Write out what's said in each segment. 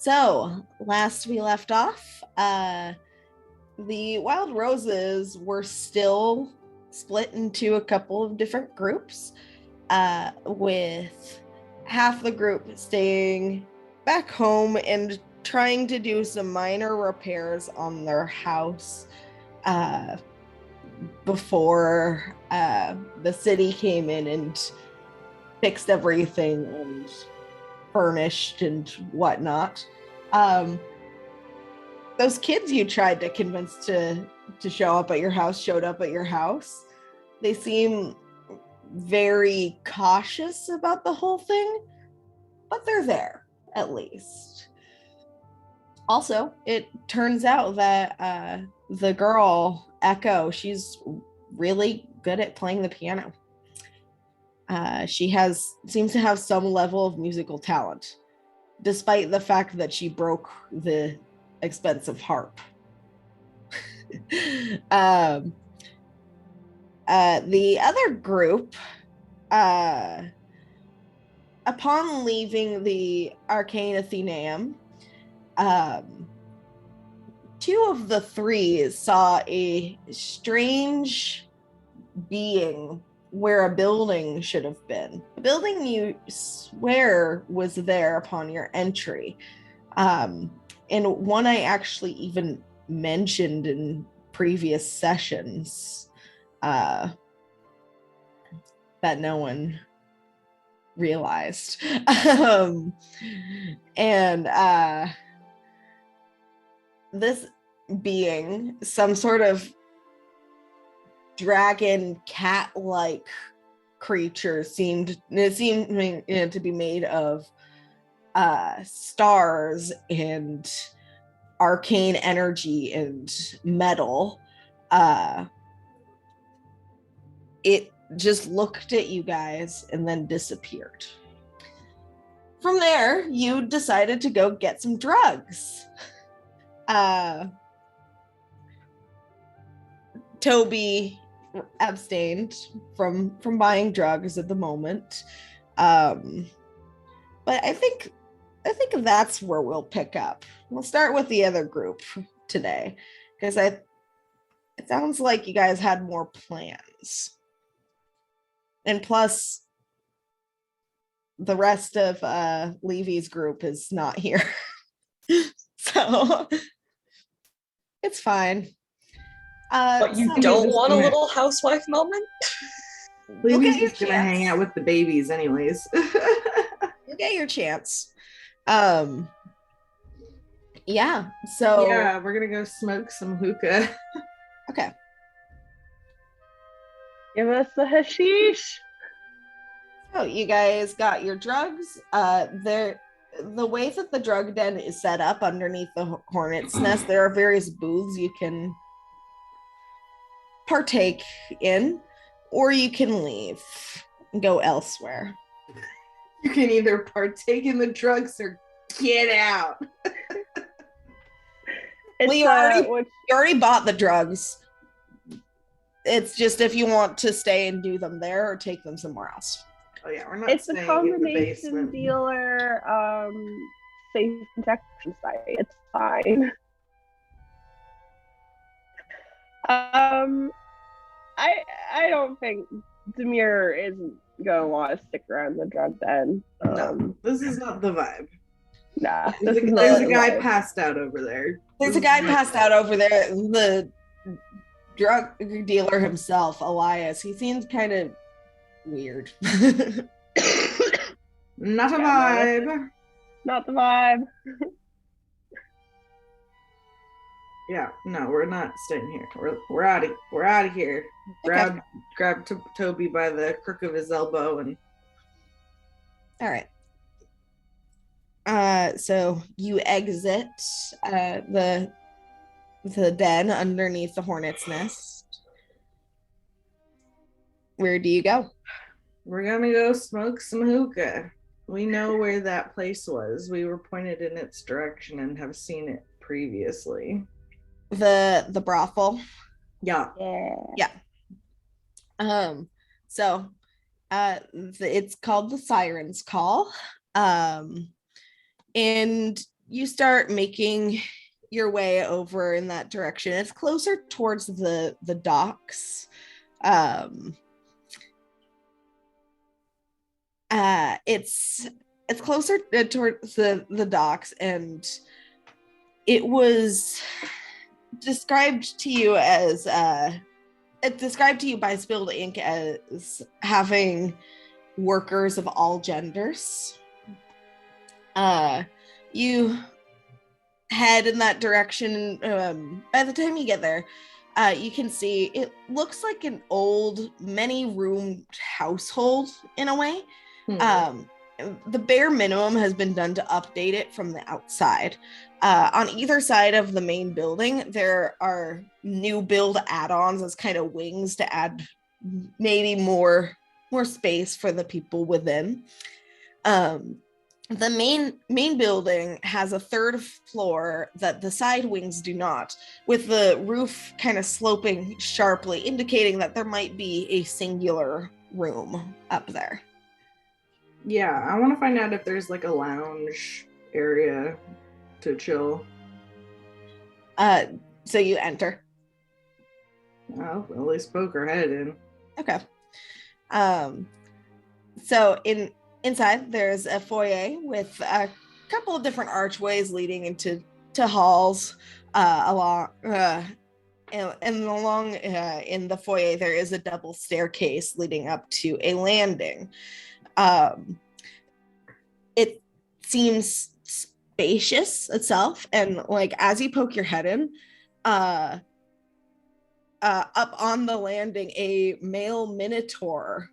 So, last we left off, the Wild Roses were still split into a couple of different groups, with half the group staying back home and trying to do some minor repairs on their house before the city came in and fixed everything and furnished and whatnot. Those kids you tried to convince to show up at your house showed up at your house. They seem very cautious about the whole thing, but they're there at least. Also, it turns out that the girl, Echo, she's really good at playing the piano. She seems to have some level of musical talent, despite the fact that she broke the expensive harp. The other group, upon leaving the Arcane Athenaeum, two of the three saw a strange being where a building should have been. A building you swear was there upon your entry. And one I actually even mentioned in previous sessions that no one realized. And this being some sort of dragon cat-like creature seemed to be made of stars and arcane energy and metal. It just looked at you guys and then disappeared. From there, you decided to go get some drugs. Toby abstained from buying drugs at the moment, but I think that's where we'll pick up. We'll start with the other group today, because it sounds like you guys had more plans, and plus the rest of Levy's group is not here. So it's fine. But you don't want a little housewife moment? Levy's just gonna hang out with the babies anyways. You get your chance. Yeah, so yeah, we're gonna go smoke some hookah. Okay. Give us the hashish. So you guys got your drugs. The way that the drug den is set up underneath the hornet's nest, there are various booths you can partake in, or you can leave and go elsewhere. You can either partake in the drugs or get out. You already bought the drugs. It's just if you want to stay and do them there or take them somewhere else. Oh yeah, we're not. It's a staying combination in the dealer, safe protection site. It's fine. I don't think Demir isn't gonna want to stick around the drug den. No, this is not the vibe. Nah, there's a guy passed out over there. There's a guy passed out over there. The drug dealer himself, Elias, he seems kind of weird. Not a vibe. Not the vibe. Yeah, no, we're not staying here. We're out of here. Okay. Grab Toby by the crook of his elbow and. All right. So you exit the den underneath the hornet's nest. Where do you go? We're gonna go smoke some hookah. We know where that place was. We were pointed in its direction and have seen it previously. The brothel. Yeah. So it's called the Siren's Call. And you start making your way over in that direction. It's closer towards the docks. It's closer towards the docks, and it was described to you as it's described to you by Spilled Ink as having workers of all genders. You head in that direction. By the time you get there, you can see it looks like an old, many-roomed household in a way. The bare minimum has been done to update it from the outside. On either side of the main building, there are new build add-ons as kind of wings to add maybe more space for the people within. The main building has a third floor that the side wings do not, with the roof kind of sloping sharply, indicating that there might be a singular room up there. Yeah, I want to find out if there's like a lounge area to chill. So you enter. Well, at least poke our head in. Okay. So inside there's a foyer with a couple of different archways leading into halls along in the foyer there is a double staircase leading up to a landing. It seems spacious itself, and like as you poke your head in, up on the landing, a male minotaur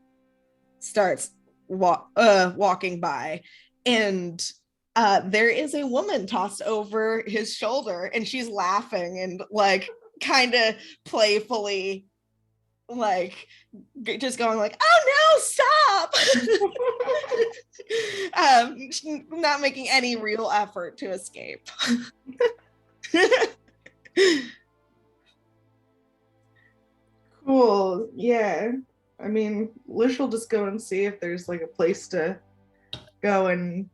starts walking by, and there is a woman tossed over his shoulder, and she's laughing and like kind of playfully like just going like, oh no, stop. Not making any real effort to escape. Cool. Yeah. I mean, Lish will just go and see if there's like a place to go and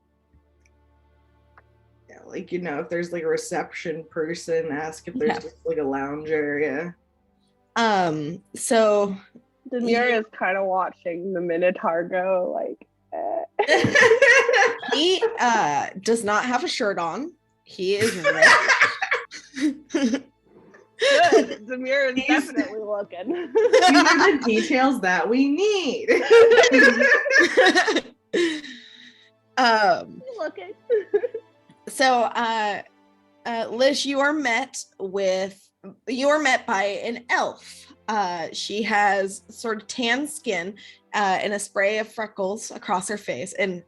like, if there's like a reception person, ask if there's just like a lounge area. So Demir is kind of watching the Minotaur go like he does not have a shirt on. He is red. Good. Demir is definitely looking. These are the details that we need. Looking. So Lish, you are met by an elf. She has sort of tan skin and a spray of freckles across her face and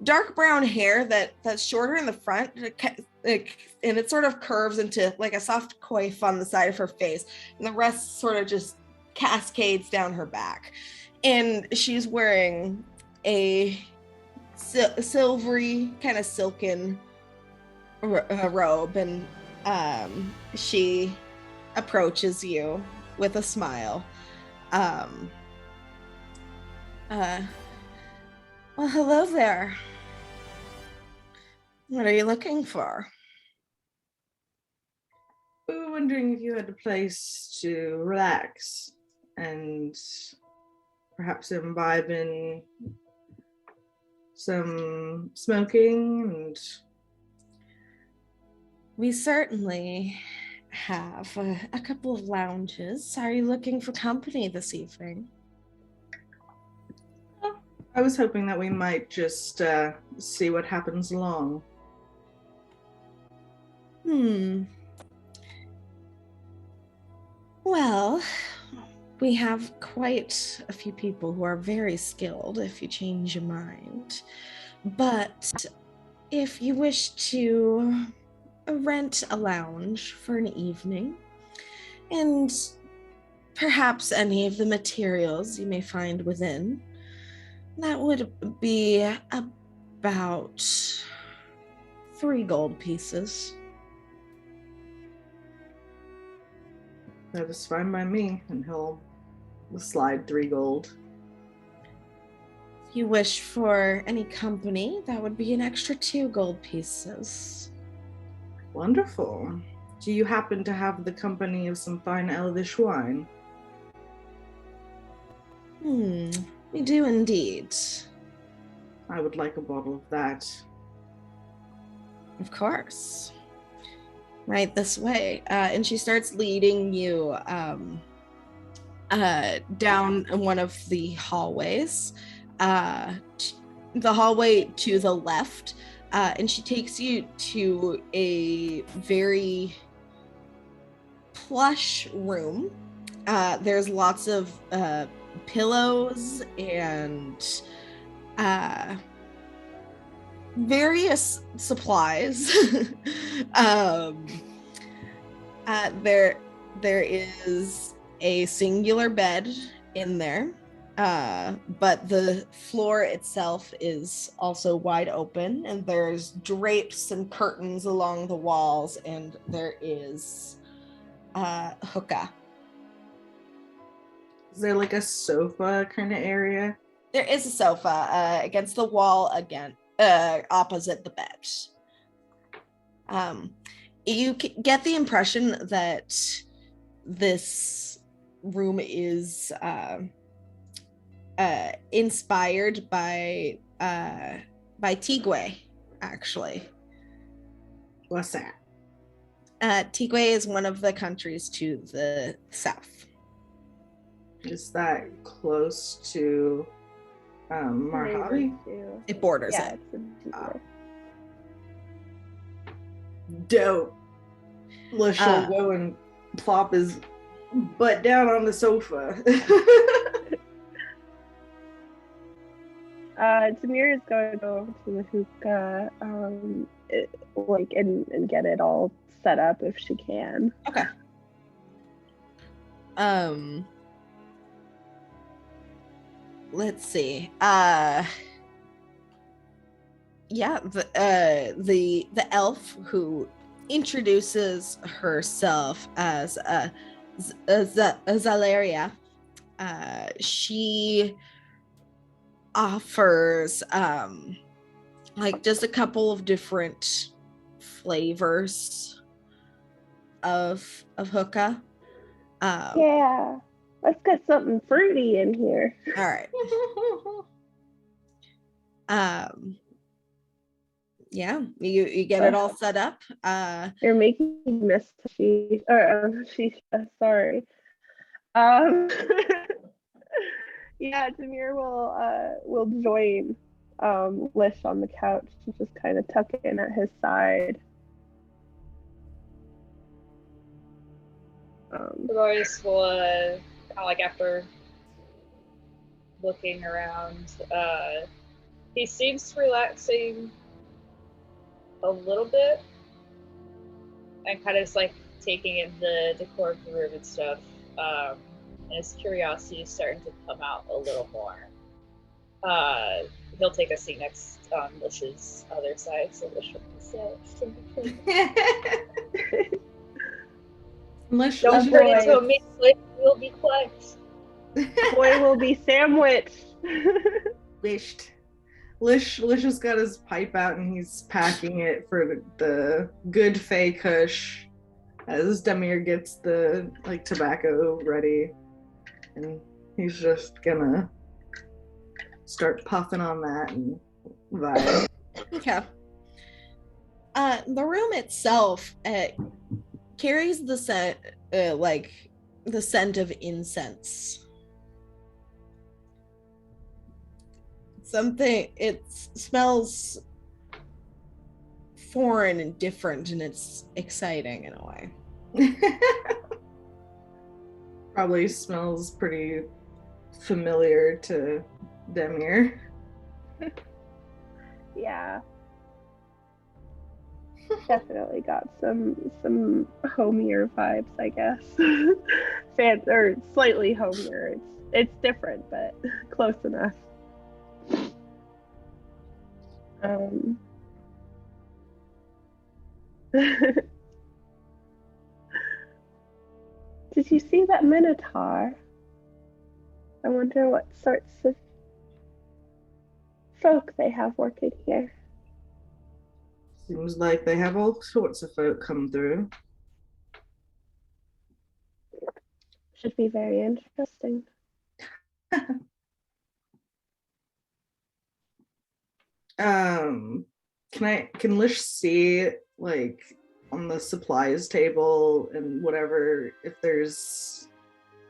dark brown hair that's shorter in the front, and it sort of curves into like a soft coif on the side of her face, and the rest sort of just cascades down her back. And she's wearing a silvery kind of silken robe, and she approaches you with a smile. Well, hello there. What are you looking for? We were wondering if you had a place to relax and perhaps imbibe in some smoking and... We certainly have a couple of lounges. Are you looking for company this evening? I was hoping that we might just see what happens along. Well, we have quite a few people who are very skilled if you change your mind. But if you wish to rent a lounge for an evening, and perhaps any of the materials you may find within, that would be about 3 gold pieces. That is fine by me, and he'll slide 3 gold. If you wish for any company, that would be an extra 2 gold pieces. Wonderful. Do you happen to have the company of some fine elvish wine? We do indeed. I would like a bottle of that. Of course. Right this way. And she starts leading you down one of the hallways. The hallway to the left. And she takes you to a very plush room. There's lots of pillows and various supplies. There is a singular bed in there, but the floor itself is also wide open, and there's drapes and curtains along the walls, and there is hookah. Is there like a sofa kind of area? There is a sofa against the wall again, opposite the bed. You get the impression that this room is inspired by Tigwe, actually. What's that? Tigwe is one of the countries to the south. Is that close to Marhavi? It borders Yeah, it. it's in Tigre. Dope. Lash'll go and plop his butt down on the sofa. Tamir is going to go over to the hookah, and get it all set up if she can. Okay. Let's see. The elf who introduces herself as Zaleria, she offers just a couple of different flavors of hookah. Yeah, let's get something fruity in here. All right. Yeah, you get it all set up. You're making me miss sorry. Yeah, Tamir will join Lish on the couch and just kind of tuck in at his side. Royce will after looking around, he seems relaxing a little bit and kind of just taking in the decor of the room and stuff. And his curiosity is starting to come out a little more. He'll take a seat next on Lish's other side, so Lish will be Lish, don't turn into a meat slave, we'll be quiet. Boy will be sandwiched. Wished. Lish has got his pipe out and he's packing it for the good Fey Kush as Demir gets the tobacco ready, and he's just gonna start puffing on that and vibe. Okay. The room itself carries the scent, the scent of incense. It smells foreign and different, and it's exciting in a way. Probably smells pretty familiar to Demir. Yeah. Definitely got some homier vibes, I guess. Or slightly homier. It's different, but close enough. Did you see that minotaur? I wonder what sorts of folk they have working here. Seems like they have all sorts of folk come through. Should be very interesting. Can Lish see like on the supplies table and whatever if there's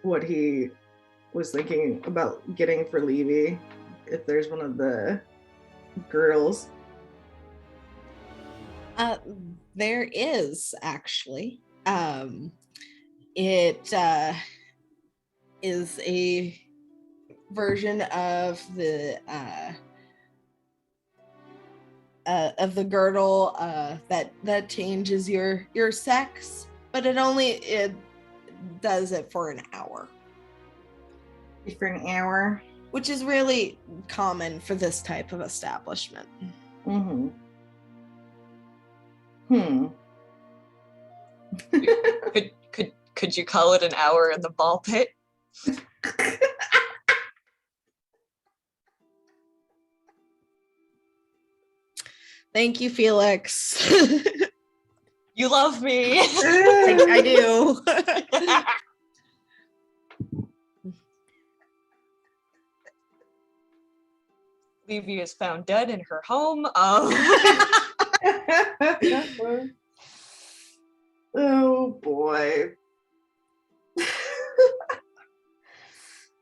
what he was thinking about getting for Levy, if there's one of the girls? There is actually. It is a version of the girdle that changes your sex, but it does it for an hour. For an hour, which is really common for this type of establishment. Mm-hmm. Could you call it an hour in the ball pit? Thank you, Felix. You love me. I do. Levy is found dead in her home. Oh boy.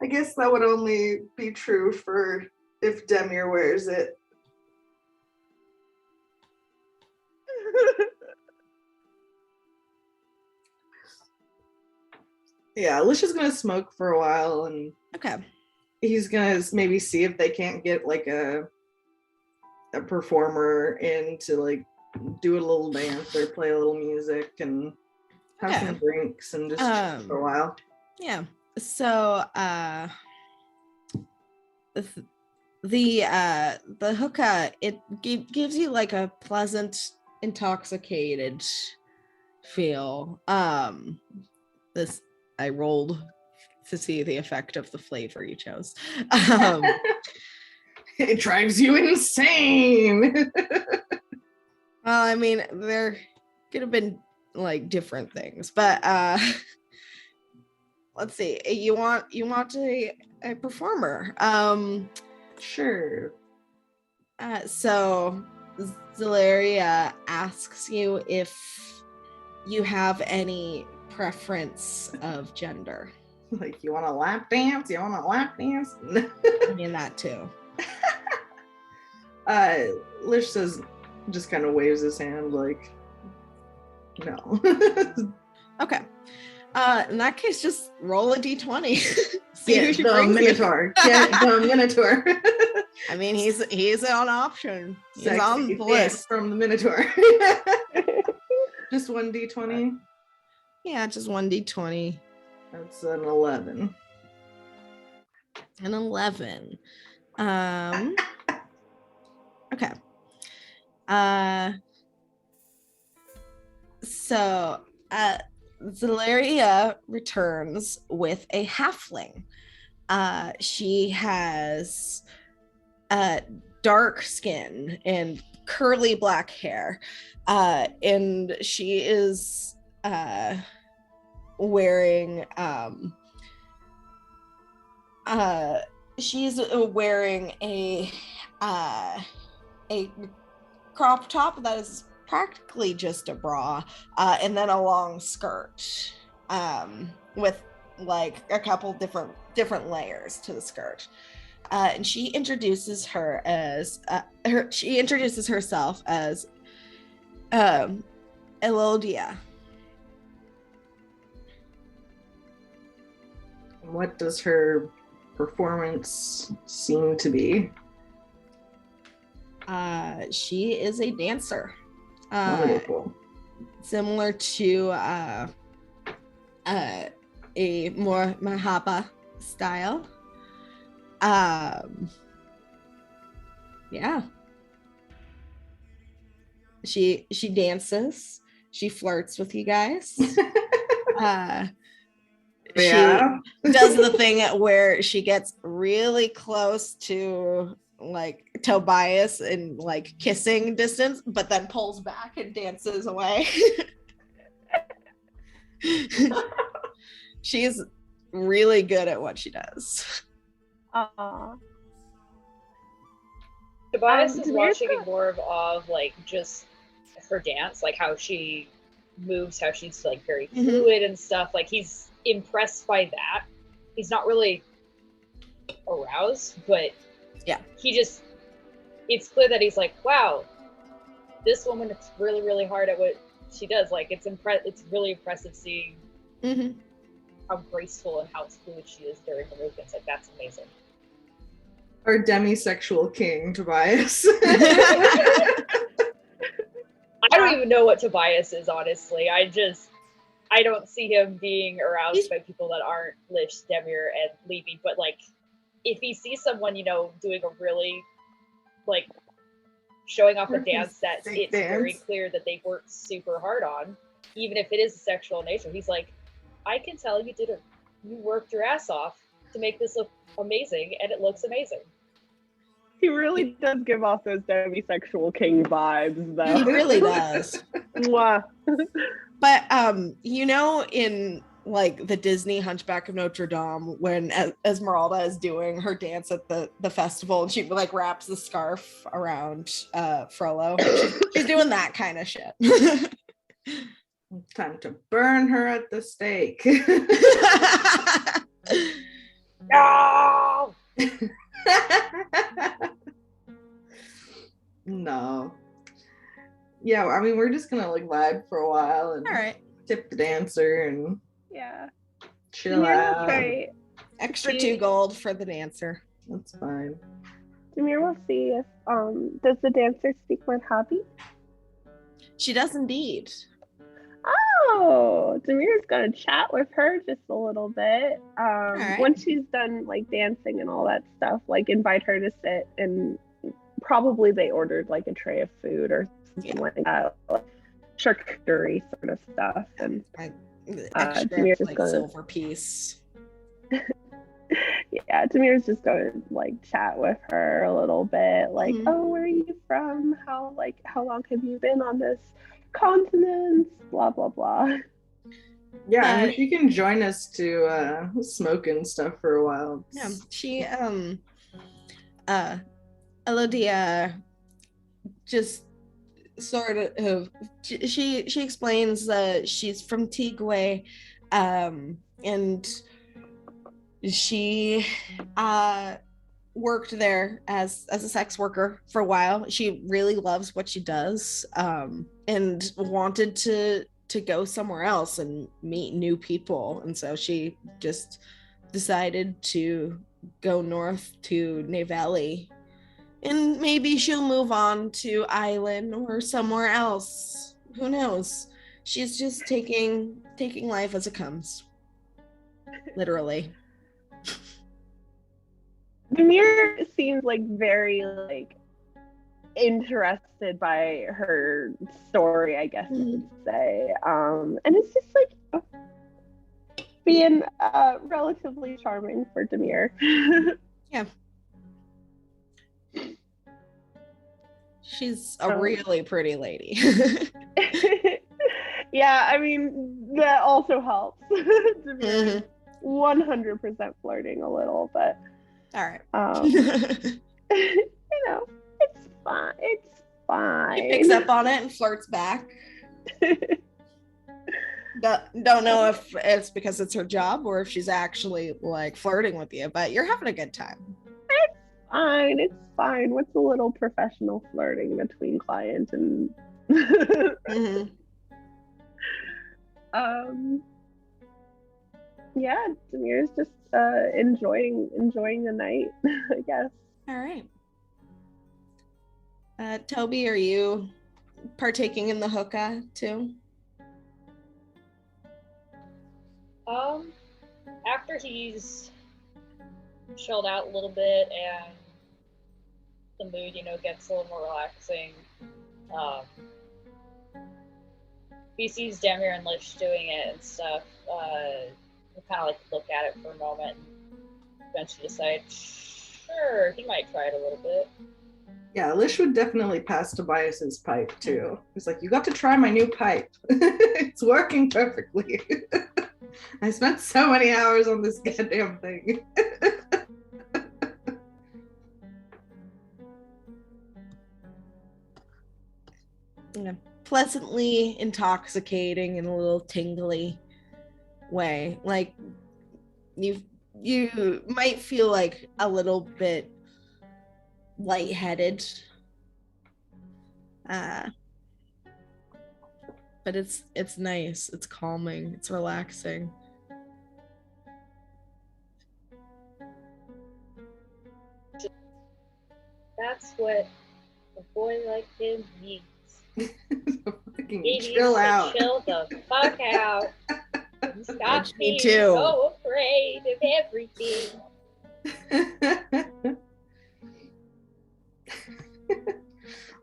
I guess that would only be true for if Demir wears it. Yeah, Alicia's gonna smoke for a while, and okay, he's gonna maybe see if they can't get like a performer in to like do a little dance or play a little music and have some drinks and just chill for a while. Yeah. So the hookah, it gives you like a pleasant, intoxicated feel. This I rolled to see the effect of the flavor you chose. It drives you insane. Well, I mean, there could have been like different things, but let's see. You want a performer? Sure. So Zelaria asks you if you have any preference of gender. Like, you want a lap dance? You want a lap dance? I mean, that too. Lish says, just kind of waves his hand like, no. Okay. In that case, just roll a d20. See Get who she the brings Minotaur. Get the Minotaur. I mean, he's an option. He's Sexy on the dance list. from the Minotaur. Just one d20. Yeah, just one d20. That's an 11. An 11. Okay. So Zelaria returns with a halfling. She has dark skin and curly black hair, and she is wearing a crop top that is practically just a bra, and then a long skirt with like a couple different layers to the skirt. And she introduces herself as Elodia. What does her performance seem to be? She is a dancer. Wonderful. Similar to a more Mahaba style. Yeah. She dances. She flirts with you guys. Yeah. She does the thing where she gets really close to like Tobias in like kissing distance, but then pulls back and dances away. She's really good at what she does. Tobias is watching in more of awe of like just her dance, like how she moves, how she's like very fluid and stuff. Like he's impressed by that. He's not really aroused, but yeah, it's clear that he's like, wow, this woman is really, really hard at what she does. Like it's really impressive seeing how graceful and how fluid she is during the movements. Like that's amazing. Our demisexual king, Tobias. I don't even know what Tobias is, honestly. I don't see him being aroused by people that aren't Lish, Demir, and Levy. But like, if he sees someone, doing a really like showing off a dance that it's very clear that they worked super hard on, even if it is a sexual nature, he's like, I can tell you worked your ass off to make this look amazing, and it looks amazing. He really does give off those demisexual king vibes, though. He really does. Mwah. But in like the Disney Hunchback of Notre Dame, when Esmeralda is doing her dance at the festival, and she like wraps the scarf around Frollo, she's doing that kind of shit. Time to burn her at the stake. No. No. Yeah, I mean, we're just gonna like vibe for a while and all right, tip the dancer and chill out. Right. Extra 2 gold for the dancer. That's fine. Demir will see if does the dancer speak with Hobby? She does indeed. Oh, Demir's gonna chat with her just a little bit. Right. Once she's done like dancing and all that stuff, like invite her to sit, and probably they ordered like a tray of food or something like that, like charcuterie sort of stuff. And extra Demir's like silver piece. Yeah, Demir's just gonna like chat with her a little bit, like, oh, where are you from? How long have you been on this continent? Blah blah blah. Yeah, I mean, she can join us to smoke and stuff for a while. Yeah, she Elodia just sort of she explains that she's from Tigwe, and she worked there as a sex worker for a while. She really loves what she does, and wanted to go somewhere else and meet new people, and so she just decided to go north to Naveli, and maybe she'll move on to Island or somewhere else. Who knows? She's just taking life as it comes, literally. Demir seems like very like interested by her story, I guess you could say. And it's just like being relatively charming for Demir. Yeah. She's a really pretty lady. Yeah, I mean, that also helps. Demir 100% flirting a little, but all right. It's fine. It's fine. He picks up on it and flirts back. Don't know if it's because it's her job or if she's actually like flirting with you, but you're having a good time. It's fine. What's a little professional flirting between client and yeah, Demir's just enjoying the night, I guess. All right. Toby, are you partaking in the hookah too? After he's chilled out a little bit and the mood, gets a little more relaxing, he sees Demir and Lish doing it and stuff. He'll kind of like look at it for a moment and eventually decide, Sure, he might try it a little bit. Yeah, Lish would definitely pass Tobias's pipe too. He's like, you got to try my new pipe. It's working perfectly. I spent so many hours on this goddamn thing. Yeah. Pleasantly intoxicating in a little tingly way. Like you might feel like a little bit lightheaded. But it's nice, it's calming, it's relaxing. That's what a boy like him needs. Fucking He chill needs out. to chill the fuck out. And stop Me being too. so afraid of everything.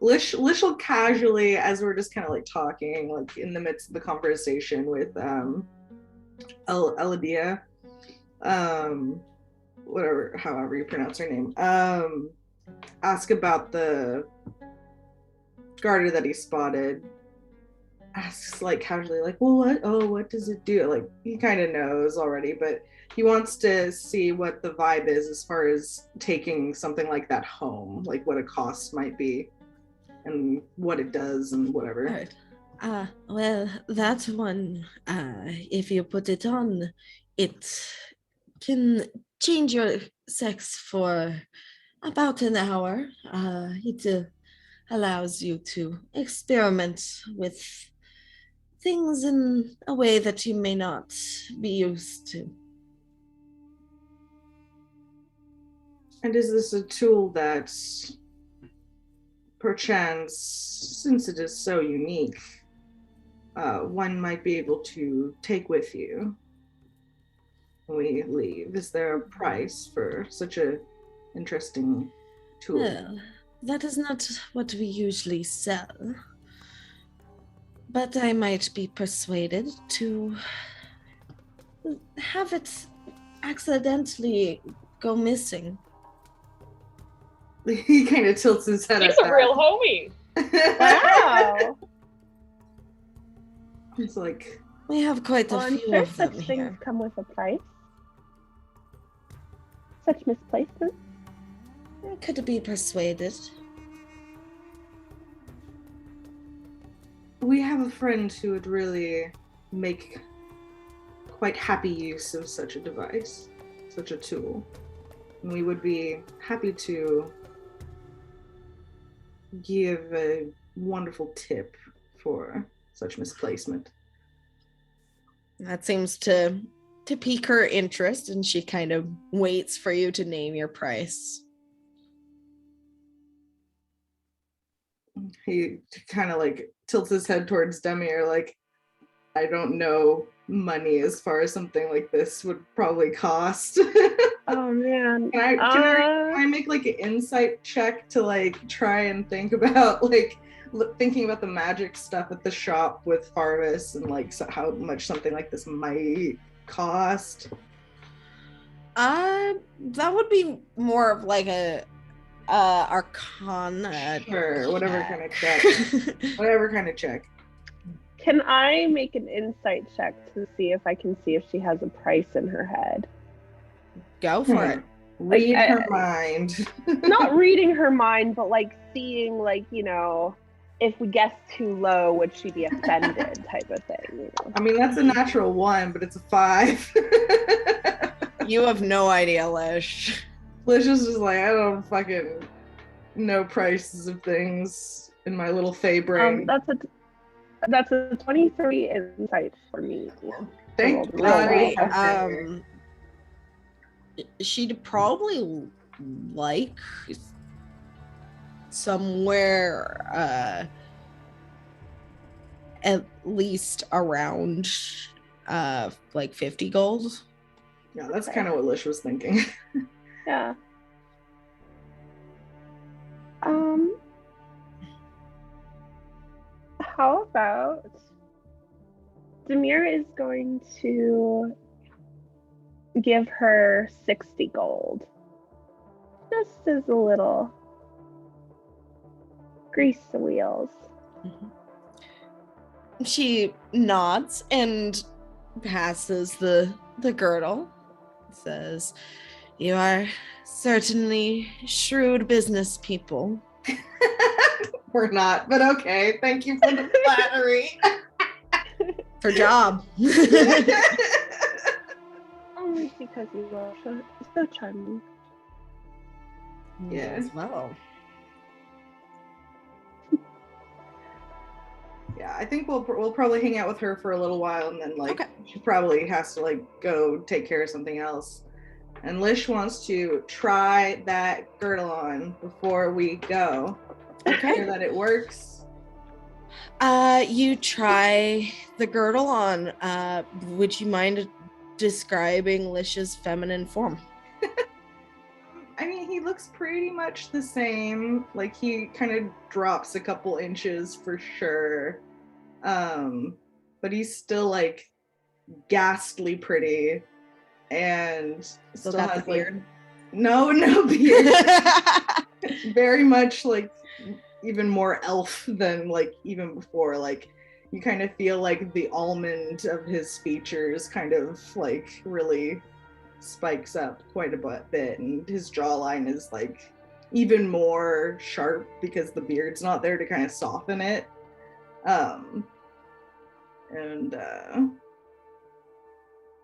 Lish will casually, as we're just kind of like talking, like in the midst of the conversation with Eladia, whatever, however you pronounce her name, ask about the garter that he spotted. Asks like casually, like, well, what does it do? Like he kind of knows already, but he wants to see what the vibe is as far as taking something like that home, like what a cost might be and what it does and whatever. Right. Well, that one, if you put it on, it can change your sex for about an hour. It allows you to experiment with things in a way that you may not be used to. And is this a tool that, perchance, since it is so unique, one might be able to take with you when we leave? Is there a price for such a interesting tool? Well, that is not what we usually sell. But I might be persuaded to have it accidentally go missing. He kind of tilts his head He's at a that. real homie. Wow. It's like, We have quite a Well, I'm few sure of such them things here. come with a price. Such misplacements. I could be persuaded. we have a friend who would really make quite happy use of such a device, such a tool. And we would be happy to give a wonderful tip for such misplacement. That seems to pique her interest, and she kind of waits for you to name your price. He kind of like tilts his head towards Demir, like, I don't know money as far as something like this would probably cost. Oh man. Can I make like an insight check to like try and think about like thinking about the magic stuff at the shop with Farvis and like how much something like this might cost? That would be more of like a arcana. Sure, whatever kind of check. Whatever kind of check. Can I make an insight check to see if I can see if she has a price in her head? Go for it. Read Like, her mind. Not reading her mind, but like seeing, like, you know, if we guess too low, would she be offended type of thing, you know? I mean, that's a natural 1, but it's a 5. You have no idea, Lish. Lish is just like, I don't fucking know prices of things in my little fey brain. That's a 23 insight for me. Thank Roll God. well. She'd probably like somewhere at least around like 50 gold. Yeah, that's kind of what Lish was thinking. Yeah. How about Demir is going to give her 60 gold. just as a little grease the wheels. She nods and passes the girdle. Says, "You are certainly shrewd business people." We're not, but okay. Thank you for the flattery. For job. Only because you are so charming. Yeah. As well. Yeah, I think we'll probably hang out with her for a little while, and then like Okay. she probably has to like go take care of something else. And Lish wants to try that girdle on before we go. Okay. Hear that it works. You try the girdle on. Would you mind describing Lish's feminine form? I mean, he looks pretty much the same. Like he kind of drops a couple inches for sure. But he's still like ghastly pretty, and still got has the beard. No beard. Very much like even more elf than like even before. Like you kind of feel like the almond of his features kind of like really spikes up quite a bit, and his jawline is like even more sharp because the beard's not there to kind of soften it.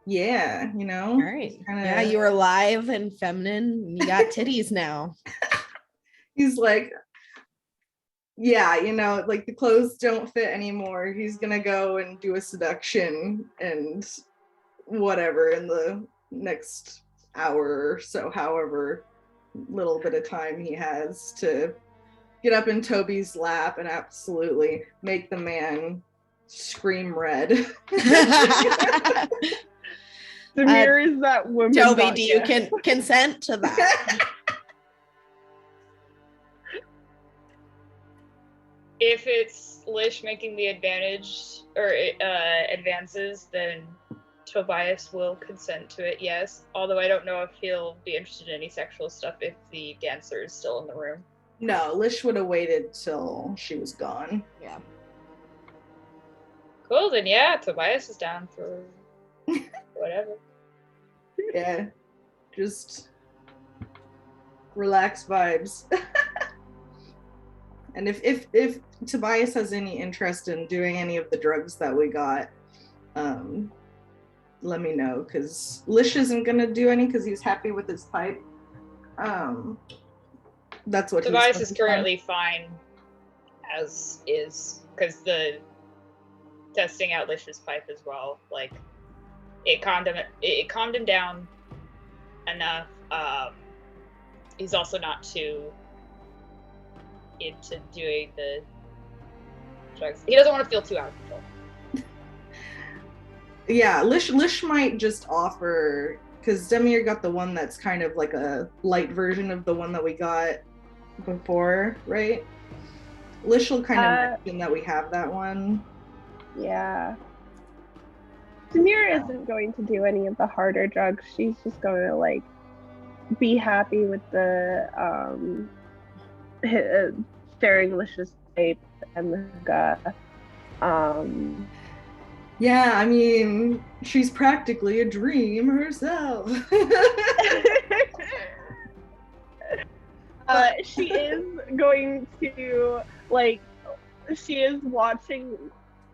Yeah, you know. All right. Yeah, you are alive and feminine. You got titties now. He's like, yeah, you know, like the clothes don't fit anymore. He's gonna go and do a seduction and whatever in the next hour or so, however little bit of time he has to get up in Toby's lap and absolutely make the man scream red. Samir is that woman. Toby, do you consent to that? If it's Lish making the advantage or advances, then Tobias will consent to it, yes. Although I don't know if he'll be interested in any sexual stuff if the dancer is still in the room. No, Lish would have waited till she was gone. Yeah. Cool, then yeah, Tobias is down for whatever. Yeah, just relax vibes. And if Tobias has any interest in doing any of the drugs that we got, let me know, because Lish isn't gonna do any because he's happy with his pipe. That's what Tobias is currently fine as is, because the testing out Lish's pipe as well, like it calmed him down enough. He's also not too into doing the drugs. He doesn't want to feel too out of control. Yeah, Lish might just offer, because Demir got the one that's kind of like a light version of the one that we got before, right? Lish will kind of mention that we have that one. Yeah. Samira isn't going to do any of the harder drugs. She's just going to like be happy with the staring Lish's tape and the Yeah, I mean, she's practically a dream herself. She is going to like, she is watching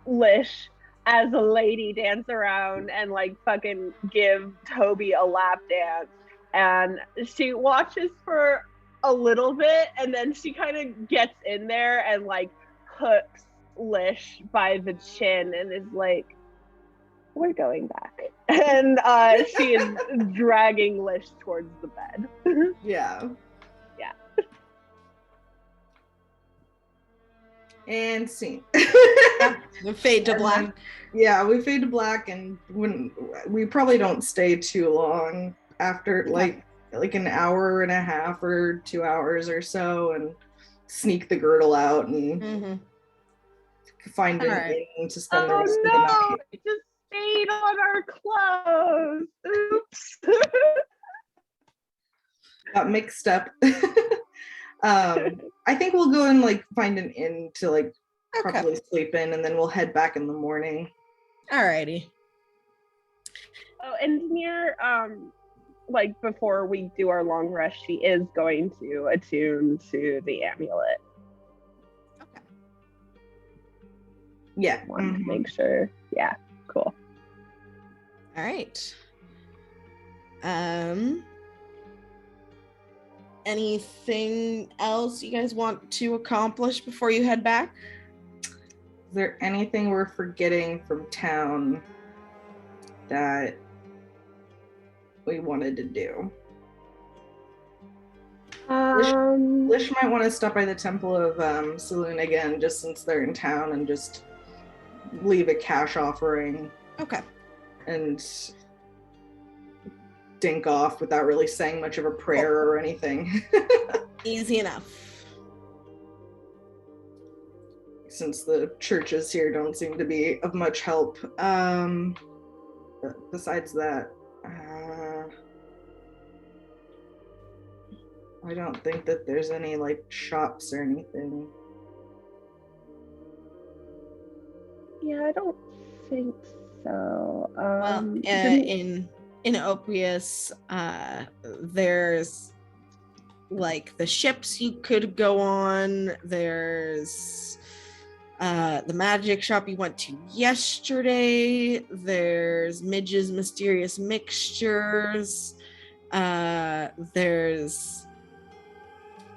Lish as a lady dance around and like fucking give Toby a lap dance, and she watches for a little bit and then she kind of gets in there and like hooks Lish by the chin and is like, we're going back. And she is dragging Lish towards the bed. Yeah. Yeah. And scene. We fade to black. Yeah, we fade to black, and when we probably don't stay too long after like an hour and a half or 2 hours or so, and sneak the girdle out and find an inn to spend the rest of the night. It just stayed on our clothes. Oops. got mixed up. I think we'll go and like find an inn to like properly sleep in, and then we'll head back in the morning. Alrighty. Oh, and near like before we do our long rest, she is going to attune to the amulet. Okay. Yeah. Want to make sure. Yeah, cool. All right. Anything else you guys want to accomplish before you head back? Is there anything we're forgetting from town that we wanted to do? Lish might want to stop by the Temple of Saloon again, just since they're in town, and just leave a cash offering. Okay. And dink off without really saying much of a prayer or anything. Easy enough. Since the churches here don't seem to be of much help. Besides that, I don't think that there's any like shops or anything. Yeah, I don't think so. Well, in Opius, there's like the ships you could go on. There's the magic shop you went to yesterday. There's Midge's Mysterious Mixtures. There's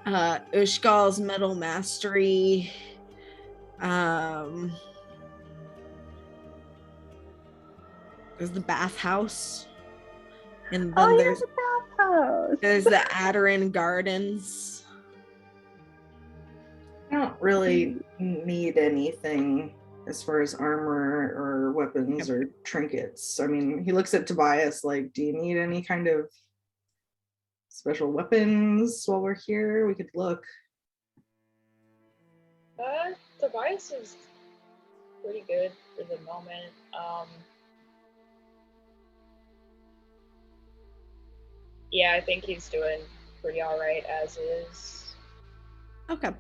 Ushgal's Metal Mastery. There's the bathhouse. And then there's the bathhouse. There's the Adarin Gardens. I don't really need anything as far as armor or weapons or trinkets. I mean, he looks at Tobias like, do you need any kind of special weapons while we're here? We could look. Tobias is pretty good for the moment. Yeah, I think he's doing pretty all right as is. Okay.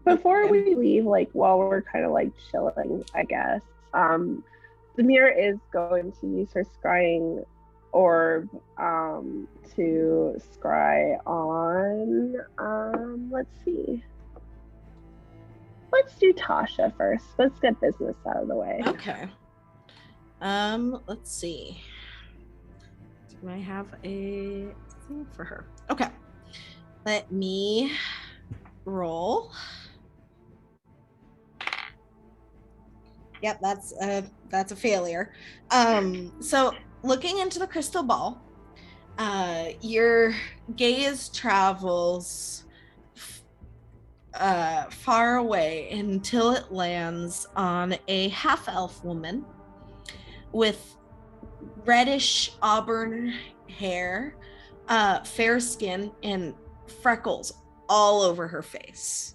Before we leave, like while we're kind of like chilling, I guess, Demir is going to use her scrying orb to scry on let's see. Let's do Tasha first. Let's get business out of the way. Okay. Let's see. Do I have a thing for her? Okay. Let me roll. Yep, that's a failure. So looking into the crystal ball, your gaze travels far away until it lands on a half-elf woman with reddish auburn hair, fair skin, and freckles all over her face.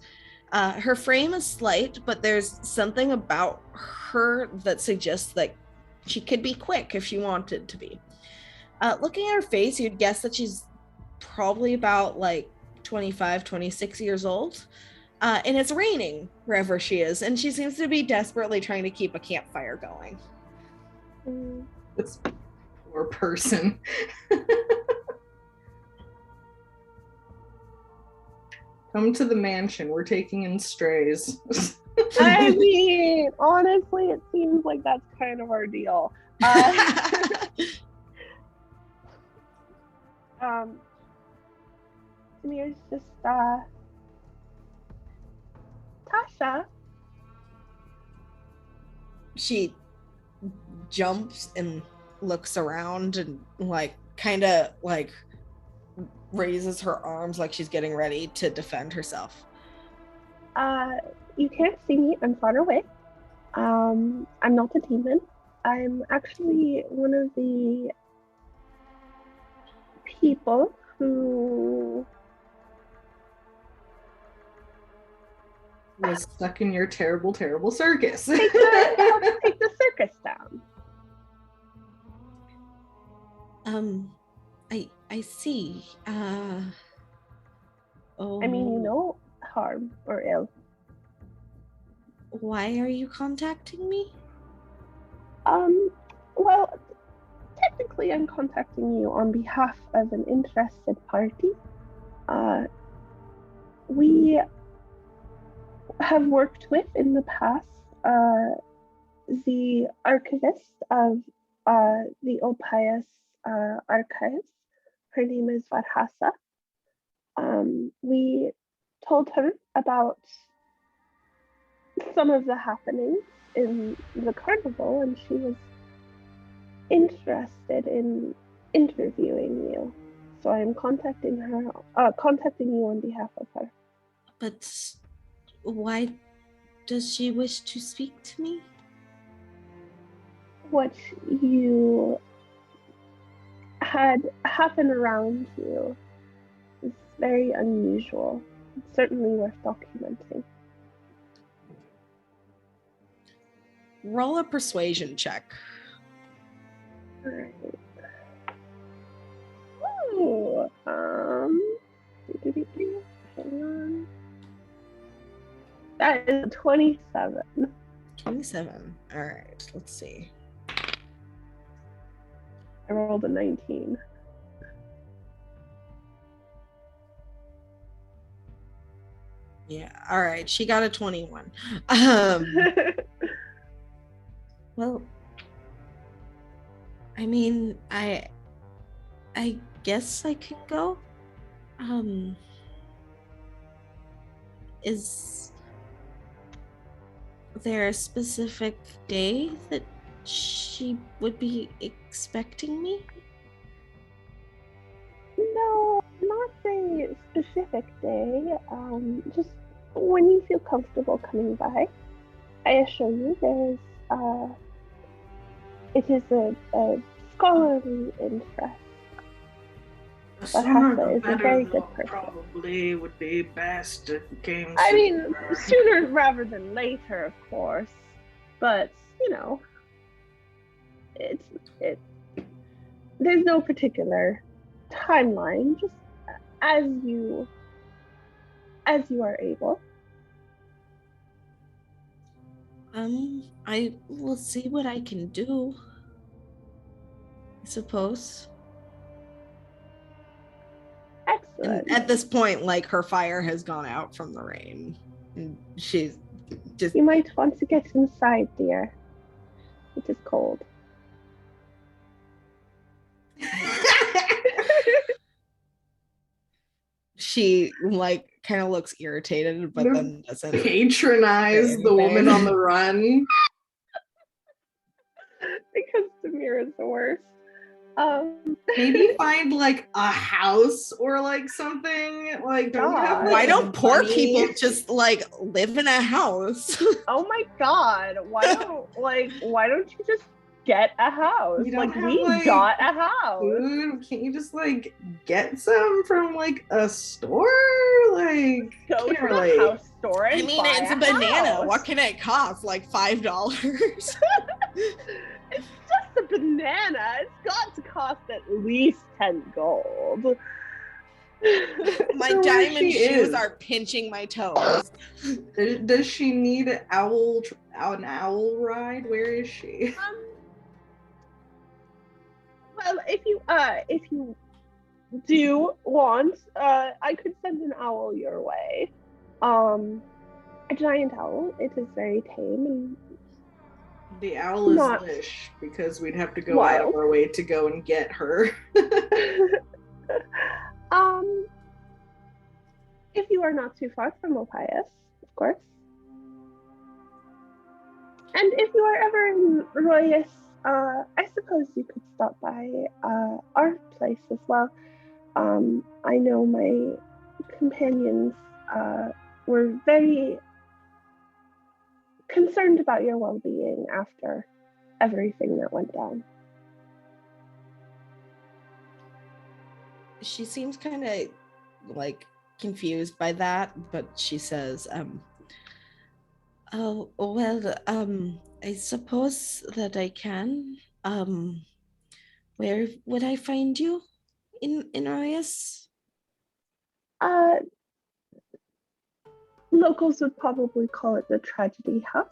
Her frame is slight, but there's something about her that suggests that she could be quick if she wanted to be. Looking at her face, you'd guess that she's probably about like 25, 26 years old. And it's raining wherever she is, and she seems to be desperately trying to keep a campfire going. This poor person. Come to the mansion. We're taking in strays. I mean, honestly, it seems like that's kind of our deal. Demir's just Tasha. She jumps and looks around and like kind of like raises her arms like she's getting ready to defend herself. You can't see me. I'm far away. I'm not a demon. I'm actually one of the people who was stuck in your terrible, terrible circus. take the circus down. I see. Oh, I mean, no harm or ill. why are you contacting me? Well, technically I'm contacting you on behalf of an interested party. We have worked with in the past the archivist of the Opius archives. Her name is Varhasa. We told her about some of the happenings in the carnival, and she was interested in interviewing you. So I am contacting you on behalf of her. But why does she wish to speak to me? What you had happen around you is very unusual. It's certainly worth documenting. Roll a persuasion check. Alright. Ooh, hang on. That is 27. 27. All right, let's see. I rolled a 19. Yeah, all right. She got a 21. Well, I mean, I guess I could go. Is there a specific day that she would be expecting me? No, not a specific day. Just when you feel comfortable coming by. I assure you, it is a scholarly interest. The But sooner Hassa the is a better, very though, good person. probably would be best if it came I mean, sooner. sooner rather than later, of course. But you know, it. There's no particular timeline. Just as you are able. I will see what I can do. I suppose. Excellent. And at this point, like, her fire has gone out from the rain. And she's just You might want to get inside, dear. It is cold. she like kind of looks irritated, but then doesn't patronize the woman on the run. Because Demir is the worst. Maybe find like a house or like something. Like, don't we have, like, why don't poor money? people just like live in a house? Oh my god! Why don't you just get a house? You don't Like, have, we like, got a house. Food? Can't you just like get some from like a store? Like, Go to can't the relate. house store and I mean, buy it's a banana. house. What can it cost? Like $5? It's just a banana. It's got to cost at least 10 gold. My So where diamond she shoes is. are pinching my toes. Does she need an owl ride? Where is she? Well, if you do want, I could send an owl your way. A giant owl. It is very tame and The owl is not Lish, because we'd have to go out of wild. our way to go and get her. If you are not too far from Opius, of course. And if you are ever in Royas, I suppose you could stop by our place as well. I know my companions were very concerned about your well-being after everything that went down. She seems kind of like confused by that, but she says, oh, well, I suppose that I can. Where would I find you in Arias? Uh, Locals would probably call it the tragedy house.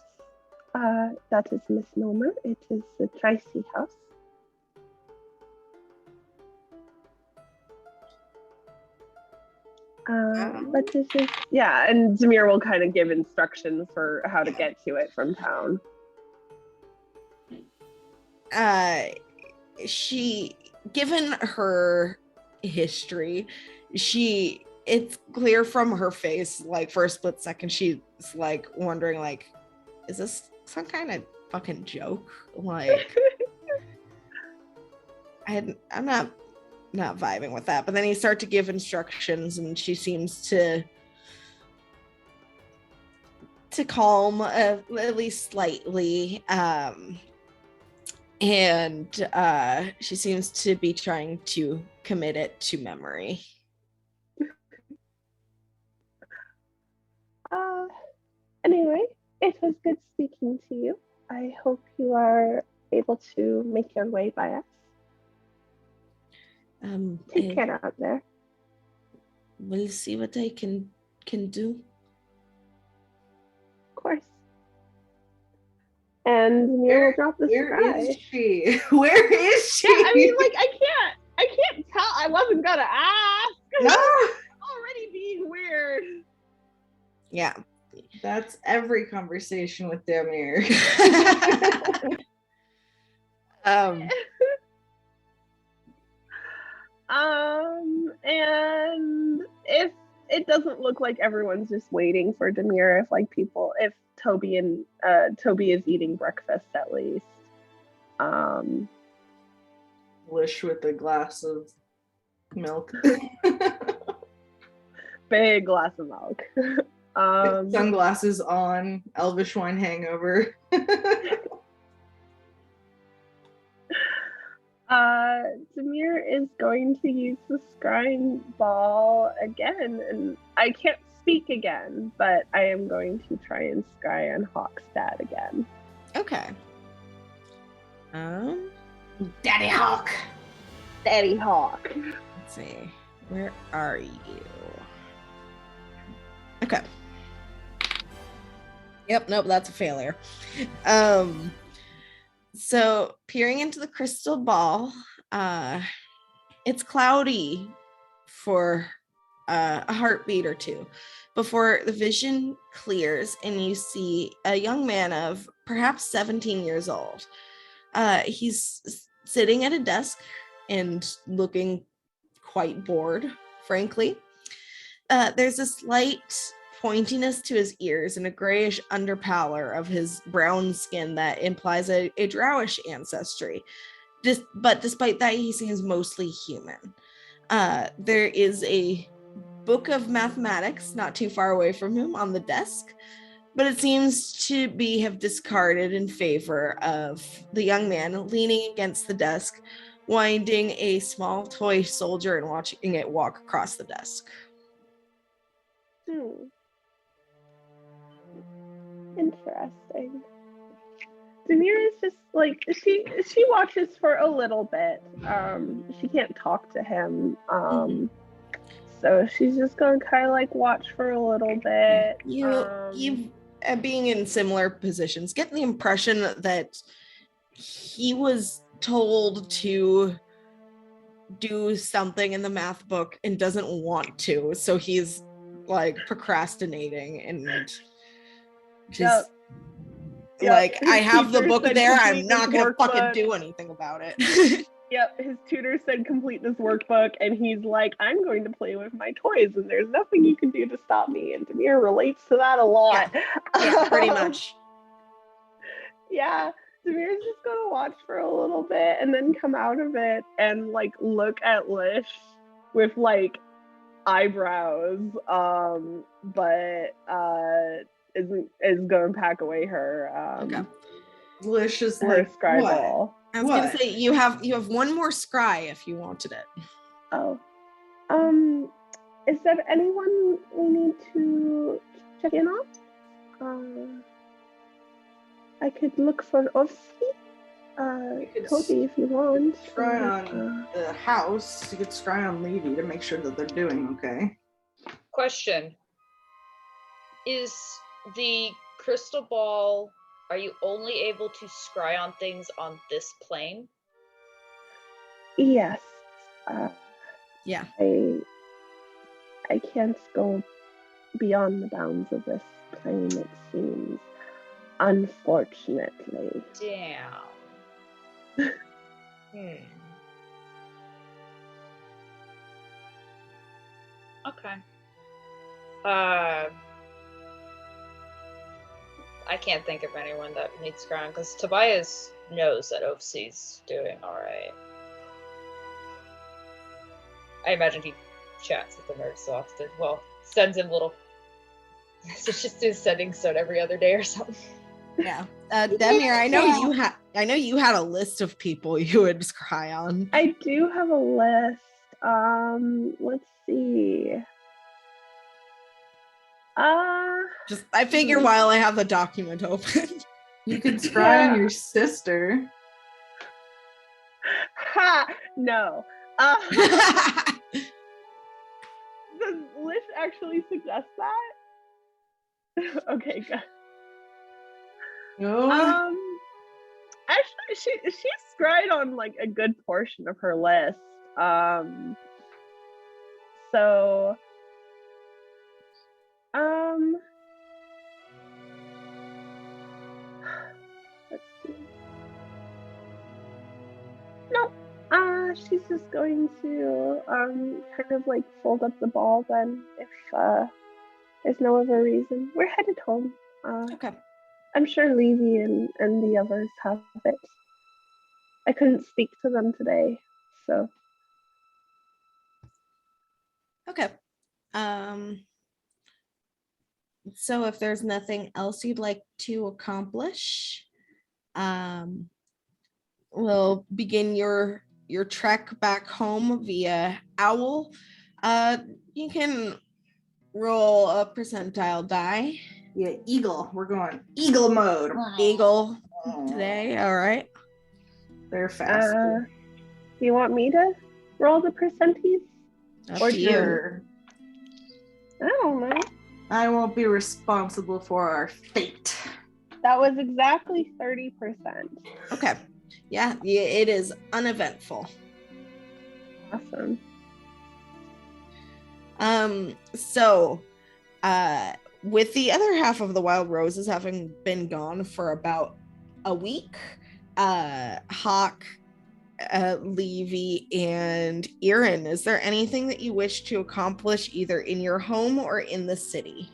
That is a misnomer. It is the Tracy house. But this is, yeah, and Zamir will kind of give instructions for how to get to it from town. She, given her history, it's clear from her face, like for a split second, she's like wondering, like, is this some kind of fucking joke? Like, I'm not vibing with that. But then you start to give instructions, and she seems to calm at least slightly. And she seems to be trying to commit it to memory. Anyway, it was good speaking to you. I hope you are able to make your way by us. Take care out there. We'll see what I can do. Of course. And Mira will drop the Where sky. is she? Where is she? Yeah, I mean, like, I can't tell. I wasn't gonna ask. No. Already being weird. Yeah. That's every conversation with Damir. And if it doesn't look like everyone's just waiting for Demir, if Toby is eating breakfast at least. Lish with a glass of milk. Big glass of milk. Sunglasses on, elvish wine hangover. Demir is going to use the scrying ball again, and I can't speak again, but I am going to try and scry on Hawkstad again. Okay. Daddy Hawk. Daddy Hawk. Let's see. Where are you? Okay. Yep, nope, that's a failure. So peering into the crystal ball, it's cloudy for a heartbeat or two before the vision clears and you see a young man of perhaps 17 years old. He's sitting at a desk and looking quite bored, frankly. There's a slight pointiness to his ears and a grayish underpallor of his brown skin that implies a drowish ancestry. But despite that, he seems mostly human. There is a book of mathematics not too far away from him on the desk, but it seems to have discarded in favor of the young man leaning against the desk, winding a small toy soldier and watching it walk across the desk. Interesting. Demir is just like she watches for a little bit. She can't talk to him. So she's just gonna kind of like watch for a little bit. You being in similar positions, get the impression that he was told to do something in the math book and doesn't want to, so he's like procrastinating and just like, I have the book there, I'm not gonna fucking do anything about it. Yep, his tutor said complete this workbook, and he's like, I'm going to play with my toys, and there's nothing you can do to stop me. And Demir relates to that a lot. Yeah, pretty much. Yeah, Demir's just gonna watch for a little bit and then come out of it and like look at Lish with like eyebrows, but is gonna pack away her Okay. Lish is her like, scry what? ball. I was gonna say you have one more scry if you wanted it. Oh. Is there anyone we need to check in on? I could look for Ovsky. could Toby, if you want. Scry on the house. You could scry on Levy to make sure that they're doing okay. Question. Is the crystal ball, are you only able to scry on things on this plane? Yes. Yeah. I can't go beyond the bounds of this plane, it seems. Unfortunately. Damn. Okay. I can't think of anyone that needs scrying because Tobias knows that OFC's doing alright. I imagine he chats with the nerd so often. Well, sends him little messages to his sending stone every other day or something. Yeah. Demir, I know you had a list of people you would scry on. I do have a list. Let's see. I figure while I have the document open. You could scry on your sister. Ha! No. Does Lish actually suggest that? Okay, good. No. Actually, she scried on like a good portion of her list. So, let's see. No, she's just going to kind of like fold up the ball then if there's no other reason. We're headed home. Okay. I'm sure Levy and the others have it. I couldn't speak to them today, so. Okay. So if there's nothing else you'd like to accomplish, we'll begin your trek back home via Owl. You can roll a percentile die. Yeah, Eagle. We're going Eagle mode. Eagle today. All right. They're faster. Do you want me to roll the percentage? Or Sure. I don't know. I won't be responsible for our fate. That was exactly 30%. Okay. Yeah, it is uneventful. Awesome. So, with the other half of the wild roses having been gone for about a week, Hawk, Levy, and Erin, is there anything that you wish to accomplish either in your home or in the city?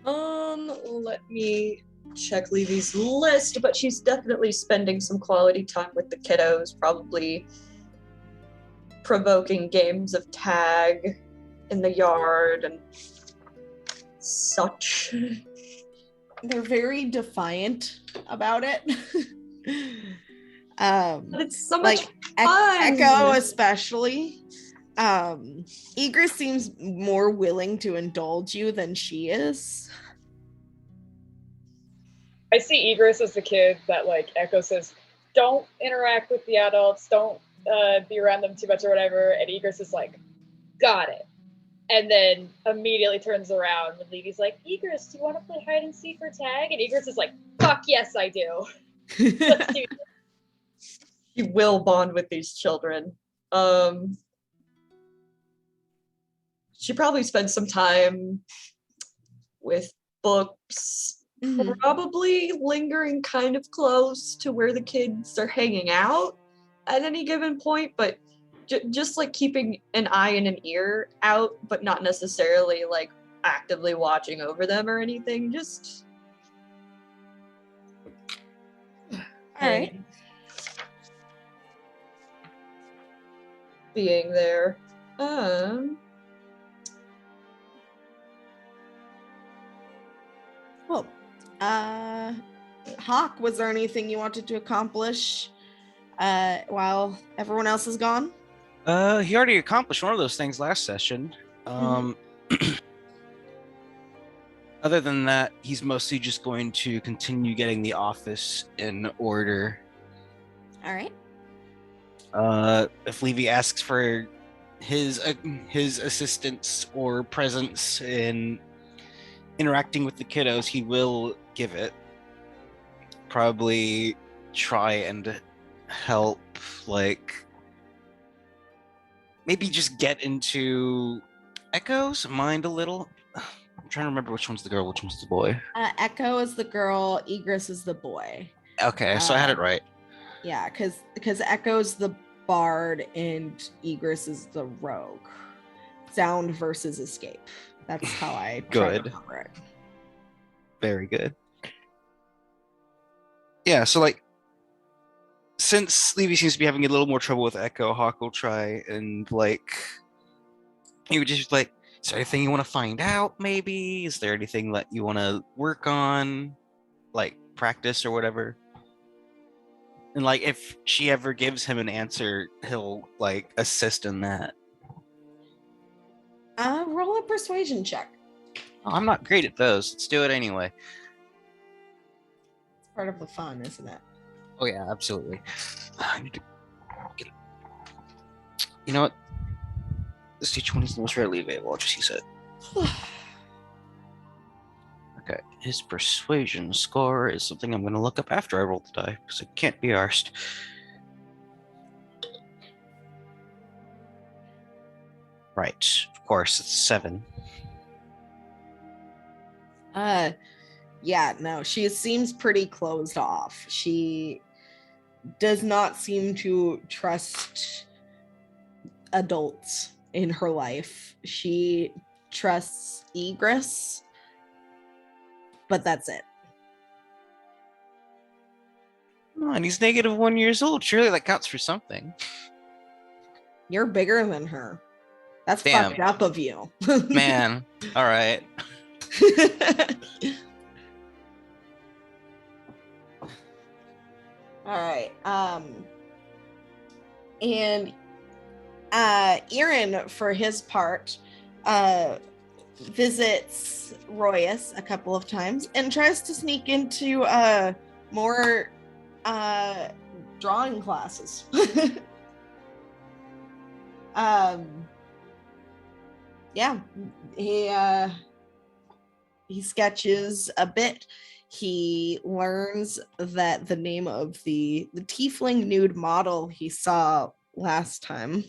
Let me check Levy's list, but she's definitely spending some quality time with the kiddos, probably provoking games of tag in the yard and such. They're very defiant about it. But it's so much like fun. Echo especially. Egress seems more willing to indulge you than she is. I see Egress as the kid that like Echo says, don't interact with the adults, don't be around them too much or whatever, and Egress is like, got it. And then immediately turns around when Levy's like, Egress, do you want to play hide and seek or tag? And Egress is like, fuck yes, I do. Let's do this. You will bond with these children. She probably spent some time with books, probably lingering kind of close to where the kids are hanging out at any given point, but just like keeping an eye and an ear out, but not necessarily like actively watching over them or anything. Just All right. Being there. Well, Hawk, was there anything you wanted to accomplish while everyone else is gone? He already accomplished one of those things last session. Other than that, he's mostly just going to continue getting the office in order. All right. If Levy asks for his assistance or presence in interacting with the kiddos, he will give it. Probably try and help, like, maybe just get into Echo's mind a little. I'm trying to remember which one's the girl, which one's the boy. Echo is the girl, Egress is the boy. Okay, so I had it right. Yeah, because Echo's the bard and Egress is the rogue. Sound versus escape. That's how I try to remember it. Very good. Yeah, so like, since Levy seems to be having a little more trouble with Echo, Hawk will try and like, he would just like, is there anything you want to find out? Maybe is there anything that you want to work on, like practice or whatever? And like, if she ever gives him an answer, he'll like assist in that. Roll a persuasion check. Oh, I'm not great at those. Let's do it anyway. It's part of the fun, isn't it? Oh yeah, absolutely. I need to get it. You know what? This D20 is the most readily available, I'll just use it. Okay, his persuasion score is something I'm going to look up after I roll the die, because it can't be arsed. Right, of course, it's 7. Yeah, no, she seems pretty closed off. She does not seem to trust adults in her life. She trusts Egress, but that's it. Oh, and he's -1 years old. Surely that counts for something. You're bigger than her. That's Damn. fucked up of you. Man, all right. All right. And Aaron, for his part, visits Royus a couple of times and tries to sneak into more drawing classes. Yeah, he sketches a bit. He learns that the name of the tiefling nude model he saw last time.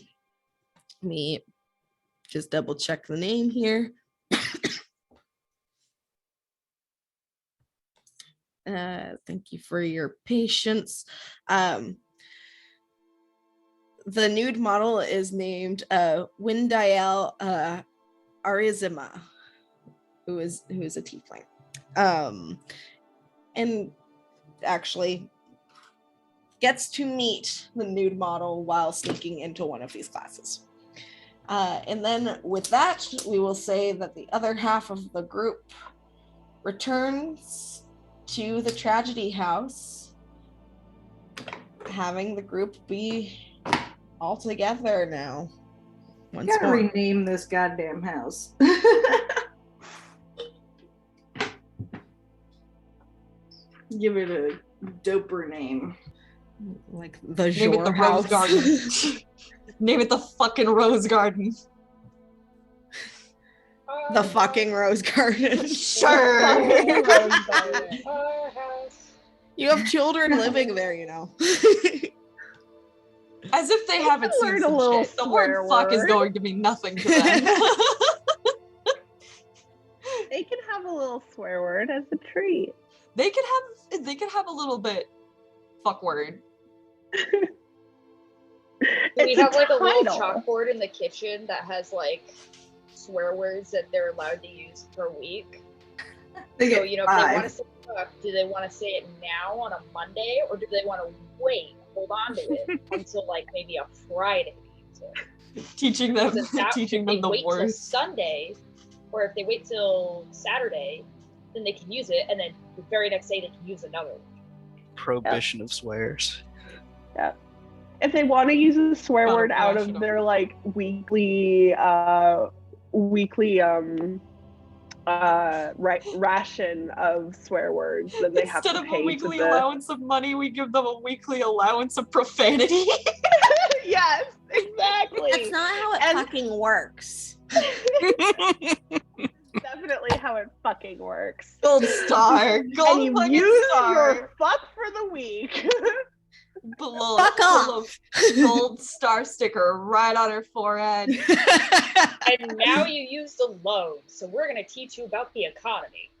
Let me just double check the name here. Thank you for your patience. The nude model is named Windiel Arizima, who is a tiefling. And actually gets to meet the nude model while sneaking into one of these classes. And then with that, we will say that the other half of the group returns to the tragedy house, having the group be all together now. Once Gotta more. rename this goddamn house. Give it a doper name. Like the Name it the Jor house. Rose Garden. Name it the fucking Rose Garden. The fucking Rose Garden. Sure. Our house. You have children living there, you know. As if they haven't seen Learn a some little shit. The word swear fuck is word. going to mean nothing to them. They can have a little swear word as a treat. They could have a little bit fuck word. Do we It's have like a little title. chalkboard in the kitchen that has like swear words that they're allowed to use per week? They So, get you know, if they want 5. to say fuck, do they want to say it now on a Monday, or do they want to wait, hold on to it until like maybe a Friday to use it? Teaching them Because if teaching if them they the wait till words. Sunday, or if they wait till Saturday, then they can use it, and then the very next day they can use another one. Prohibition of swears. If they want to use a swear Not word out rational. of their like weekly ration of swear words that they have Instead to of pay a weekly to the allowance of money, we give them a weekly allowance of profanity. yes, exactly. That's not how it And- fucking works. Definitely how it fucking works. Gold star. And Gold you fucking use star. your fuck for the week. Fuck off. Gold star sticker right on her forehead. And now you used a loan, so we're going to teach you about the economy.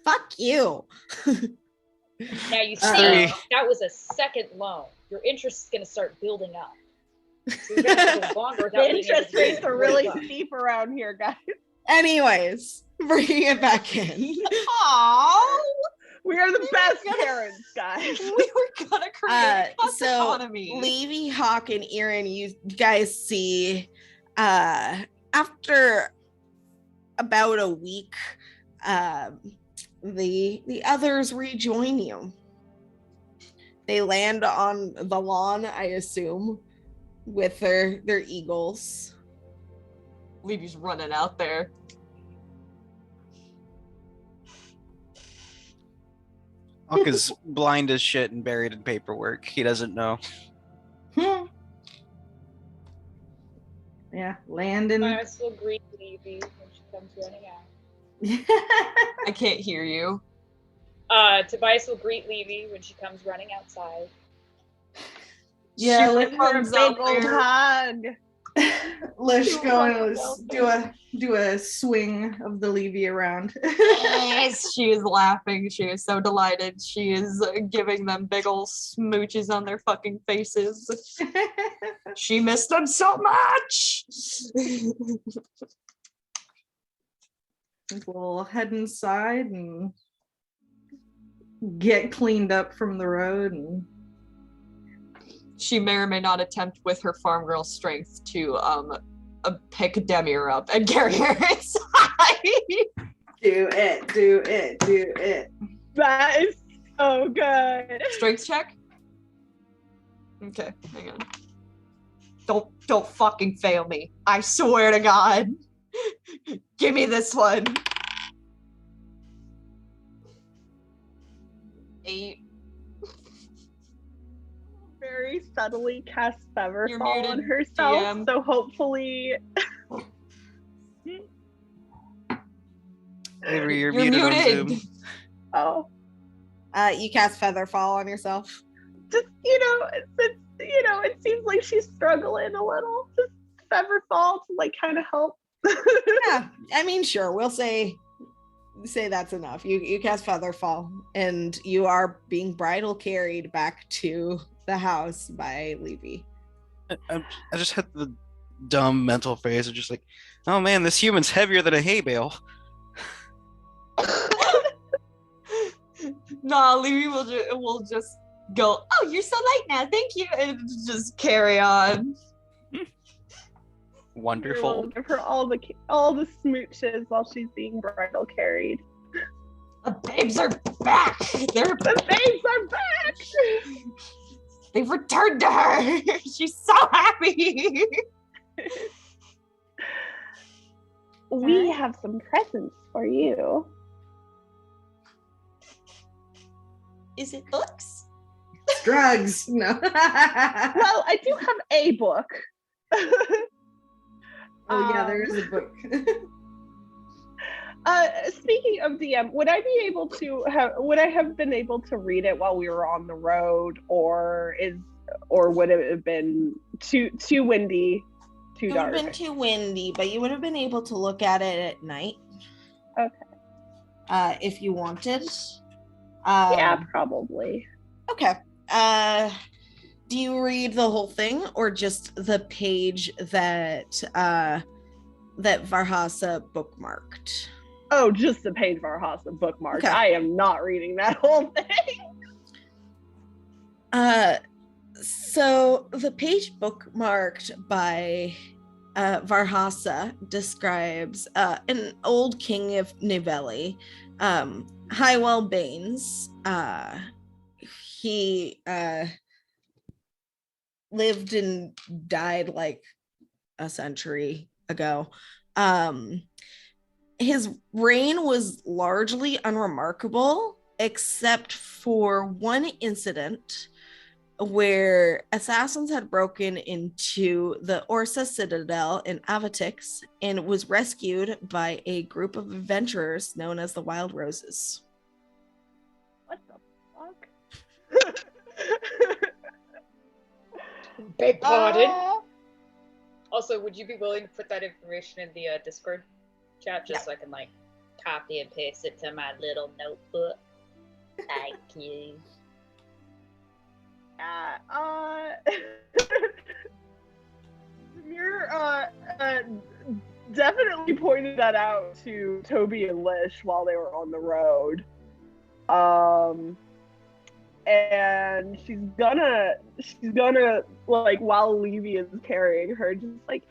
Fuck you. Now you Three. see, that was a second loan. Your interest is going to start building up. So you're going to go longer without The being able interest to rates pay are the really loan. steep around here, guys. Anyways, bringing it back in. Aww. We are the best parents, guys. We were gonna create a cost So economy. Levy, Hawk, and Erin, you guys see after about a week, the others rejoin you. They land on the lawn, I assume, with their eagles. Levy's running out there. Hawk is blind as shit and buried in paperwork. He doesn't know. Yeah, Landon. Tobias will greet Levy when she comes running out. I can't hear you. Tobias will greet Levy when she comes running outside. Yeah, She let For a runs big out old there. hug. Lish Two go runs out and do a swing of the Levy around. Yes, she is laughing. She is so delighted. She is giving them big ol' smooches on their fucking faces. She missed them so much. We'll head inside and get cleaned up from the road. And She may or may not attempt with her farm girl strength to pick Demir up and carry her inside. do it. That is so good. Strength check. Okay, hang on. Don't fucking fail me. I swear to God. Give me this one. 8. Very subtly cast You're Featherfall on muted, herself, DM. so hopefully Avery, you're You're muted on muted. Zoom. oh, You cast Featherfall on yourself. just it seems like she's struggling a little. Just Featherfall to like kind of help. Yeah, I mean, sure. We'll say that's enough. You cast Featherfall, and you are being bridal carried back to the house by Levy. I just had the dumb mental phase of just like, oh man, this human's heavier than a hay bale. Nah, Levy will just go, oh, you're so light now, thank you, and just carry on. Wonderful. We'll give her all the smooches while she's being bridal carried. The babes are back. The babes are back. They've returned to her. She's so happy. We have some presents for you. Is it books? Drugs. No. Well, I do have a book. Oh yeah, there is a book. Speaking of DM, would I have been able to read it while we were on the road, or would it have been too windy, too It would dark? have been too windy, but you would have been able to look at it at night. Okay. If you wanted. Yeah, probably. Okay. Do you read the whole thing or just the page that Varhasa bookmarked? Oh, just the page Varhasa bookmark. Okay. I am not reading that whole thing. So the page bookmarked by Varhasa describes an old king of Niveli, Highwell Baines. He lived and died like a century ago. his reign was largely unremarkable, except for one incident where assassins had broken into the Orsa Citadel in Avatix and was rescued by a group of adventurers known as the Wild Roses. What the fuck? Beg pardon. Also, would you be willing to put that information in the Discord chat just so I can like copy and paste it to my little notebook? Thank you. Samir definitely pointed that out to Toby and Lish while they were on the road. And she's gonna like, while Levy is carrying her, just like,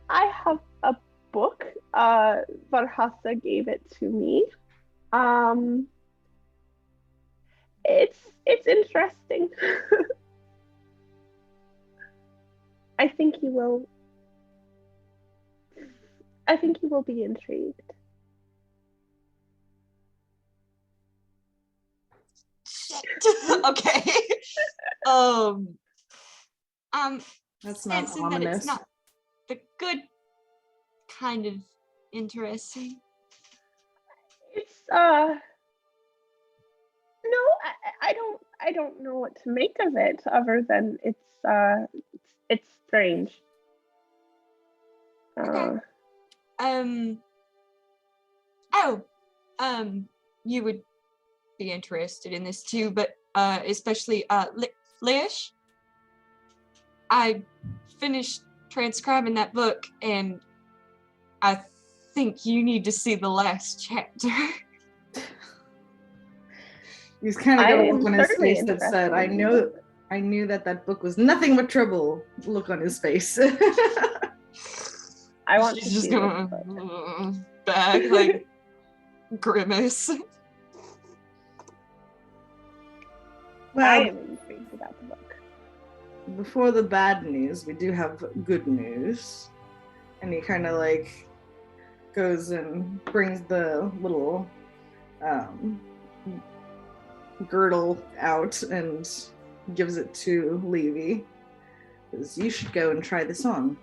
I have a book. Varhasa gave it to me. It's interesting. I think you will be intrigued. Okay. That's not sensing that ominous. it's not the good kind of interesting. It's no, I don't know what to make of it other than it's strange. Okay. You would be interested in this too, but especially Lish. I finished transcribing that book, and I think you need to see the last chapter. He's kind of got a look on his certainly face that said, interested. I knew that book was nothing but trouble. Look on his face. I want She's to just see gonna this book. back like grimace. I Well, am intrigued about the book. before the bad news, we do have good news. And he kind of like goes and brings the little girdle out and gives it to Levy. Says, you should go and try this on.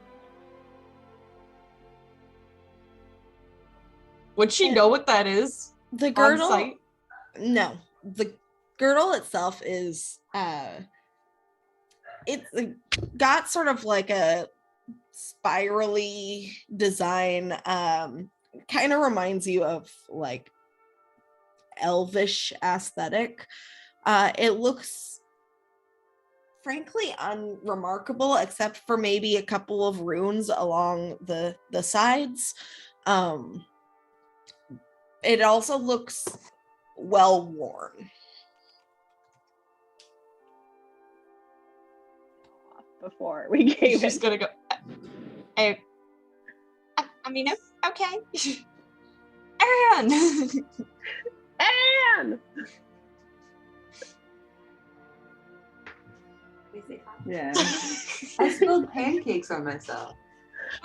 Would she know what that is? The On girdle, site? no, the girdle itself is it's got sort of like a spirally design, kind of reminds you of like elvish aesthetic. It looks frankly unremarkable except for maybe a couple of runes along the sides. It also looks well worn. Before we gave She's it. just gonna go. I mean, okay. Anne. Anne! Yeah. I spilled pancakes on myself.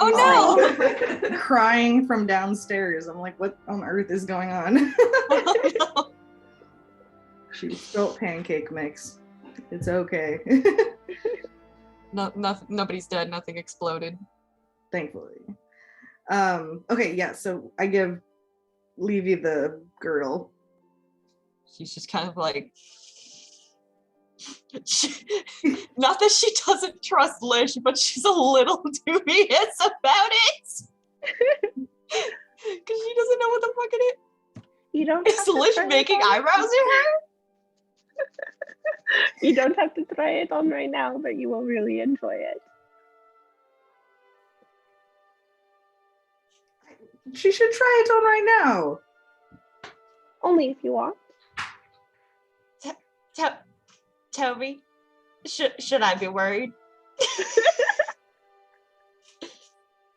Oh no! Crying from downstairs. I'm like, what on earth is going on? Oh, no. She spilled pancake mix. It's okay. No, nobody's dead. Nothing exploded. Thankfully. Okay, yeah, so I give Levy the girdle. She's just kind of like, not that she doesn't trust Lish, but she's a little dubious about it. Because she doesn't know what the fuck it is. You don't Is have to Lish try it making on. eyebrows at her? You don't have to try it on right now, but you will really enjoy it. She should try it on right now. Only if you want. Toby, should I be worried?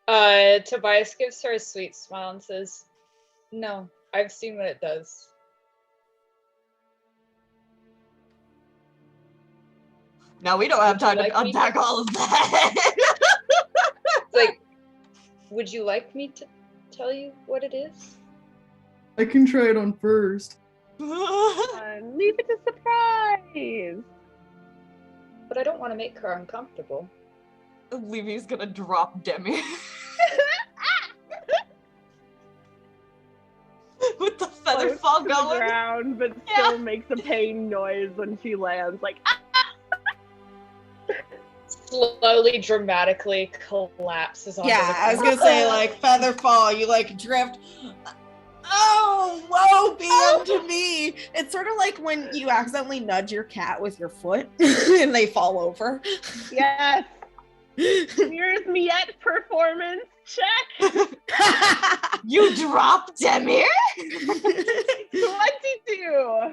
Tobias gives her a sweet smile and says, "No, I've seen what it does." No, we don't have Would you time like to me unpack all of that. It's like, would you like me to tell you what it is? I can try it on first. Leave it a surprise. But I don't want to make her uncomfortable. Levy's gonna drop Demi. With the feather Floats fall to the going. ground, but still makes a pain noise when she lands. Like, Slowly, dramatically collapses onto the I was ground. gonna say, like, feather fall, you like drift. Oh, woe be unto me. It's sort of like when you accidentally nudge your cat with your foot and they fall over. yes. Here's Miette performance check. You drop Demir? 22.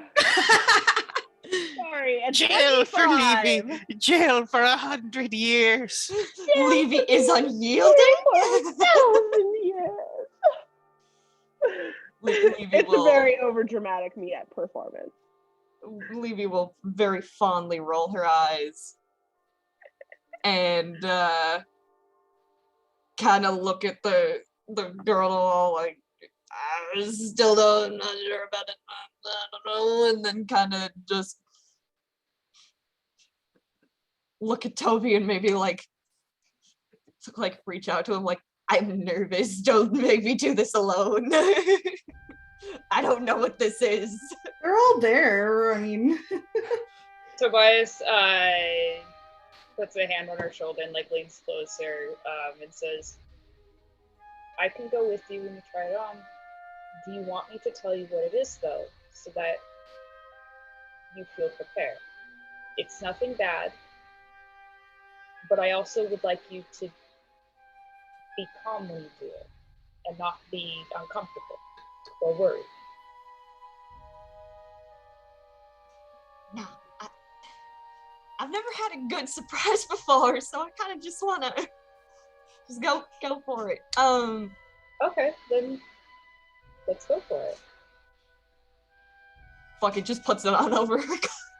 Sorry, a Jail for 25. Levy. Jail for 100 years. Levy is unyielding? For 1,000 years. Levy It's will, a very overdramatic Miette performance. Levy will very fondly roll her eyes and kind of look at the girl all like, I still don't, not sure about it. I don't know, and then kind of just look at Toby and maybe like reach out to him like, I'm nervous. Don't make me do this alone. I don't know what this is. They're all there. I mean, Tobias puts a hand on her shoulder and like leans closer and says, I can go with you when you try it on. Do you want me to tell you what it is though, so that you feel prepared? It's nothing bad, but I also would like you to be calm when you do it and not be uncomfortable or worried. No, I've never had a good surprise before, so I kind of just want to just go for it. Okay, then let's go for it. Fuck it, just puts it on over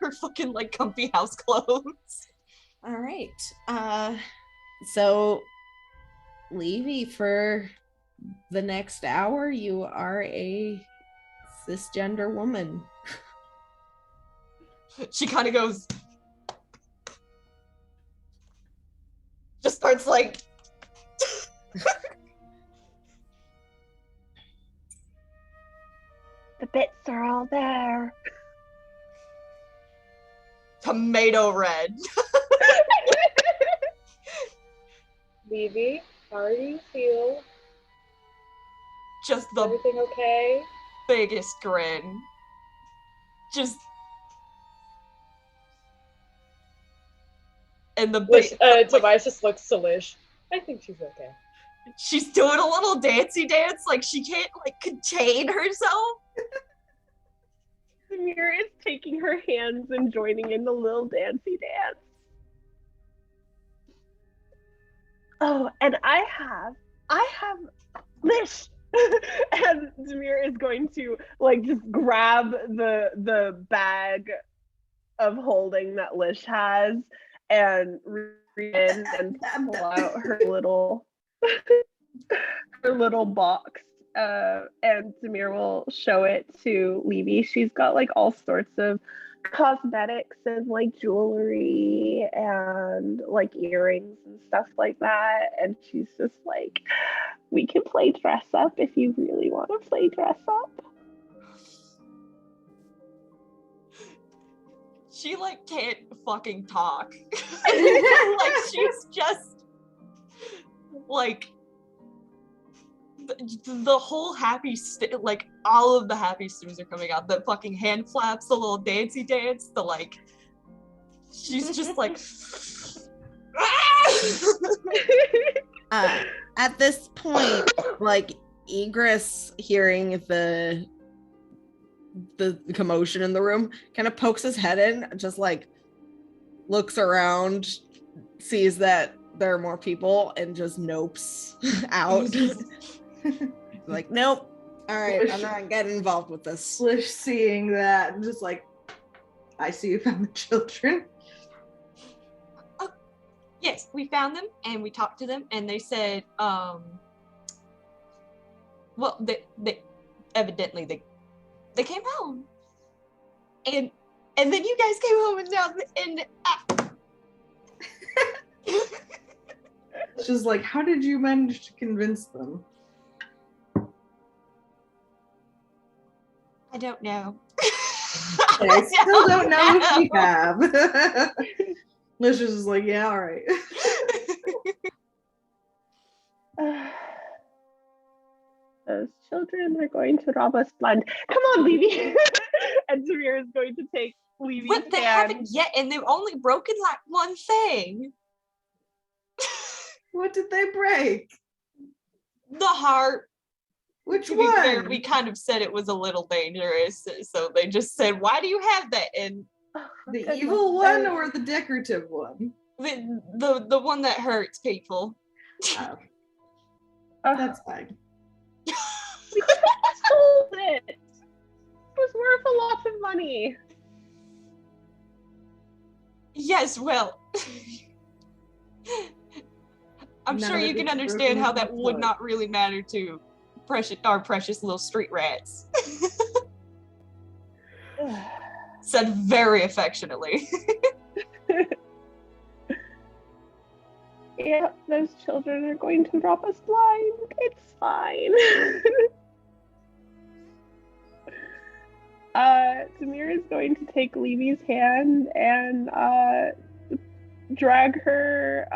her fucking like comfy house clothes. All right. So Levy, for the next hour, you are a cisgender woman. She kind of goes, just starts like, The bits are all there. tomato red. Levy, how do you feel? Just the Everything okay? biggest grin. Just. And the Lish, big, Tobias just looks to Lish. I think she's okay. she's doing a little dancey dance, like she can't like contain herself. Samir is taking her hands and joining in the little dancey dance. Oh, and I have Lish. And Samir is going to like just grab the bag of holding that Lish has and reach in and pull out her little box. And Samir will show it to Levy. She's got like all sorts of cosmetics and like jewelry and like earrings and stuff like that. And she's just like, we can play dress up if you really want to play dress up. She like can't fucking talk. Like she's just like the whole happy like all of the happy stews are coming out. The fucking hand flaps, the little dancey dance, the like she's just like At this point, like Egress, hearing the commotion in the room, kind of pokes his head in, just like looks around, sees that there are more people, and just nopes out. Like, nope. All right, I'm not getting involved with this. Slish seeing that and just like, I see you found the children. Oh, yes, we found them and we talked to them and they said well, they evidently they came home, and then you guys came home, and now She's like, how did you manage to convince them? I don't know. And I still don't know if we have. Liz is like, yeah, all right. Those children are going to rob us blind. Come on, Levy. And Samir is going to take Levy's But they hand. haven't yet, and they've only broken like one thing. What did they break? The heart. Which To be fair, one? we kind of said it was a little dangerous, so they just said, "Why do you have that?" And The Goodness. evil one or the decorative one? the one that hurts people. Oh, Uh, that's fine. we sold it. It was worth a lot of money. Yes, well, I'm None sure of it you can gets understand broken how in that one would foot. not really matter to our precious little street rats. Said very affectionately. Yeah, those children are going to drop us blind. It's fine. Samir is going to take Levy's hand and drag her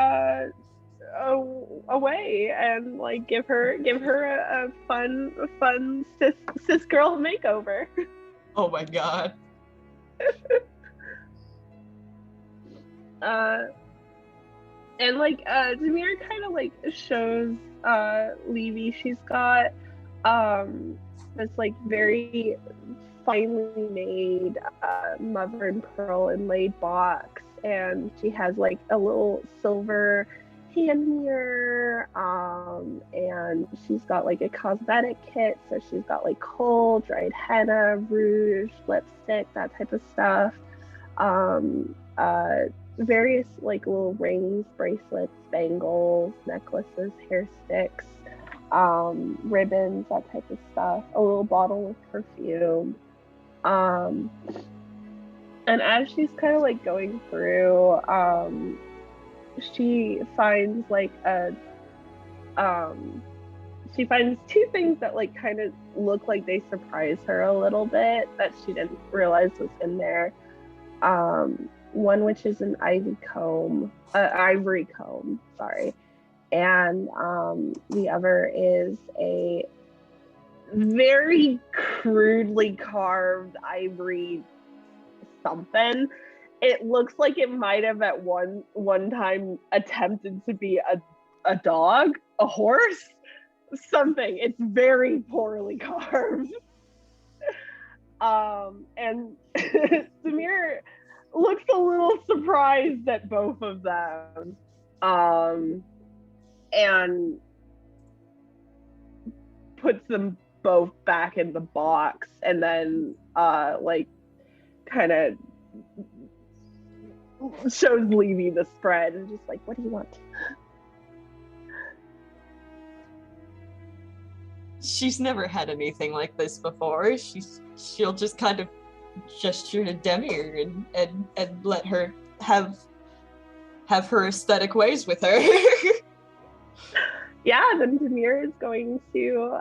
away and like give her a fun cis girl makeover. Oh my god. And like Samir kind of like shows Levy, she's got this like very finely made mother and pearl inlaid box, and she has like a little silver hand mirror, and she's got like a cosmetic kit, so she's got like kohl, dried henna, rouge, lipstick, that type of stuff. Various like little rings, bracelets, bangles, necklaces, hair sticks, ribbons, that type of stuff, a little bottle of perfume. And as she's kind of like going through, she finds like she finds two things that like kind of look like they surprise her a little bit that she didn't realize was in there. One which is an ivory comb, sorry, and the other is a very crudely carved ivory something. It looks like it might have at one time attempted to be a dog, a horse, something. It's very poorly carved. And Samir looks a little surprised at both of them. And puts them both back in the box, and then like kind of shows Levy the spread and just like, what do you want? She's never had anything like this before. She'll just kind of gesture to Demir and let her have her aesthetic ways with her. Yeah, then Demir is going to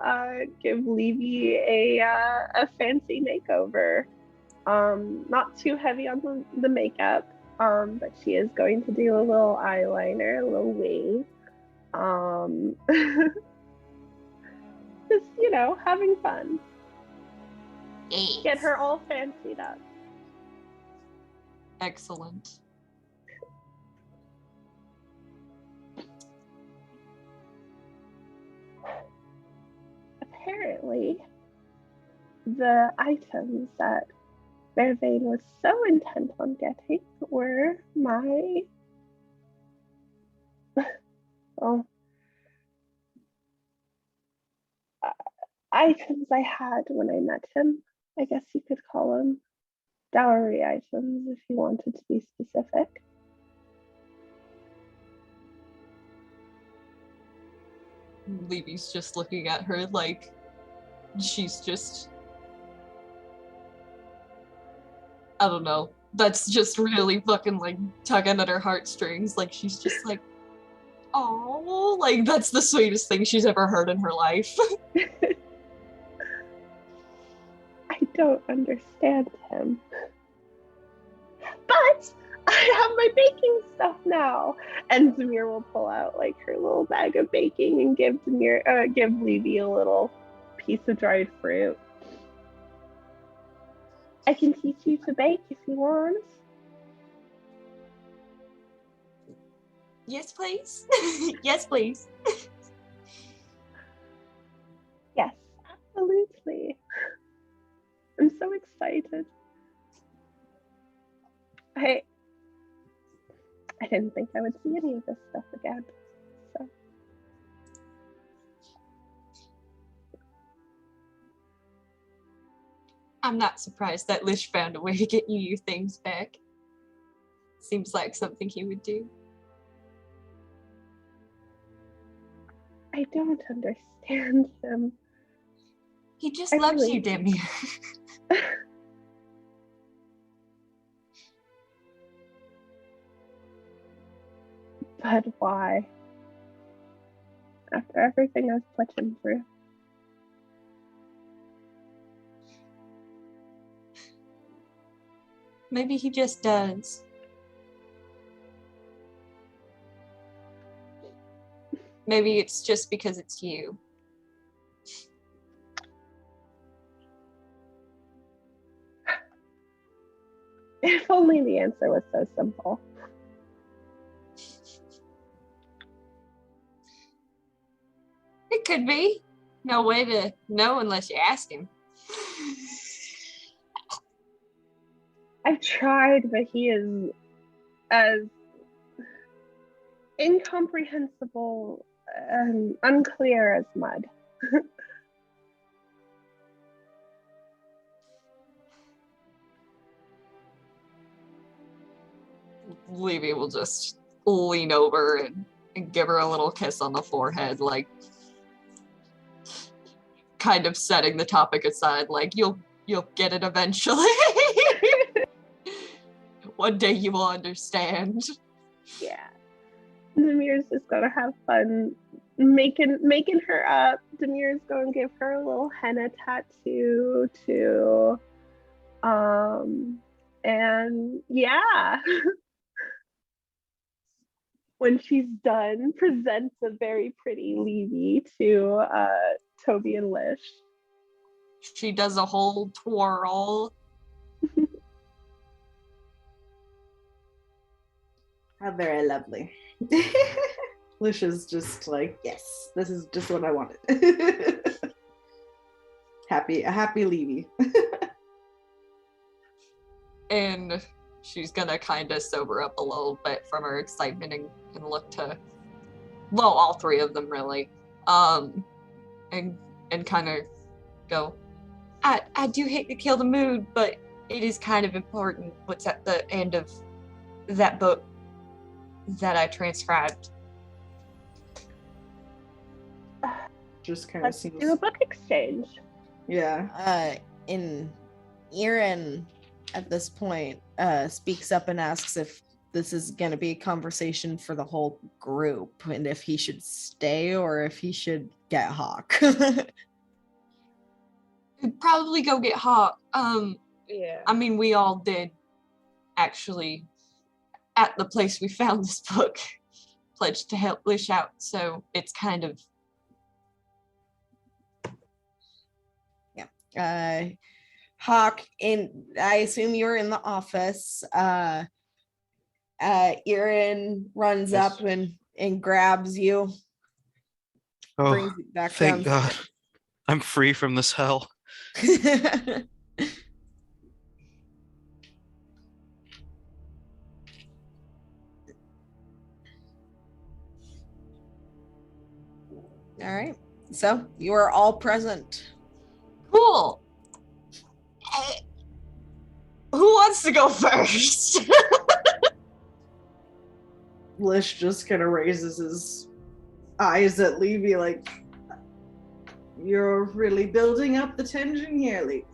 give Levy a fancy makeover. Not too heavy on the makeup, but she is going to do a little eyeliner, a little wing. Just, having fun. Get her all fancied up. Excellent. Apparently, the items that Vervain was so intent on getting were my items I had when I met him. I guess you could call them dowry items if you wanted to be specific. Levy's just looking at her like, she's just, I don't know. That's just really fucking like tugging at her heartstrings. Like she's just like, oh, like that's the sweetest thing she's ever heard in her life. I don't understand him. But I have my baking stuff now. And Demir will pull out like her little bag of baking and give Levy a little piece of dried fruit. I can teach you to bake if you want. Yes, please. Yes, please. Yes, absolutely. I'm so excited. I didn't think I would see any of this stuff again. So I'm not surprised that Lish found a way to get you your things back. Seems like something he would do. I don't understand him. He just I loves really- you, Demi. But why? After everything I've put him through. Maybe he just does. Maybe it's just because it's you. If only the answer was so simple. It could be. No way to know unless you ask him. I've tried, but he is as incomprehensible and unclear as mud. Levy will just lean over and give her a little kiss on the forehead, like kind of setting the topic aside, like you'll get it eventually. One day you will understand. Yeah. Demir's just gonna have fun making her up. Demir's gonna give her a little henna tattoo too. And yeah. When she's done, presents a very pretty Levy to Toby and Lish. She does a whole twirl. How very lovely. Lish is just like, yes, this is just what I wanted. A happy Levy. And she's gonna kind of sober up a little bit from her excitement and look to, well, all three of them really, and kind of go, I do hate to kill the mood, but it is kind of important what's at the end of that book that I transcribed. Just kind of Let's seems. do a book exchange. Yeah. In Erin at this point speaks up and asks if this is going to be a conversation for the whole group and if he should stay or if he should get Hawk. I'd probably go get Hawk. Yeah. I mean, we all did actually at the place we found this book pledge to help Lish out, so it's kind of Hawk, I assume you're in the office. Erin runs Yes. up and grabs you, brings Oh, you back thank down. God. I'm free from this hell. All right. So you are all present. cool. Who wants to go first? Lish just kind of raises his eyes at Levy like, You're really building up the tension here, Lee.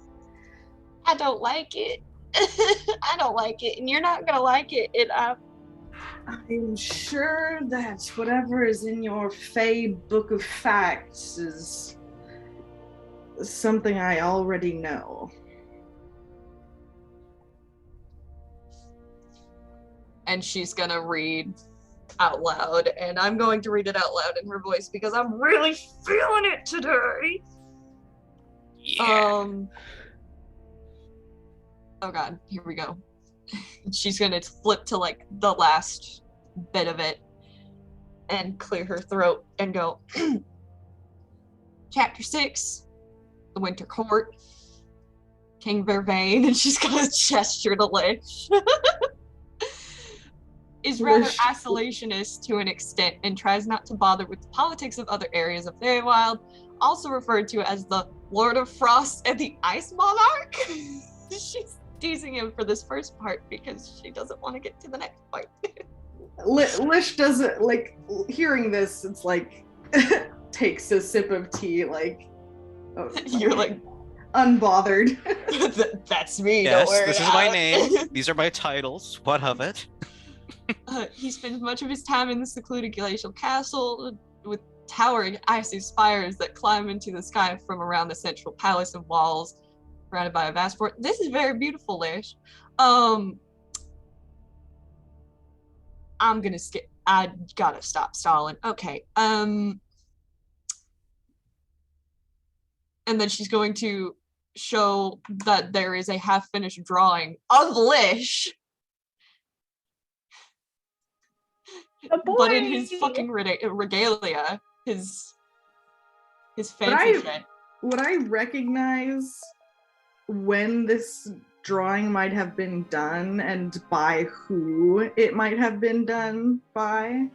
I don't like it. I don't like it, and you're not gonna like it. I'm sure that whatever is in your Fey Book of Facts is something I already know. And she's gonna read out loud, and I'm going to read it out loud in her voice because I'm really feeling it today. Yeah. Oh god, here we go. She's gonna flip to like the last bit of it and clear her throat and go, Chapter 6, The Winter Court, King Vervain, and she's gonna gesture to Lish. Is rather Lish. isolationist to an extent and tries not to bother with the politics of other areas of Feywild, also referred to as the Lord of Frost and the Ice Monarch. She's teasing him for this first part because she doesn't want to get to the next part. Lish doesn't, like, hearing this, it's like, takes a sip of tea, like, oh, You're like, unbothered. That's me. Yes, don't worry this is about my it." name. These are my titles. What of it? He spends much of his time in the secluded glacial castle with towering icy spires that climb into the sky from around the central palace and walls, surrounded by a vast fort. This is very beautiful, Lish. I'm gonna skip. I gotta stop stalling. Okay. And then she's going to show that there is a half-finished drawing of Lish, but in his fucking regalia, his fancy shit. Would I recognize when this drawing might have been done and by who it might have been done by,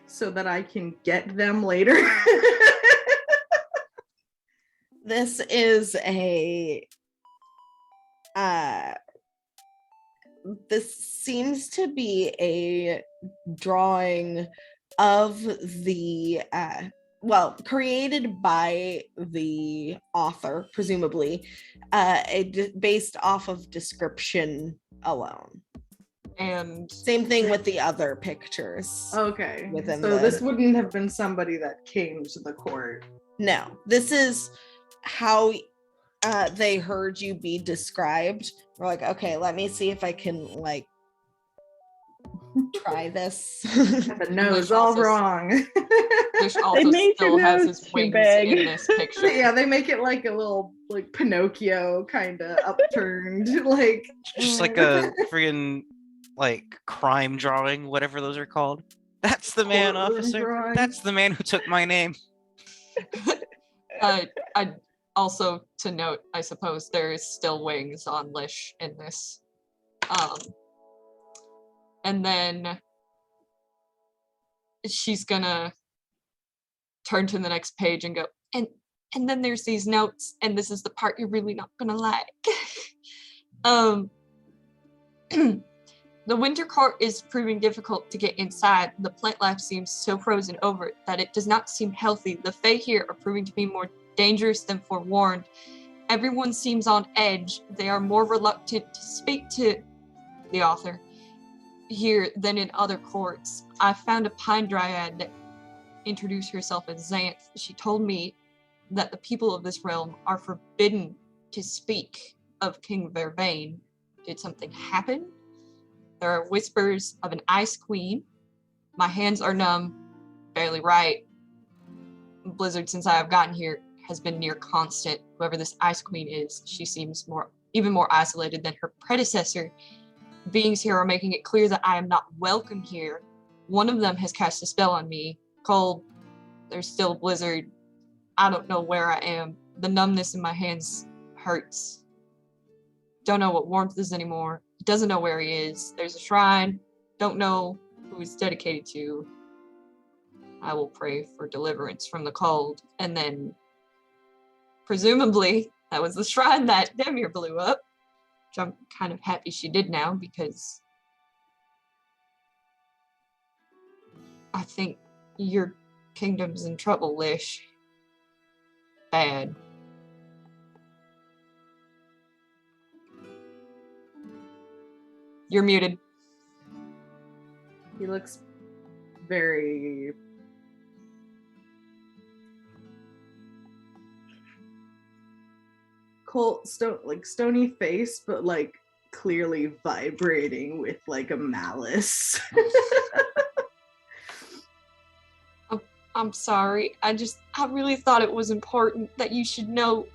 so that I can get them later? This is this seems to be a drawing of the created by the author, presumably, based off of description alone. And same thing with the other pictures. Okay, Within so this wouldn't have been somebody that came to the court. No, this is how they heard you be described. We're like, okay, let me see if I can like try this. The nose all also- wrong. Lish also made still your has nose his too wings big. in this picture. Yeah, they make it like a little like Pinocchio kind of upturned, like Just like a friggin' like crime drawing, whatever those are called. That's the man, courtroom officer. drawing. That's the man who took my name. I also to note, I suppose there is still wings on Lish in this. And then she's gonna turn to the next page and go, and then there's these notes, and this is the part you're really not gonna like. The winter court is proving difficult to get inside. The plant life seems so frozen over that it does not seem healthy. The Fae here are proving to be more dangerous than forewarned. Everyone seems on edge. They are more reluctant to speak to the author here than in other courts. I found a pine dryad that introduced herself as Xanth. She told me that the people of this realm are forbidden to speak of King Vervain. Did something happen? There are whispers of an ice queen. My hands are numb, barely right. Blizzard since I have gotten here has been near constant. Whoever this ice queen is, she seems even more isolated than her predecessor. Beings here are making it clear that I am not welcome here. One of them has cast a spell on me. Cold. There's still a blizzard. I don't know where I am. The numbness in my hands hurts. Don't know what warmth is anymore. He doesn't know where he is. There's a shrine. Don't know who it's dedicated to. I will pray for deliverance from the cold. And then, presumably, that was the shrine that Demir blew up. Which I'm kind of happy she did now, because I think your kingdom's in trouble, Lish. bad. You're muted. He looks very cold, stony face, but like clearly vibrating with like a malice. I'm sorry. I really thought it was important that you should know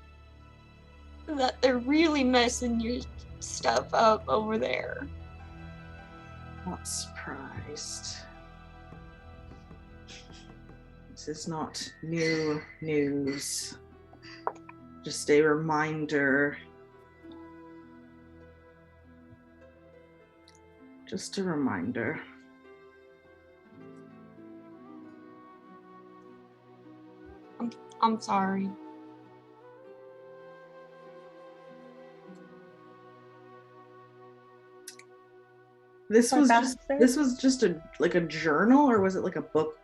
that they're really messing your stuff up over there. Not surprised. This is not new news. Just a reminder. Just a reminder. I'm sorry. This was bastard. just a journal, or was it like a book?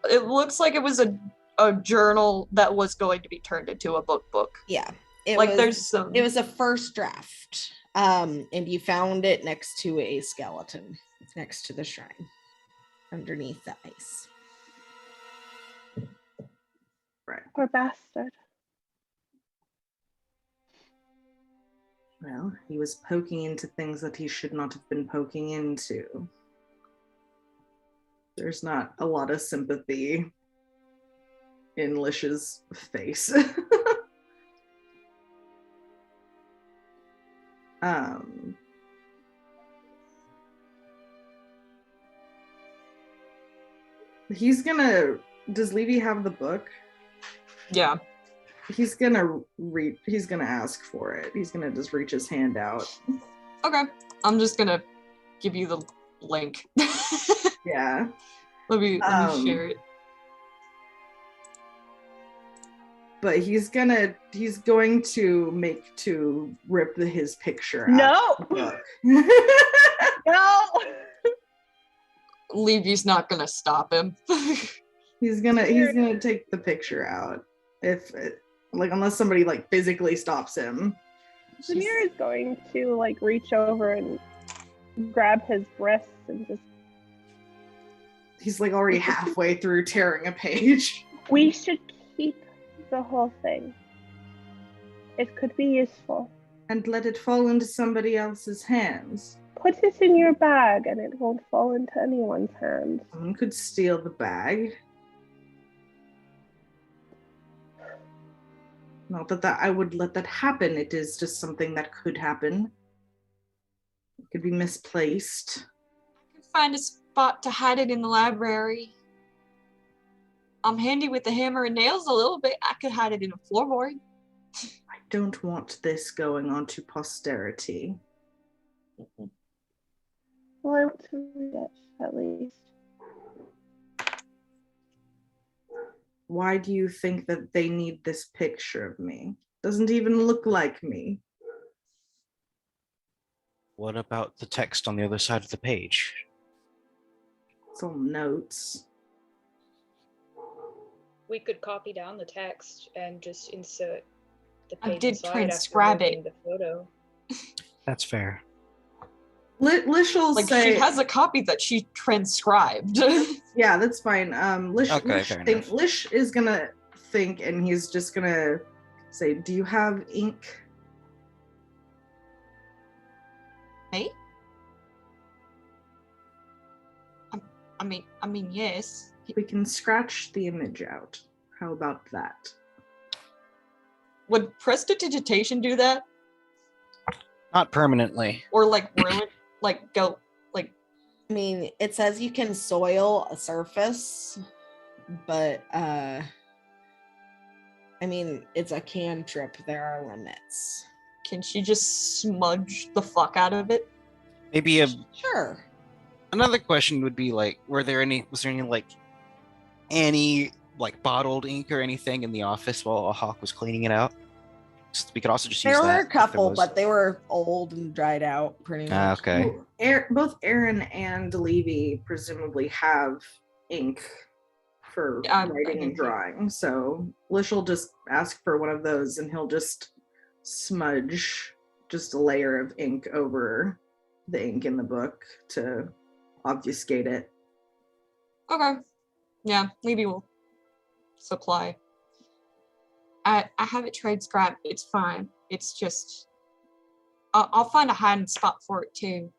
It looks like it was a journal that was going to be turned into a book. Yeah. It was a first draft. And you found it next to a skeleton, next to the shrine, underneath the ice. Right. Poor bastard. Well, he was poking into things that he should not have been poking into. There's not a lot of sympathy in Lish's face. He's gonna. Does Levy have the book? Yeah. He's gonna ask for it. He's gonna just reach his hand out. Okay. I'm just gonna give you the link. Yeah. Let me share it. But he's going to rip his picture out. No. Of the book. No. Levy's not gonna stop him. He's gonna take the picture out unless somebody like physically stops him. Samir is going to like reach over and grab his breasts and just. He's like already halfway through tearing a page. We should keep the whole thing. It could be useful. And let it fall into somebody else's hands. Put it in your bag and it won't fall into anyone's hands. Someone could steal the bag. Not that I would let that happen. It is just something that could happen. It could be misplaced. I could find a spot to hide it in the library. I'm handy with the hammer and nails a little bit. I could hide it in a floorboard. I don't want this going on to posterity. Well, I want to read it, at least. Why do you think that they need this picture of me? Doesn't even look like me. What about the text on the other side of the page? It's all notes. We could copy down the text and just insert the I page did inside transcribe after moving it. the photo. That's fair. Lish will Like say, she has a copy that she transcribed. yeah, that's fine. Lish Fair enough. Lish is gonna think, and he's just gonna say, "Do you have ink?" Me? I mean, yes. We can scratch the image out. How about that? Would prestidigitation do that? Not permanently. Or like ruin, like go, like. I mean, it says you can soil a surface, but I mean, it's a cantrip. There are limits. Can she just smudge the fuck out of it? Maybe Sure. another question would be like, was there any bottled ink or anything in the office while a hawk was cleaning it out? We could also just use There that. were a if there couple, was. but they were old and dried out pretty much. Okay. Both Aaron and Levy presumably have ink. for I writing and need to. drawing. So Lish will just ask for one of those and he'll just smudge just a layer of ink over the ink in the book to obfuscate it. Okay. Yeah, maybe we'll supply. I haven't tried scrap. It's fine. It's just I'll find a hiding spot for it too.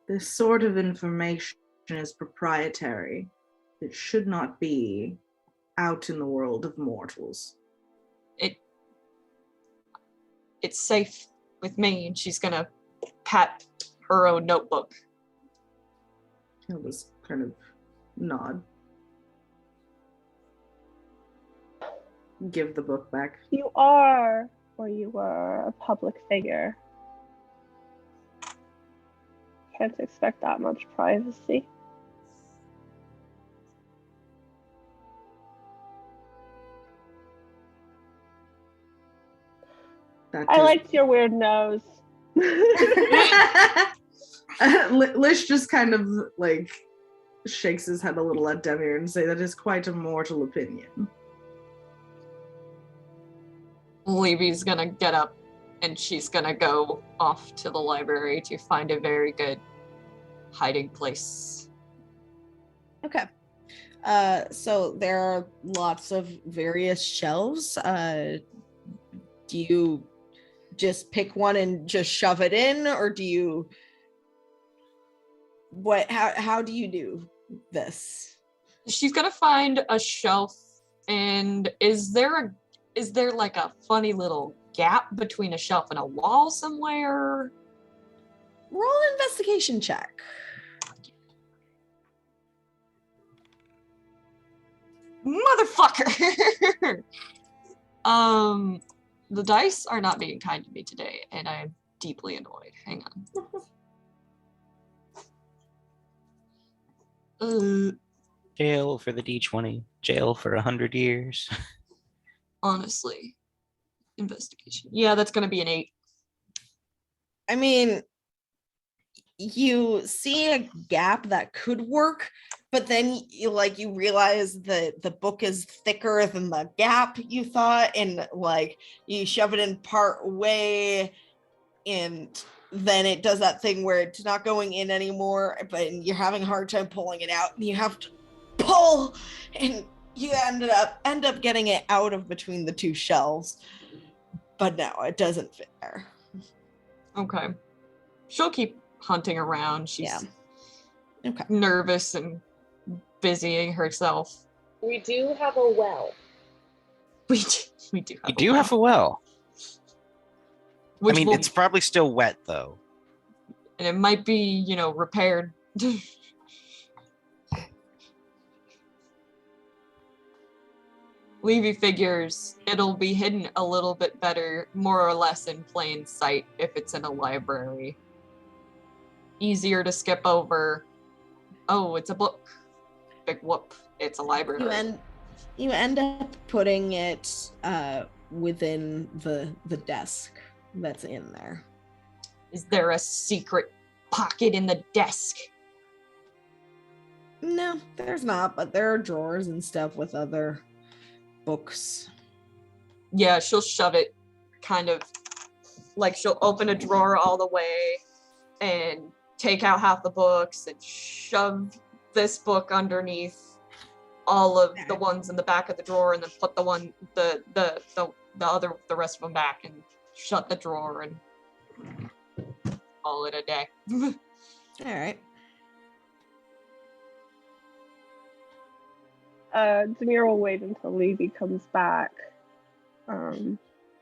This sort of information is proprietary. It should not be out in the world of mortals. It's safe with me, and she's gonna pat her own notebook. He'll just kind of nod. Give the book back. You are, or you were, a public figure. Can't expect that much privacy. I liked your weird nose. Lish just kind of like shakes his head a little at Demir and say that is quite a mortal opinion. Levy's gonna get up and she's gonna go off to the library to find a very good hiding place. Okay. So there are lots of various shelves. Do you just pick one and just shove it in, or do you how do you do this? She's gonna find a shelf, and is there like a funny little gap between a shelf and a wall somewhere? Roll an investigation check. Motherfucker! The dice are not being kind to me today, and I'm deeply annoyed. Hang on. Jail for the D20. Jail for 100 years. Honestly. Investigation. Yeah, that's gonna be an 8. I mean, you see a gap that could work, but then you realize that the book is thicker than the gap you thought, and like you shove it in part way, and then it does that thing where it's not going in anymore, but you're having a hard time pulling it out, and you have to pull, and you end up getting it out of between the two shelves. But no, it doesn't fit there. Okay. She'll keep hunting around. She's Okay. nervous and busying herself. We do have a well. We do have You do have a well. Which I mean, it's probably still wet, though. And it might be, repaired. Levy figures it'll be hidden a little bit better, more or less in plain sight if it's in a library. Easier to skip over. Oh, it's a book. Big whoop. It's a library. You end up putting it within the desk that's in there. Is there a secret pocket in the desk? No, there's not, but there are drawers and stuff with other books. Yeah, she'll shove it kind of like she'll open a drawer all the way and take out half the books and shove this book underneath all of the ones in the back of the drawer, and then put the rest of them back and shut the drawer and call it a day. All right. Demir will wait until Levy comes back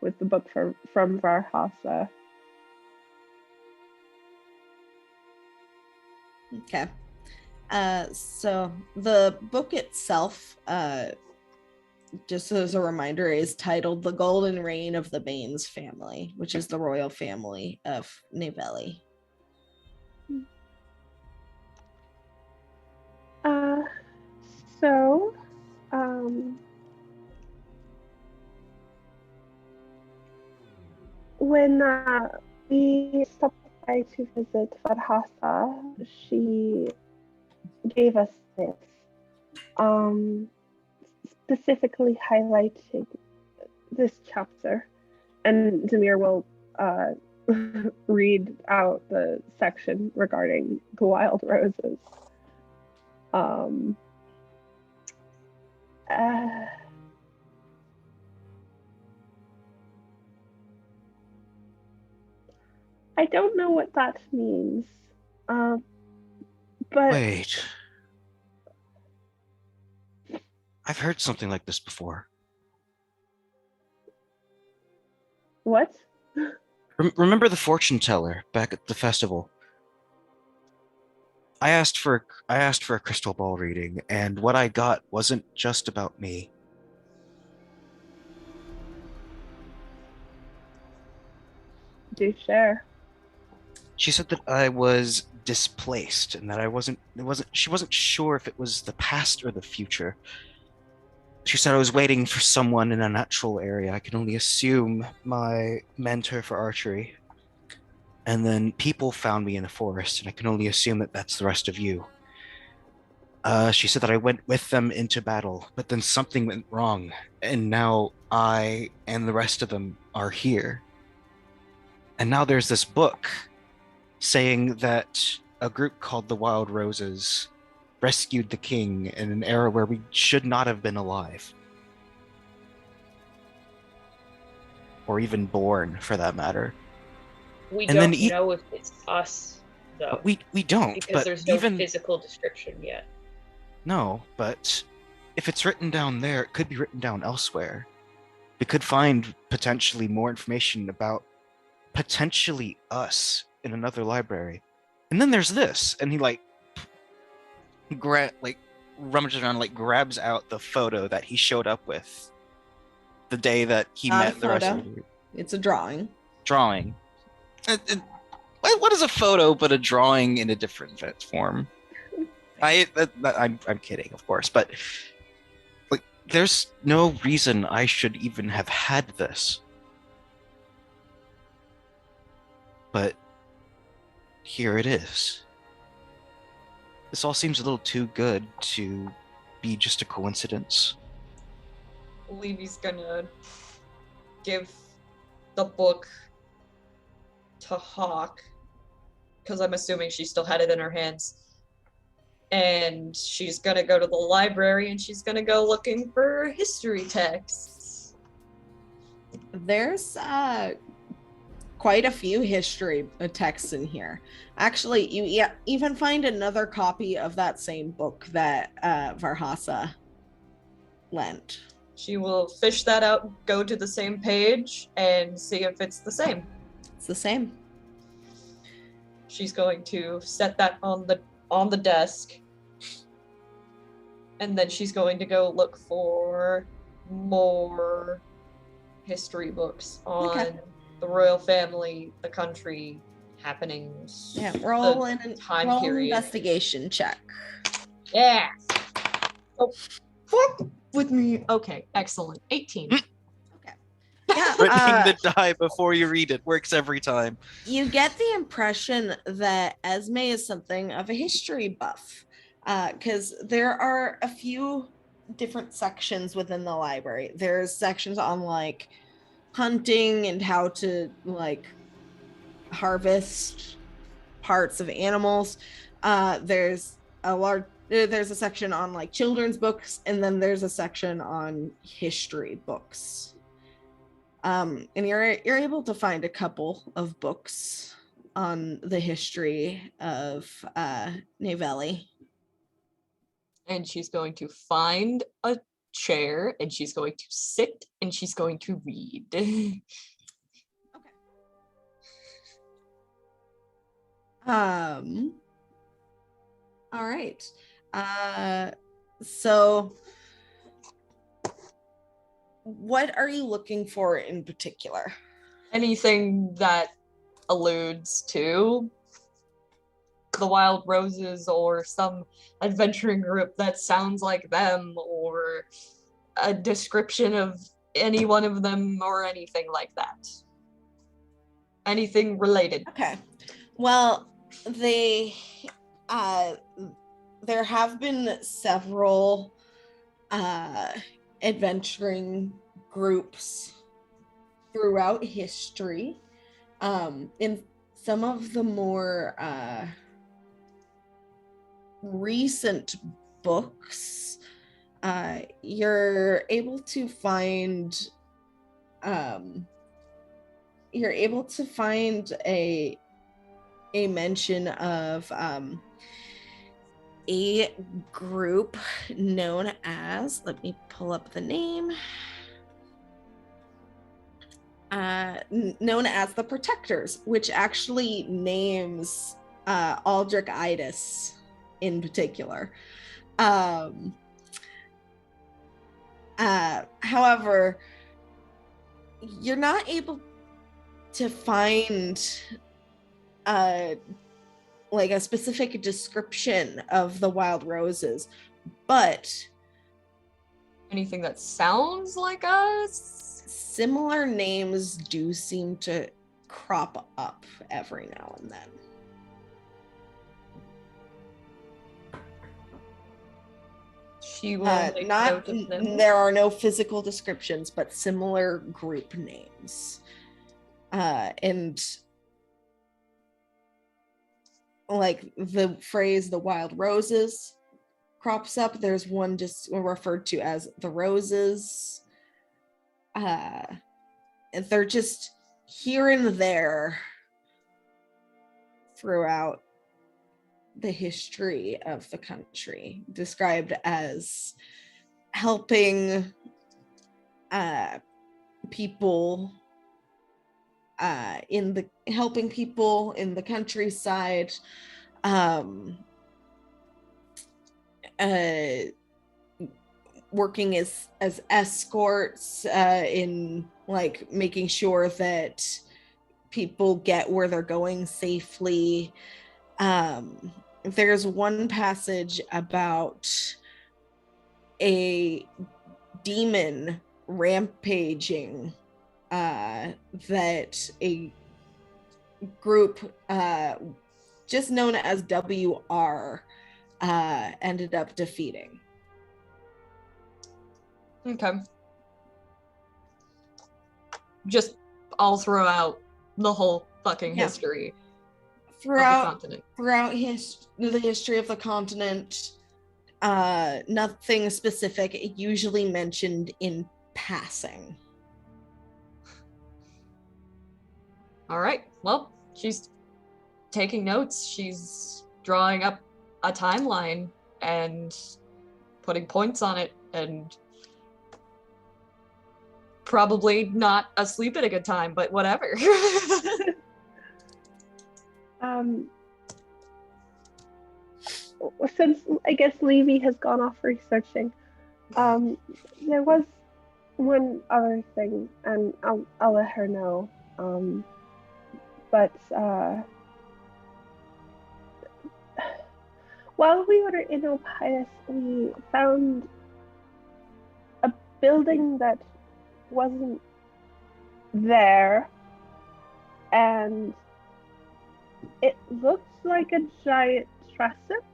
with the book from Varhasa. Okay. So the book itself, just as a reminder, is titled The Golden Reign of the Baines Family, which is the royal family of Nevelli. So, when we stopped by to visit Farhasa, she gave us this, specifically highlighting this chapter, and Demir will read out the section regarding the wild roses. I don't know what that means, but Wait. I've heard something like this before. what? Remember the fortune teller back at the festival? I asked for a crystal ball reading, and what I got wasn't just about me. Do share. She said that I was displaced and that she wasn't sure if it was the past or the future. She said I was waiting for someone in a natural area. I can only assume my mentor for archery. And then people found me in a forest, and I can only assume that that's the rest of you. She said that I went with them into battle, but then something went wrong, and now I and the rest of them are here. And now there's this book saying that a group called the Wild Roses rescued the king in an era where we should not have been alive. Or even born, for that matter. We And don't then know if it's us, though. We don't, because but there's no even physical description yet. no, but if it's written down there, it could be written down elsewhere. We could find potentially more information about potentially us in another library. And then there's this, and he rummages around, grabs out the photo that he showed up with the day that he Not a met the rest of photo. the It's a drawing. drawing. What is a photo but a drawing in a different form? I'm kidding, of course, but there's no reason I should even have had this. But here it is. This all seems a little too good to be just a coincidence. Levy's gonna give the book to Hawk, because I'm assuming she still had it in her hands. And she's gonna go to the library and she's gonna go looking for history texts. There's quite a few history texts in here. Actually, you even find another copy of that same book that Varhasa lent. She will fish that out, go to the same page, and see if it's the same. It's the same. She's going to set that on the desk, and then she's going to go look for more history books on the royal family, the country, happenings. Yeah, roll an period. investigation check. Yeah. Oh, fuck with me. Okay, excellent. 18. Yeah, Writing the die before you read it works every time. You get the impression that Esme is something of a history buff, because there are a few different sections within the library. There's sections on hunting and how to harvest parts of animals. There's a section on children's books, and then there's a section on history books. And you're able to find a couple of books on the history of Navelli. And she's going to find a chair, and she's going to sit, and she's going to read. Okay. All right. So what are you looking for in particular? Anything that alludes to the Wild Roses, or some adventuring group that sounds like them, or a description of any one of them, or anything like that. Anything related. Okay. Well, there have been several adventuring groups throughout history. In some of the more recent books, you're able to find a mention of a group known as, let me pull up the name, known as the Protectors, which actually names Aldrich Idis in particular. However, you're not able to find like a specific description of the wild roses, but Anything that sounds like us? similar names do seem to crop up every now and then. She will make note of them. There are no physical descriptions, but similar group names. And like the phrase "the wild roses" crops up. There's one just referred to as the Roses. And they're just here and there throughout the history of the country, described as helping people in the countryside, working as escorts, in like making sure that people get where they're going safely. There's one passage about a demon rampaging that a group just known as WR ended up defeating. Okay. Just all throughout the whole fucking history of the continent. Throughout the history of the continent, nothing specific, usually mentioned in passing. All right. Well, she's taking notes. She's drawing up a timeline and putting points on it, and probably not asleep at a good time, but whatever. Since I guess Levy has gone off researching, there was one other thing, and I'll let her know. But while we were in Ophias, we found a building that wasn't there, and it looks like a giant transept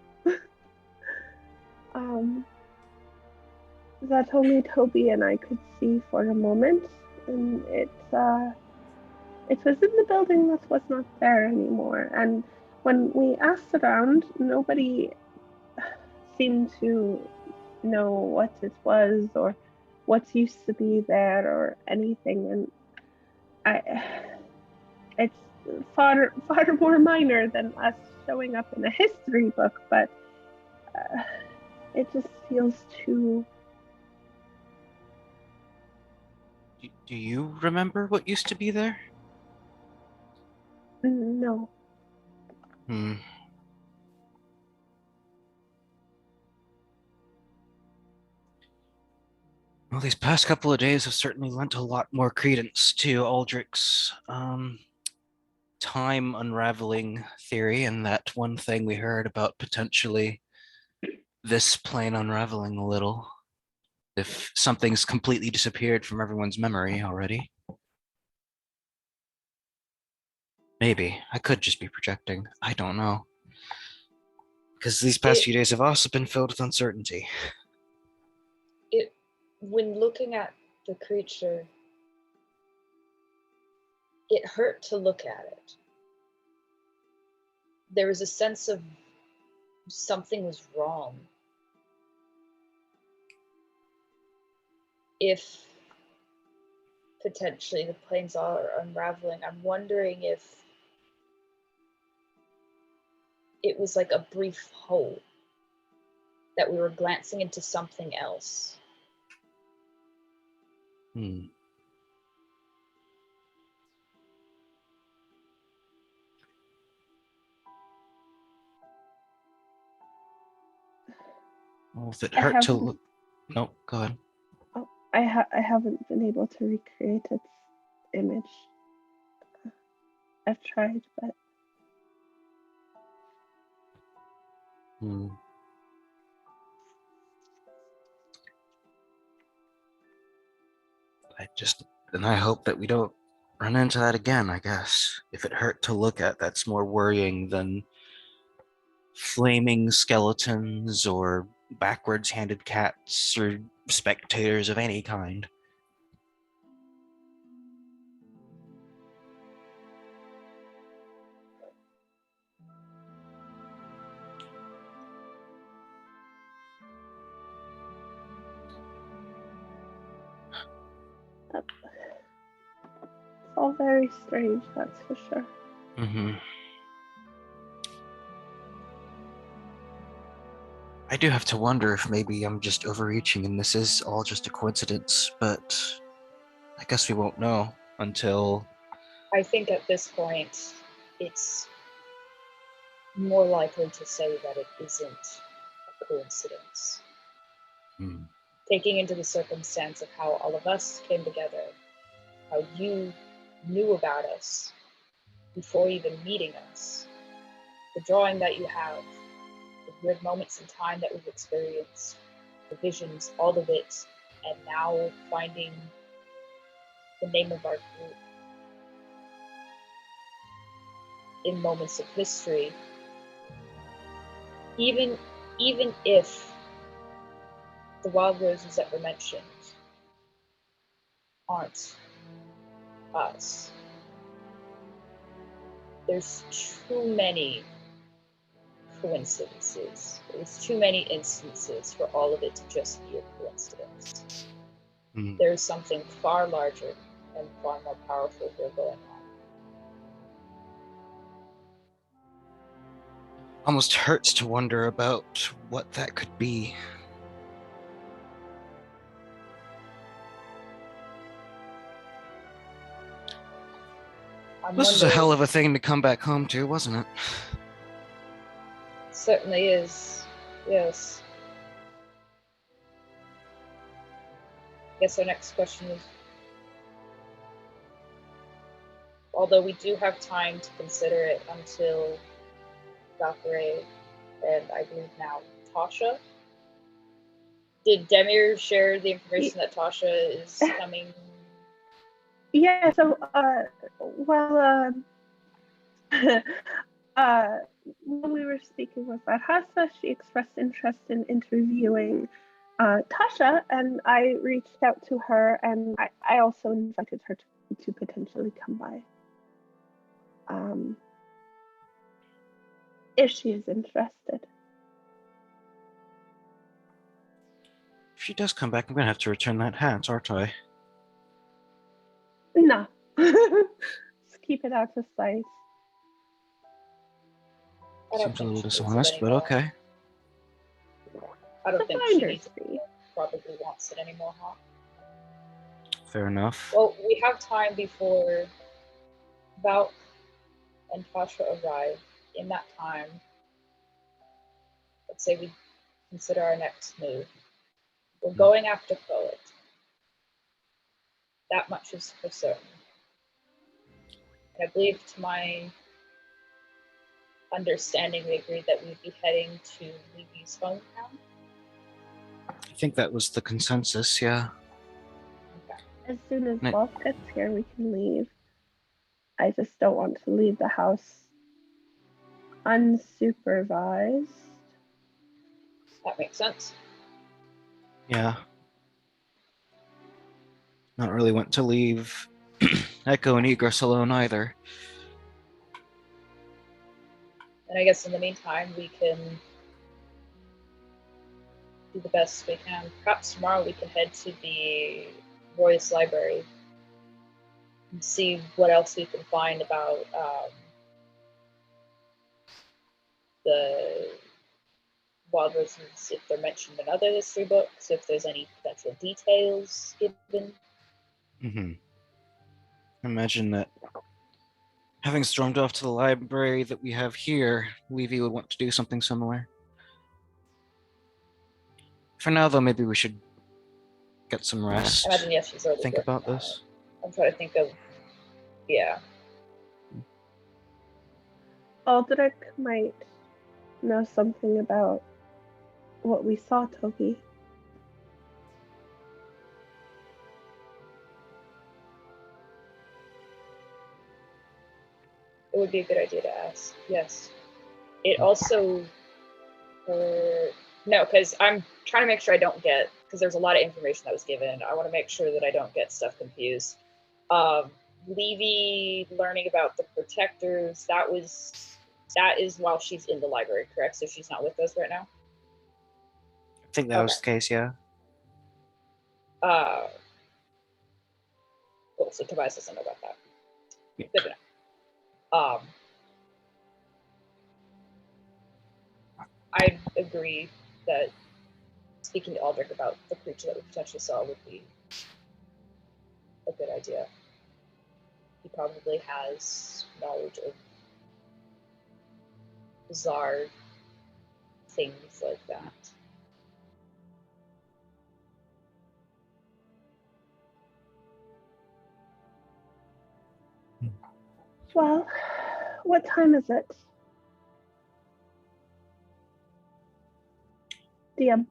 that only Toby and I could see for a moment, and it was in the building that was not there anymore. And when we asked around, nobody seemed to know what it was or what used to be there or anything. And it's far more minor than us showing up in a history book, but it just feels too. Do you remember what used to be there? No. Well, these past couple of days have certainly lent a lot more credence to Aldrich's time unraveling theory, and that one thing we heard about potentially this plane unraveling a little if something's completely disappeared from everyone's memory already. Maybe. I could just be projecting. I don't know. Because these past few days have also been filled with uncertainty. When looking at the creature, it hurt to look at it. There was a sense of something was wrong. If potentially the planes are unraveling, I'm wondering if it was like a brief hope that we were glancing into something else. Well, if it hurt to look... No, go ahead. Oh, I haven't been able to recreate its image. I've tried, but... I hope that we don't run into that again, I guess. If it hurt to look at, that's more worrying than flaming skeletons or backwards-handed cats or spectators of any kind. It's all very strange, that's for sure. I do have to wonder if maybe I'm just overreaching and this is all just a coincidence, but I guess we won't know until... I think at this point, it's more likely to say that it isn't a coincidence. Taking into the circumstance of how all of us came together, how you knew about us before even meeting us, the drawing that you have, the weird moments in time that we've experienced, the visions, all of it, and now finding the name of our group in moments of history, even if the wild roses that were mentioned aren't us, there's too many coincidences. There's too many instances for all of it to just be a coincidence. There's something far larger and far more powerful here going on. Almost hurts to wonder about what that could be. This was a hell of a thing to come back home to, wasn't it? Certainly is, yes. I guess our next question is, although we do have time to consider it until Valkyrie and I believe now Tasha. Did Demir share the information that Tasha is coming? Yeah, so while when we were speaking with Arhasa, she expressed interest in interviewing Tasha, and I reached out to her, and I also invited her to potentially come by. If she is interested. If she does come back, I'm gonna have to return that hat, aren't I? No. Just keep it out of sight. Seems a little dishonest, but okay. I don't think she probably wants it anymore, huh? Fair enough. Well, we have time before Valk and Tasha arrive. In that time, let's say we consider our next move. We're going after Poet. That much is for certain. I believe, to my understanding, we agreed that we'd be heading to Levy's hometown. I think that was the consensus, yeah. Okay. As soon as Bob gets here, we can leave. I just don't want to leave the house unsupervised. That makes sense. Yeah. Not really want to leave Echo and Egress alone either. And I guess in the meantime, we can do the best we can. Perhaps tomorrow we can head to the Royce Library and see what else we can find about the wild races, if they're mentioned in other history books, if there's any potential details given. Mm-hmm. Imagine that having stormed off to the library that we have here, Levy would want to do something similar. For now, though, maybe we should get some rest. I imagine, yes, she's already Think working about on this. it. I'm trying to think of, yeah. Aldrich might know something about what we saw, Toby. It would be a good idea to ask, yes. It also, no, because I'm trying to make sure I don't get, because there's a lot of information that was given. I want to make sure that I don't get stuff confused. Levy learning about the protectors, that is while she's in the library, correct? So she's not with us right now? I think that was the case, yeah. Cool, so Tobias doesn't know about that. Yeah. Good to know. I agree that speaking to Aldrich about the creature that we potentially saw would be a good idea. He probably has knowledge of bizarre things like that. Well, what time is it? DM.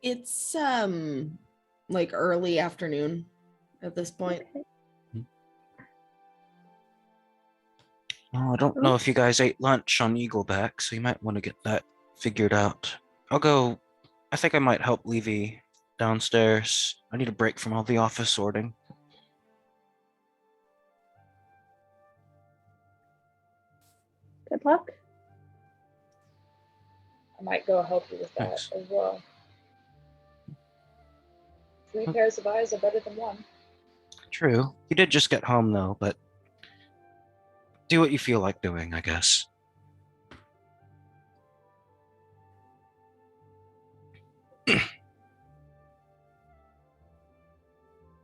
It's like early afternoon at this point. Oh, I don't know if you guys ate lunch on Eagleback, so you might want to get that figured out. I'll go. I think I might help Levy downstairs. I need a break from all the office sorting. Good luck. I might go help you with that Thanks. as well. 3 pairs of eyes are better than 1. True. You did just get home, though, but do what you feel like doing, I guess.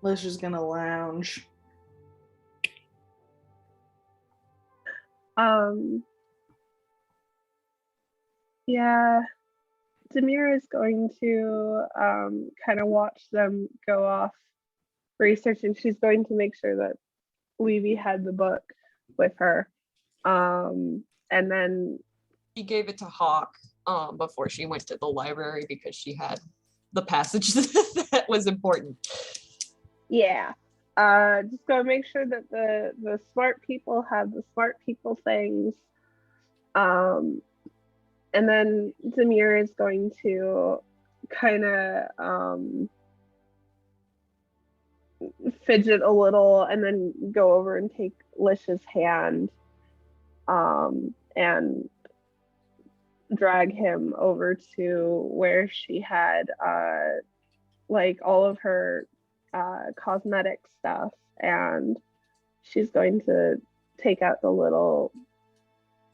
Lish is gonna lounge. Yeah, Demir is going to kind of watch them go off researching. She's going to make sure that Levy had the book with her. And then She gave it to Hawk before she went to the library because she had the passage that was important. yeah, just gotta make sure that the smart people have the smart people things. And then Demir is going to kind of fidget a little and then go over and take Lish's hand and drag him over to where she had like all of her cosmetic stuff, and she's going to take out the little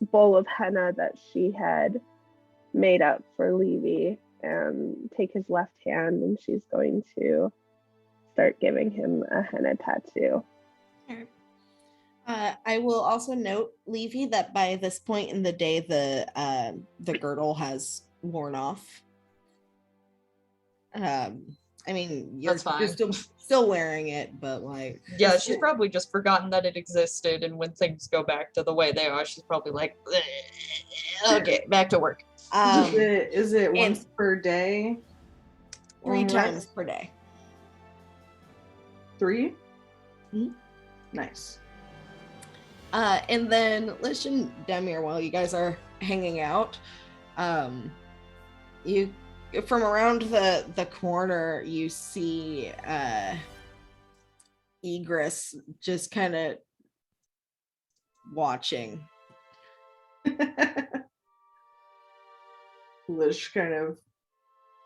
bowl of henna that she had made up for Levy and take his left hand, and she's going to start giving him a henna tattoo. I will also note, Levy, that by this point in the day, the girdle has worn off. I mean, you're still wearing it, but like, yeah, she's probably just forgotten that it existed, and when things go back to the way they are, she's probably like, okay, back to work. Is it once per day? 3 times per day. 3? Mm-hmm. Nice. And then Lish and Demir, while you guys are hanging out. You from around the corner, you see Egress just kind of watching. Lish kind of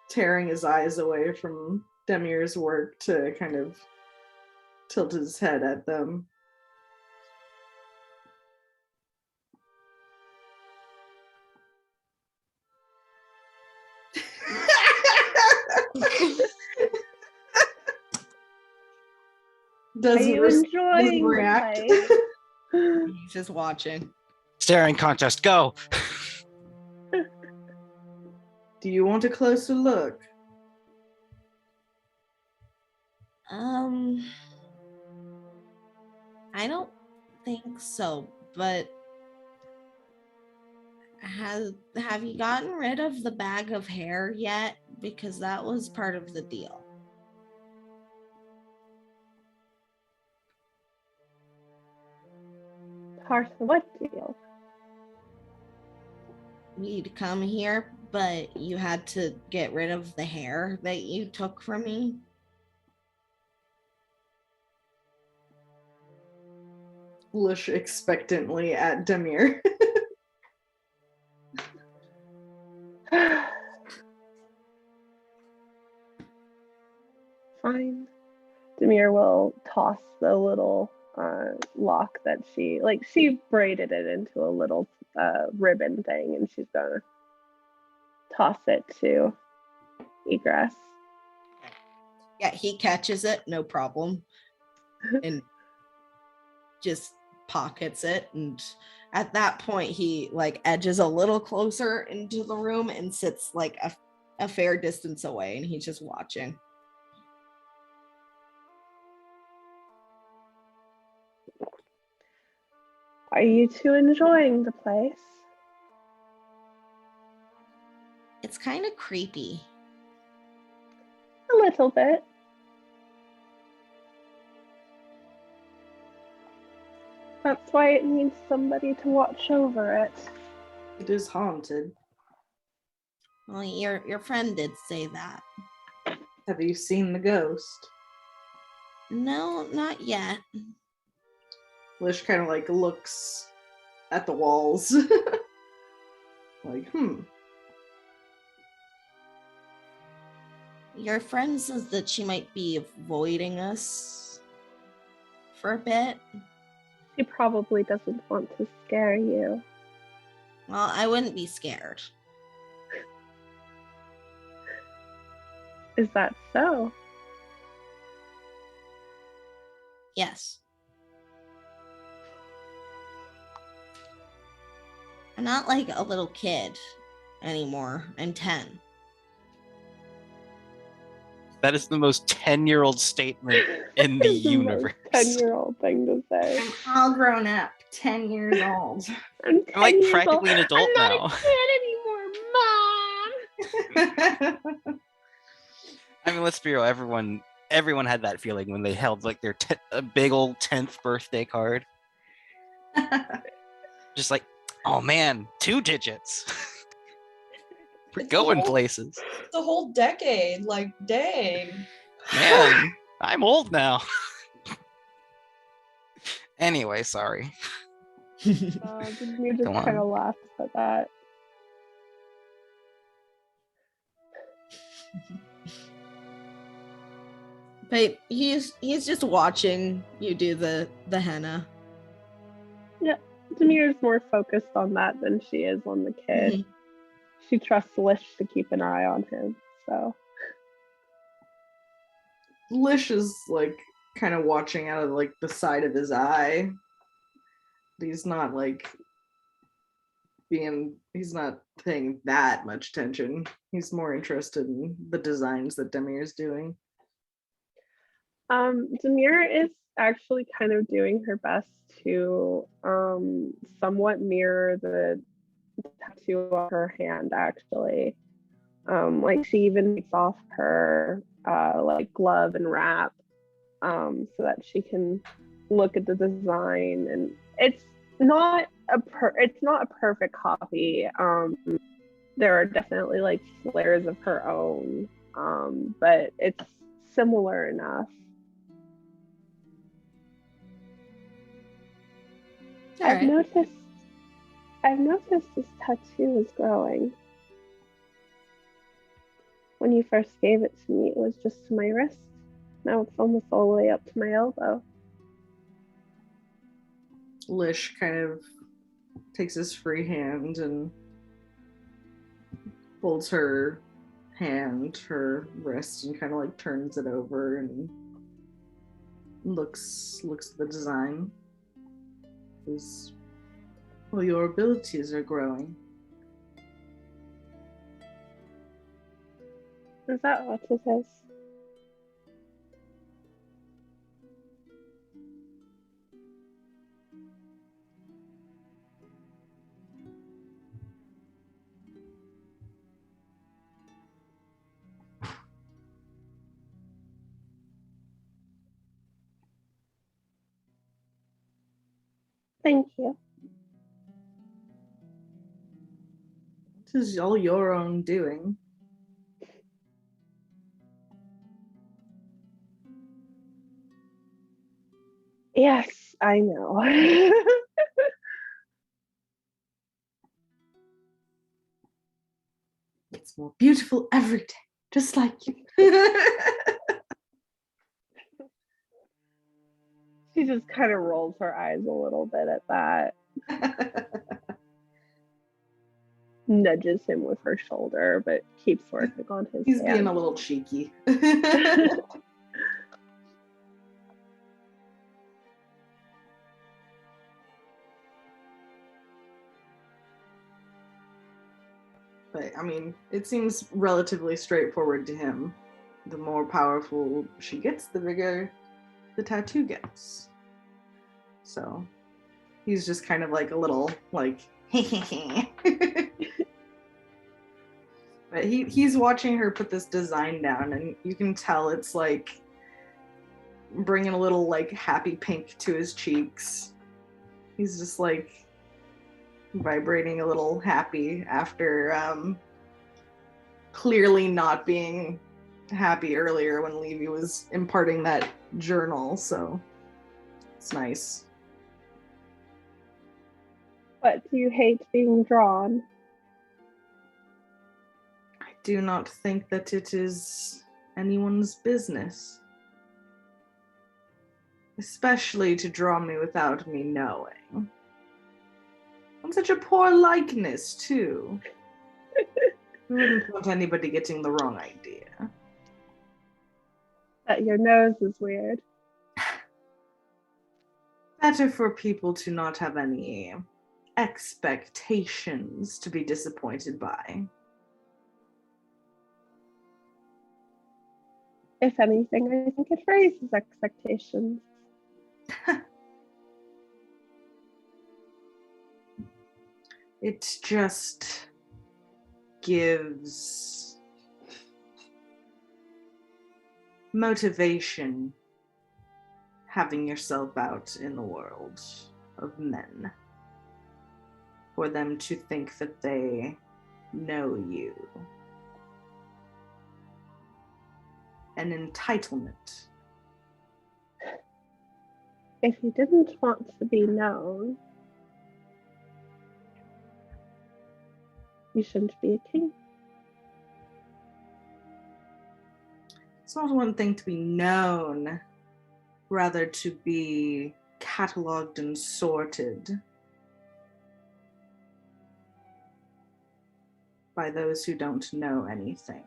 tearing his eyes away from Demir's work to kind of tilt his head at them. Are you enjoying react. the play? He's just watching. Staring contest, go! Do you want a closer look? I don't think so, but have you gotten rid of the bag of hair yet? Because that was part of the deal. Part of what deal? We'd come here, but you had to get rid of the hair that you took from me. Lish expectantly at Demir. Fine. Demir will toss the little lock that she braided it into a little ribbon thing, and she's gonna toss it to Egress. Yeah, he catches it, no problem, and just pockets it. And at that point, he edges a little closer into the room and sits a fair distance away, and he's just watching. Are you two enjoying the place? It's kind of creepy. A little bit. That's why it needs somebody to watch over it. It is haunted. Well, your friend did say that. Have you seen the ghost? No, not yet. Lish kind of looks at the walls. Your friend says that she might be avoiding us for a bit. She probably doesn't want to scare you. Well, I wouldn't be scared. Is that so? Yes. I'm not like a little kid anymore. I'm 10. That is the most 10-year-old statement in the universe. 10-year-old thing to say. I'm all grown up, 10 years old. I'm like practically an adult I'm now. not a kid anymore, Mom. I mean, let's be real. Everyone had that feeling when they held their a big old 10th birthday card. Just oh man, 2 digits. We're going places. The whole decade, dang. Man, I'm old now. Anyway, sorry. You just Go on. kind of laughed at that. But he's just watching you do the henna. Yeah, Demir's more focused on that than she is on the kid. Mhm. She trusts Lish to keep an eye on him, so. Lish is kind of watching out of the side of his eye. He's not he's not paying that much attention. He's more interested in the designs that Demir is doing. Demir is actually kind of doing her best to somewhat mirror the tattoo on her hand, actually. She even takes off her glove and wrap so that she can look at the design, and it's not it's not a perfect copy. There are definitely like flares of her own, but it's similar enough. All I've right. noticed this tattoo is growing. When you first gave it to me, it was just to my wrist. Now it's almost all the way up to my elbow. Lish kind of takes his free hand and holds her hand, her wrist, and kind of like turns it over and looks at the design. Says, well, your abilities are growing. Is that what it is? Thank you. This is all your own doing. Yes, I know. It's more beautiful every day, just like you. She just kind of rolls her eyes a little bit at that, nudges him with her shoulder, but keeps working on his He's hand. being a little cheeky. But I mean, it seems relatively straightforward to him. The more powerful she gets, the bigger the tattoo gets. So he's just kind of like a little like but he's watching her put this design down, and you can tell it's like bringing a little like happy pink to his cheeks. He's just like vibrating a little happy after clearly not being happy earlier when Levy was imparting that journal, so it's nice. But do you hate being drawn? I do not think that it is anyone's business. Especially to draw me without me knowing. And such a poor likeness, too. We wouldn't want anybody getting the wrong idea. That your nose is weird. Better for people to not have any expectations to be disappointed by. If anything, I think it raises expectations. It just gives motivation having yourself out in the world of men. For them to think that they know you. An entitlement. If you didn't want to be known, you shouldn't be a king. It's not one thing to be known, rather to be cataloged and sorted by those who don't know anything.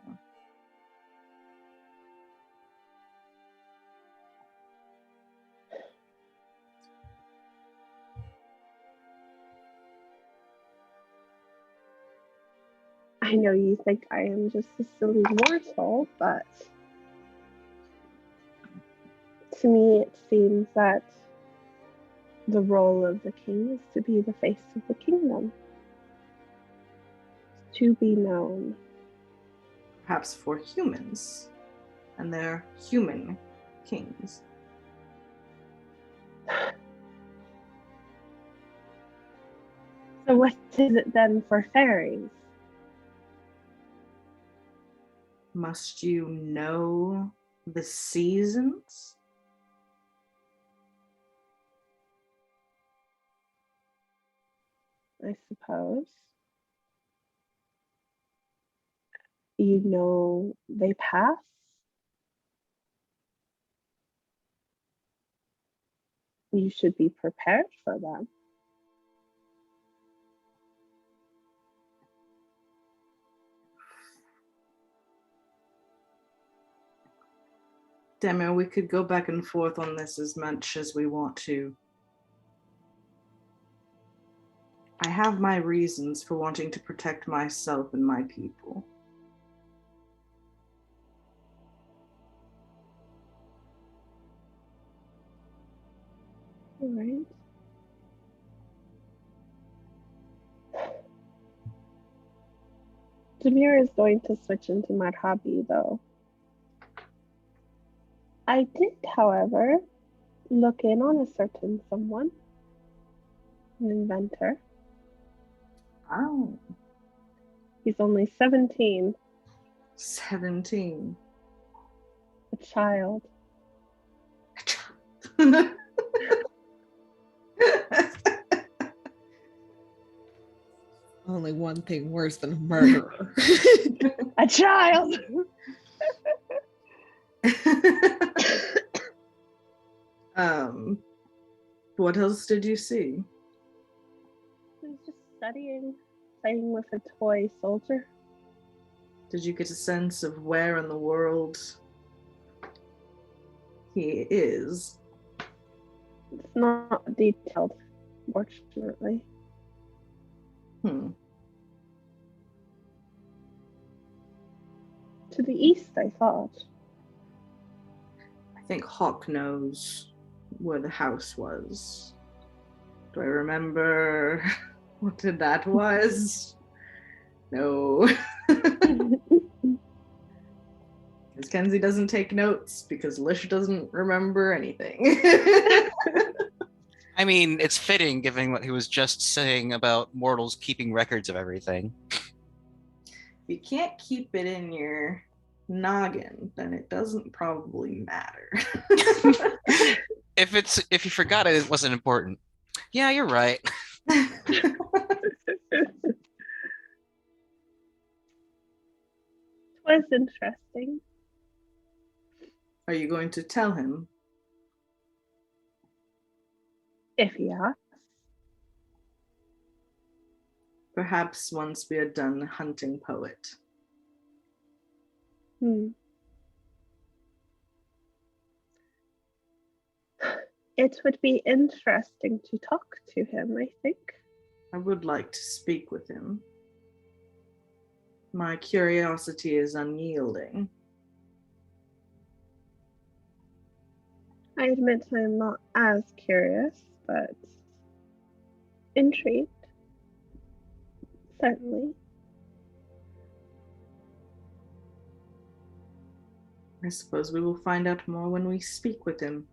I know you think I am just a silly mortal, but to me it seems that the role of the king is to be the face of the kingdom. To be known. Perhaps for humans and their human kings. So what is it then for fairies? Must you know the seasons? I suppose. You know they pass? You should be prepared for them. Demo, we could go back and forth on this as much as we want to. I have my reasons for wanting to protect myself and my people. All right. Demir is going to switch into my hobby, though. I did, however, look in on a certain someone, an inventor. Oh, He's only 17, 17. a child. Only one thing worse than a murderer. A child! What else did you see? He was just studying, playing with a toy soldier. Did you get a sense of where in the world he is? It's not detailed, fortunately. Hmm. To the east, I thought. I think Hawk knows where the house was. Do I remember what that was? No. Because Kenzie doesn't take notes because Lish doesn't remember anything. I mean, it's fitting given what he was just saying about mortals keeping records of everything. If you can't keep it in your noggin, then it doesn't probably matter. If you forgot it, it wasn't important. Yeah, you're right. It was interesting. Are you going to tell him? If he asks. Perhaps once we are done hunting Poet. It would be interesting to talk to him, I think. I would like to speak with him. My curiosity is unyielding. I admit I'm not as curious, but intrigued. Certainly. I suppose we will find out more when we speak with him.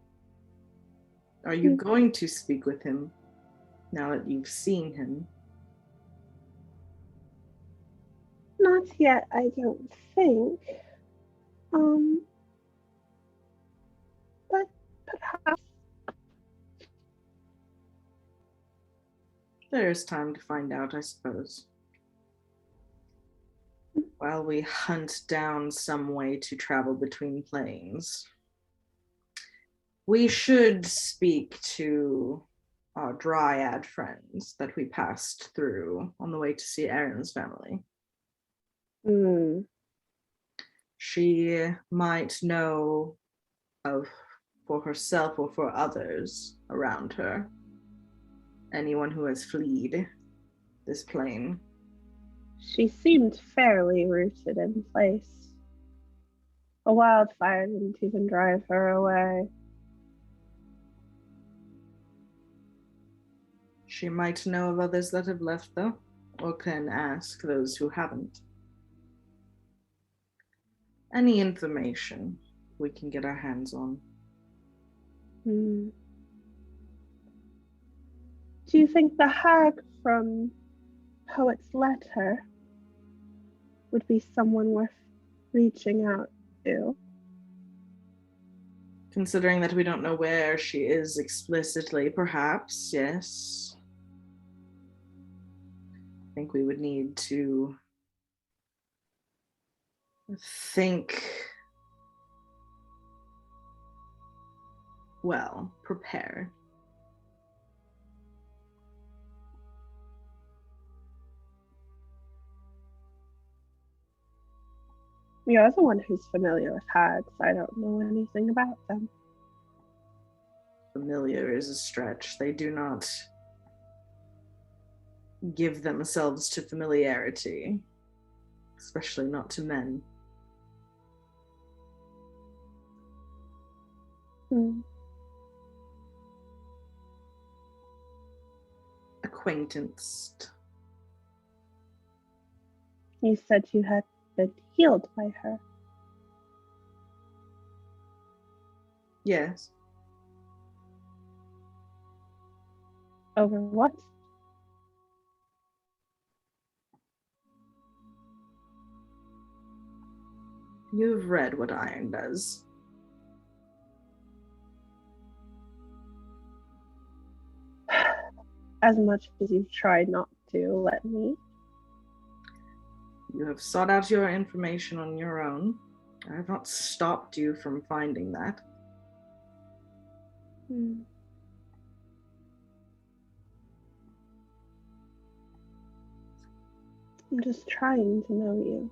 Are you going to speak with him now that you've seen him? Not yet, I don't think. But perhaps. There's time to find out, I suppose. While we hunt down some way to travel between planes, we should speak to our dryad friends that we passed through on the way to see Aaron's family. She might know of, for herself or for others around her, anyone who has fled this plane. She seemed fairly rooted in place. A wildfire didn't even drive her away. She might know of others that have left, though, or can ask those who haven't. Any information we can get our hands on. Do you think the hag from poet's letter would be someone worth reaching out to. Considering that we don't know where she is explicitly, perhaps, yes. I think we would need to prepare. You're the one who's familiar with hags. I don't know anything about them. Familiar is a stretch. They do not give themselves to familiarity, especially not to men. Acquaintanced. You said you had been healed by her. Yes. Over what? You've read what iron does. As much as you've tried not to let me. You have sought out your information on your own. I have not stopped you from finding that. I'm just trying to know you.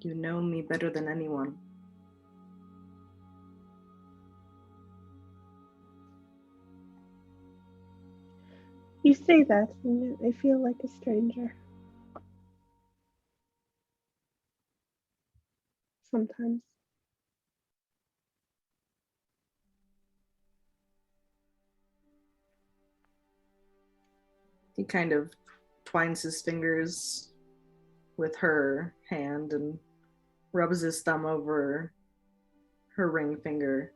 You know me better than anyone. You say that, and yet I feel like a stranger. Sometimes. He kind of twines his fingers with her hand and rubs his thumb over her ring finger.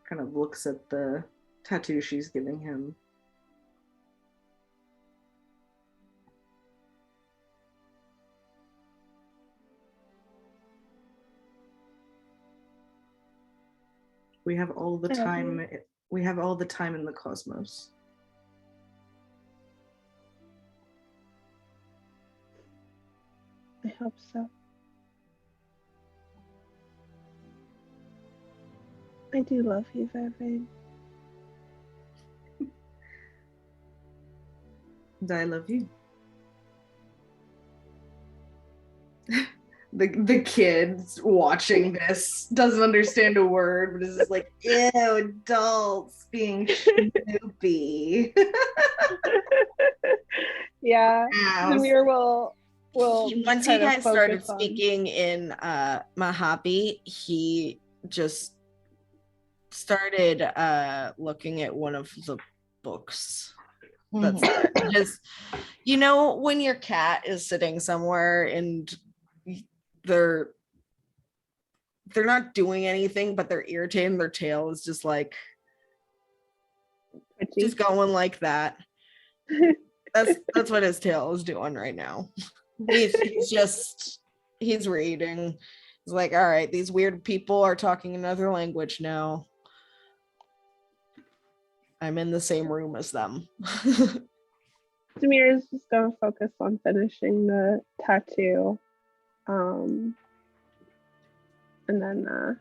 Kind of looks at the tattoo she's giving him. We have all the time. We have all the time in the cosmos. I hope so. I do love you, Vervain. And I love you. The kid watching this doesn't understand a word, but is just like, ew, adults being snoopy. Yeah. Zamir will once you guys started speaking in Mojave, he just started looking at one of the books. That's just, you know, when your cat is sitting somewhere and they're not doing anything, but they're irritating, their tail is just like just going like that. That's what his tail is doing right now. He's reading. He's like, all right, these weird people are talking another language now. I'm in the same room as them. Zamir is just going to focus on finishing the tattoo. And then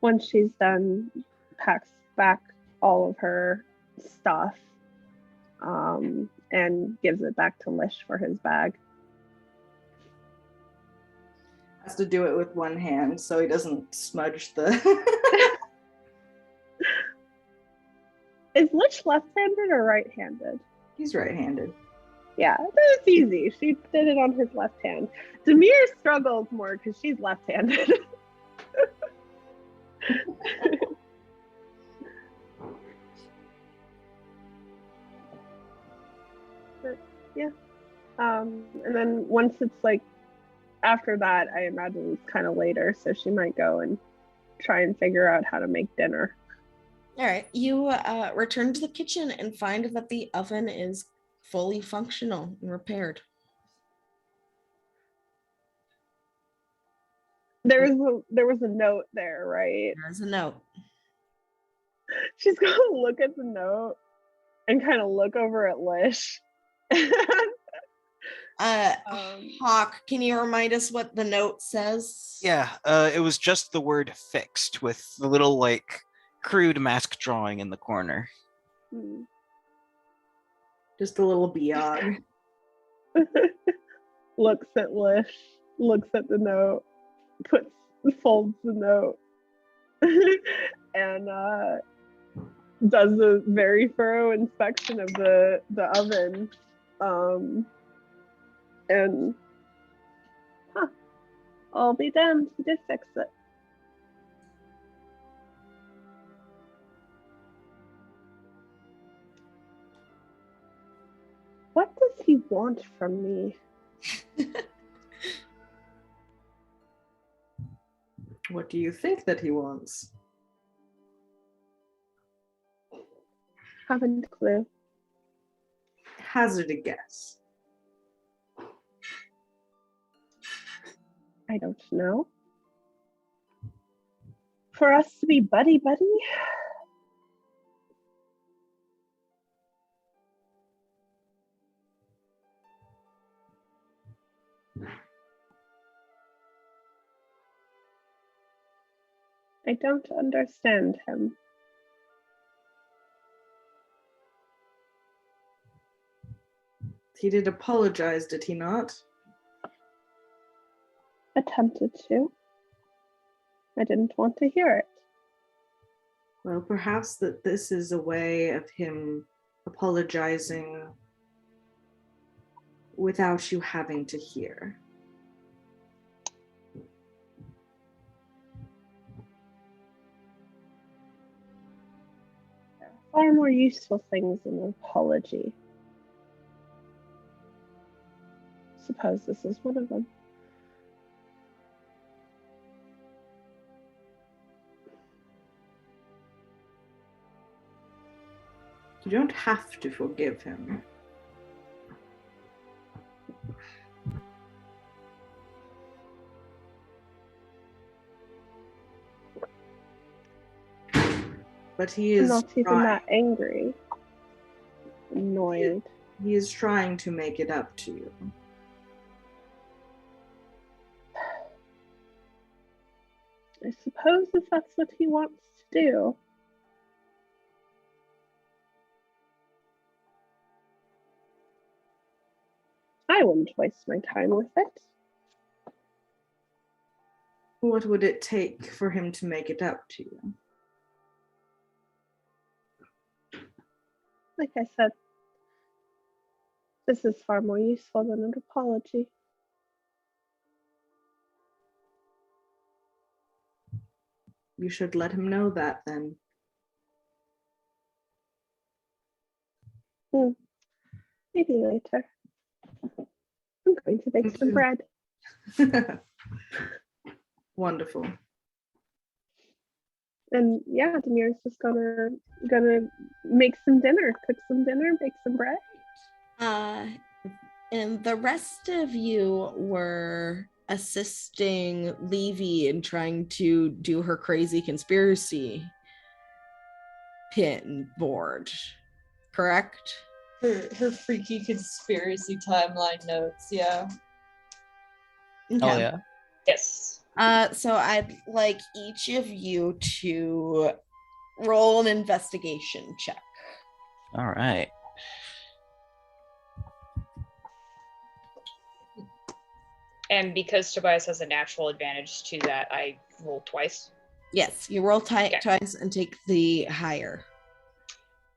once she's done, packs back all of her stuff and gives it back to Lish for his bag. Has to do it with one hand so he doesn't smudge the... Is Lish left-handed or right-handed? He's right-handed. Yeah, that's easy. She did it on his left hand. Demir struggles more because she's left-handed. But yeah. And then once it's like after that, I imagine it's kind of later, so she might go and try and figure out how to make dinner. All right, you return to the kitchen and find that the oven is fully functional and repaired. There was a note there, right? There's a note. She's gonna look at the note and kind of look over at Lish. Hawk, can you remind us what the note says? Yeah, it was just the word fixed with the little, like, crude mask drawing in the corner. Just a little biog. Looks at Lish, looks at the note, folds the note, and does a very thorough inspection of the oven. And I'll be damned, he did fix it. What does he want from me? What do you think that he wants? Haven't a clue. Hazard a guess. I don't know. For us to be buddy-buddy? I don't understand him. He did apologize, did he not? Attempted to. I didn't want to hear it. Well, perhaps that this is a way of him apologizing without you having to hear. There are far more useful things than an apology. Suppose this is one of them. You don't have to forgive him. But he is not even that angry. Annoyed. He is trying to make it up to you. I suppose if that's what he wants to do. I wouldn't waste my time with it. What would it take for him to make it up to you? Like I said, this is far more useful than an apology. You should let him know that then. Maybe later. I'm going to bake some bread. Wonderful. And yeah, Demir's just gonna make some dinner, cook some dinner, bake some bread. And the rest of you were assisting Levy in trying to do her crazy conspiracy pin board, correct? Her freaky conspiracy timeline notes, yeah. Okay. Oh yeah. Yes. So I'd like each of you to roll an investigation check. All right. And because Tobias has a natural advantage to that, I roll twice. Yes, you roll twice and take the higher.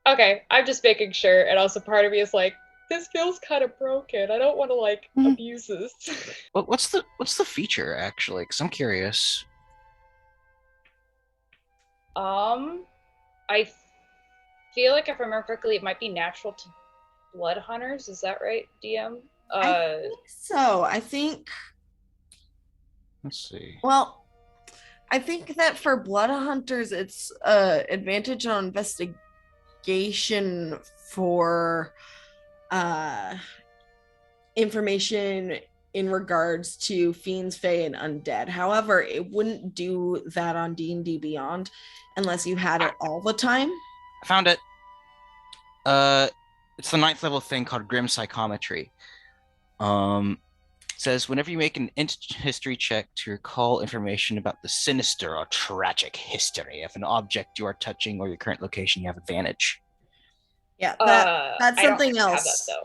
Okay, I'm just making sure. And also part of me is like, this feels kind of broken. I don't want to like abuse this. What's the feature actually? Because I'm curious. I feel like if I remember correctly, it might be natural to blood hunters. Is that right, DM? I think so. I think Let's see. Well, I think that for blood hunters, it's advantage on investigation for information in regards to fiends, fae, and undead. However, it wouldn't do that on D&D Beyond unless you had it all the time. I found it. It's the 9th level thing called Grim Psychometry. Says whenever you make an history check to recall information about the sinister or tragic history of an object you are touching or your current location, you have advantage. Yeah, that's I don't something have else, that,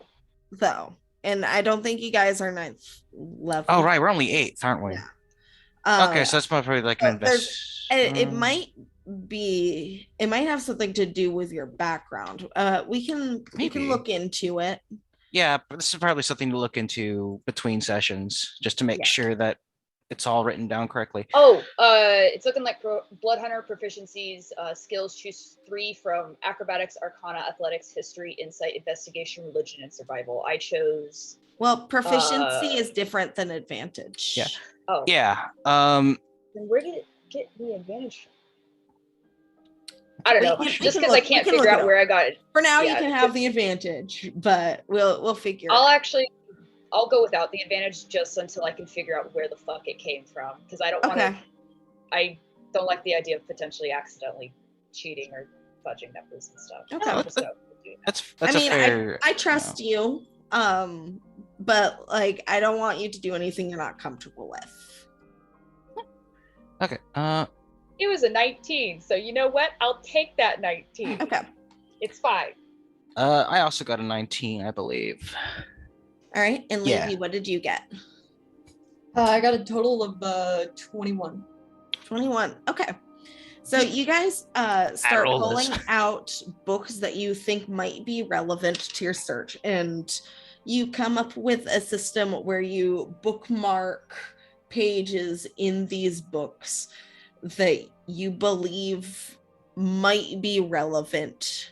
though. And I don't think you guys are 9th level. Oh, right. We're only 8th, aren't we? Yeah. Okay, so that's probably like an invest. It might have something to do with your background. We can look into it. Yeah, but this is probably something to look into between sessions just to make sure that it's all written down correctly. Oh, it's looking like blood hunter proficiencies, skills. Choose 3 from acrobatics, arcana, athletics, history, insight, investigation, religion, and survival. I chose. Well, proficiency is different than advantage. Yeah. Oh. Yeah. Then where did it get the advantage from? I don't know. Just because I can't figure out where I got it. For now, you can have the advantage, but we'll figure. I'll go without the advantage just until I can figure out where the fuck it came from, because I don't want to. I don't like the idea of potentially accidentally cheating or fudging numbers and stuff. Okay, that's a fair. I trust you, but like I don't want you to do anything you're not comfortable with. Okay. It was a 19, so you know what? I'll take that 19. Okay. It's fine. I also got a 19, I believe. All right, and Levy, what did you get? I got a total of 21. 21. Okay. So you guys start pulling out books that you think might be relevant to your search, and you come up with a system where you bookmark pages in these books that you believe might be relevant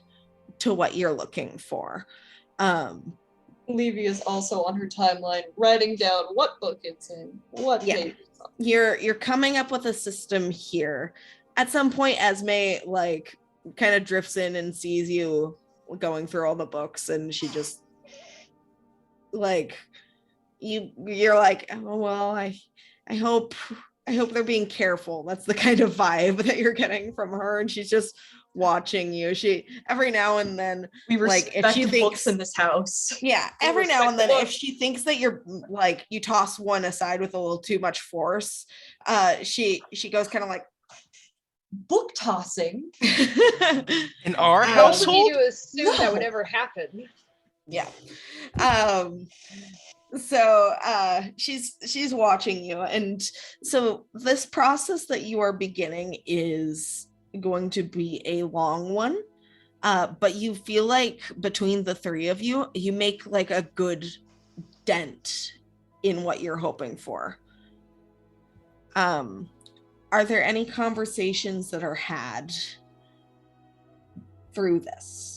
to what you're looking for. Levy is also on her timeline writing down what book it's in, what page it's on. You're coming up with a system here. At some point, Esme like kind of drifts in and sees you going through all the books, and she just like you're like, oh, well, I hope they're being careful. That's the kind of vibe that you're getting from her, and she's just watching you. She every now and then, we respect like, if she thinks books in this house. Yeah, every now and then, if she thinks that you're like you toss one aside with a little too much force, she goes kind of like book tossing. In our How household, would you assume that would ever happen? Yeah. So she's watching you, and so this process that you are beginning is going to be a long one, but you feel like between the 3 of you make like a good dent in what you're hoping for. Are there any conversations that are had through this?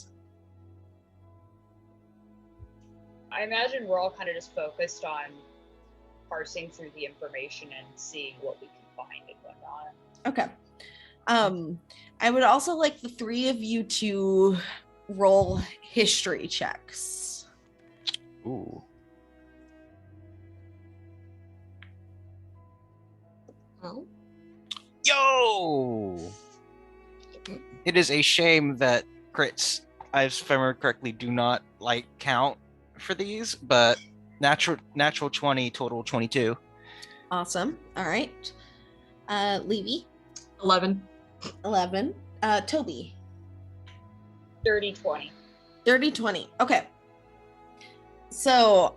I imagine we're all kind of just focused on parsing through the information and seeing what we can find and whatnot. Okay. I would also like the 3 of you to roll history checks. Ooh. Oh. Yo! It is a shame that crits, if I remember correctly, do not like count for these, but natural 20, total 22. Awesome. All right. Levy. 11. Toby. Dirty 20. Dirty 20. Okay. So,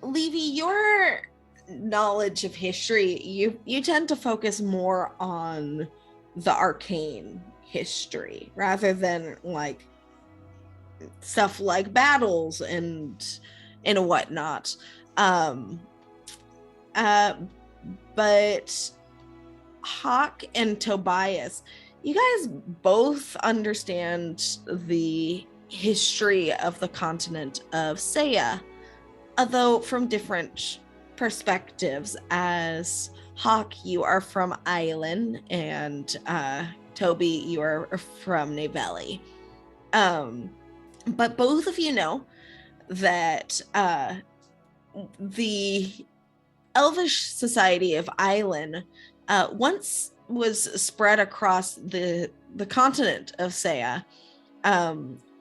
Levy, your knowledge of history, you tend to focus more on the arcane history rather than like stuff like battles and whatnot. But Hawk and Tobias, you guys both understand the history of the continent of Saya, although from different perspectives, as Hawk, you are from Island, and Toby, you are from Navelli. But both of you know that the Elvish Society of Island once was spread across the continent of Saya,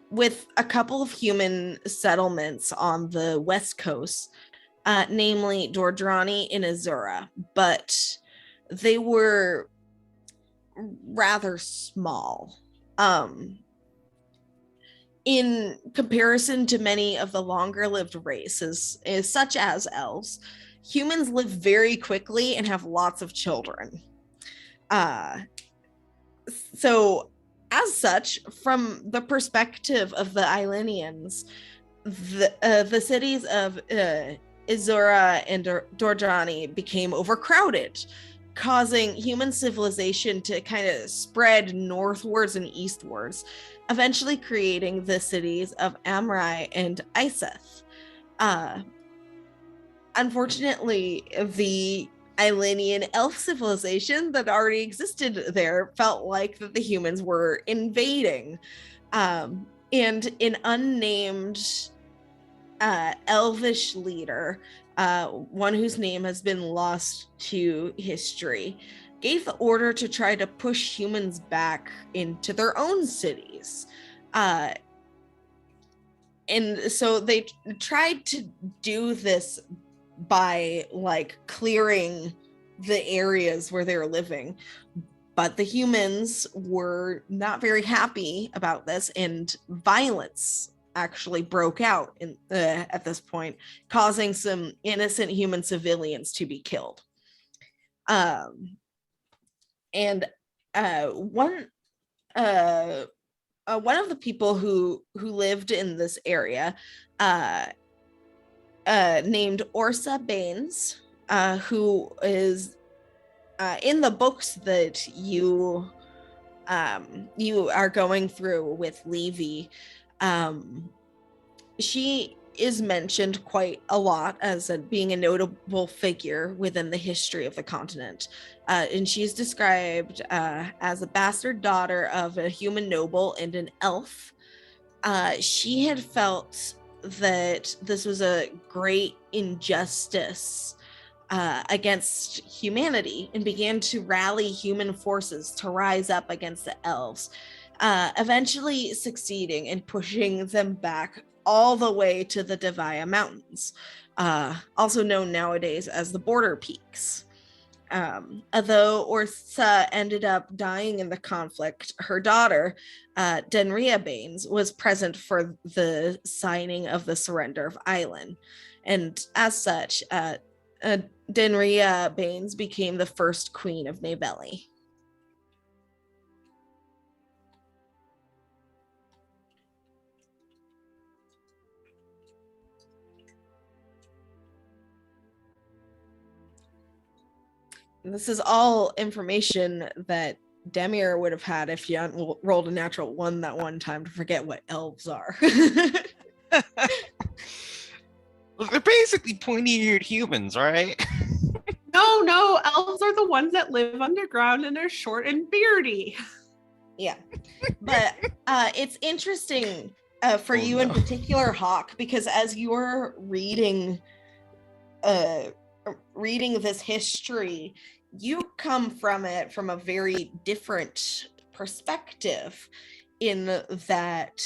with a couple of human settlements on the west coast, namely Dordrani and Azura, but they were rather small. In comparison to many of the longer lived races, such as elves, humans live very quickly and have lots of children. So, as such, from the perspective of the Ilenians, the cities of Izura and Dorjani became overcrowded, causing human civilization to kind of spread northwards and eastwards, eventually creating the cities of Amrai and Iseth. Unfortunately, the Ilenian elf civilization that already existed there felt like that the humans were invading. And an unnamed elvish leader, one whose name has been lost to history, gave the order to try to push humans back into their own cities. And so they tried to do this by like clearing the areas where they were living, but the humans were not very happy about this, and violence actually broke out at this point, causing some innocent human civilians to be killed. And one of the people who lived in this area, named Orsa Baines, who is in the books that you are going through with Levy. She is mentioned quite a lot as being a notable figure within the history of the continent. And she's described as a bastard daughter of a human noble and an elf. She had felt that this was a great injustice against humanity, and began to rally human forces to rise up against the elves, eventually succeeding in pushing them back all the way to the Devaya Mountains, also known nowadays as the Border Peaks. Although Orsa ended up dying in the conflict, her daughter, Denria Baines, was present for the signing of the surrender of Island. And as such, Denria Baines became the first queen of Navelli. This is all information that Demir would have had if you rolled a natural 1 that one time to forget what elves are. Well, they're basically pointy-eared humans, right? No, elves are the ones that live underground and are short and beardy. Yeah, but it's interesting for you in particular, Hawk, because as you're reading this history, you come from it from a very different perspective, in that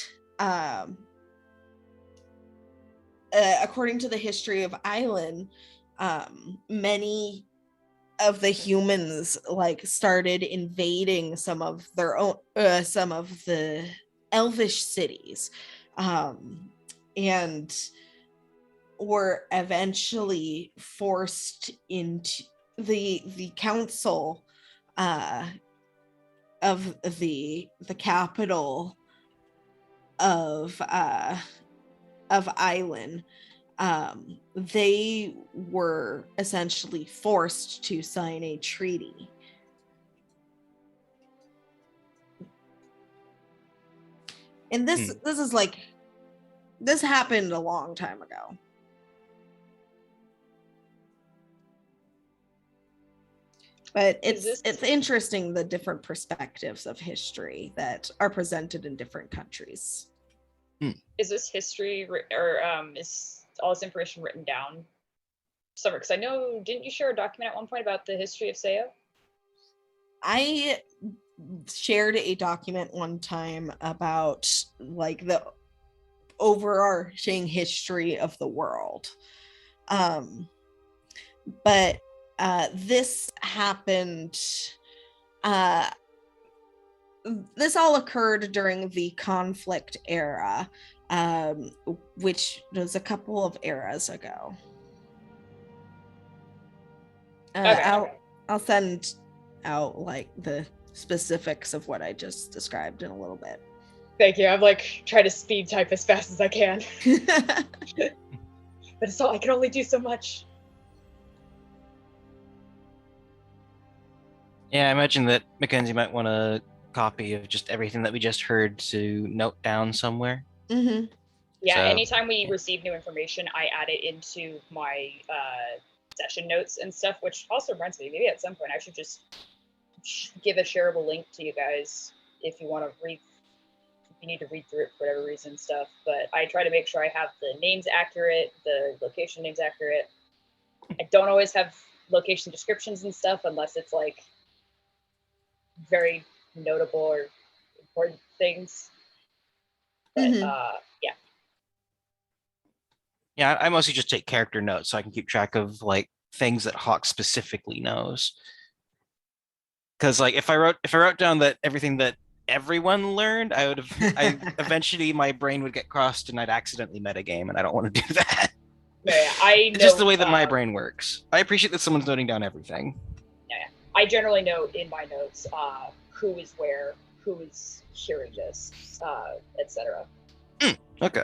according to the history of Island, many of the humans like started invading some of their own some of the elvish cities, and were eventually forced into the council of the capital of Island. They were essentially forced to sign a treaty. And this is like, this happened a long time ago. But Is it's interesting the different perspectives of history that are presented in different countries. Is this history or is all this information written down somewhere? Because I know, didn't you share a document at one point about the history of Seo? I shared a document one time about like the overarching history of the world. But this happened this all occurred during the conflict era, which was a couple of eras ago. Okay. I'll send out like the specifics of what I just described in a little bit. Thank you. I'm like trying to speed type as fast as I can. But it's all, I can only do so much. Yeah, I imagine that Mackenzie might want a copy of just everything that we just heard to note down somewhere. Mm-hmm. Yeah, So, anytime we receive new information, I add it into my session notes and stuff, which also reminds me, maybe at some point I should just give a shareable link to you guys if you want to read, if you need to read through it for whatever reason stuff. But I try to make sure I have the names accurate, the location names accurate. I don't always have location descriptions and stuff unless it's like very notable or important things. But yeah. Yeah, I mostly just take character notes so I can keep track of like things that Hawk specifically knows. Because like if I wrote down that everything that everyone learned, I eventually my brain would get crossed and I'd accidentally metagame, and I don't want to do that. Yeah, I know. It's just the way that my brain works. I appreciate that someone's noting down everything. Yeah, I generally note in my notes who is where, who is hearing this, etc. Okay.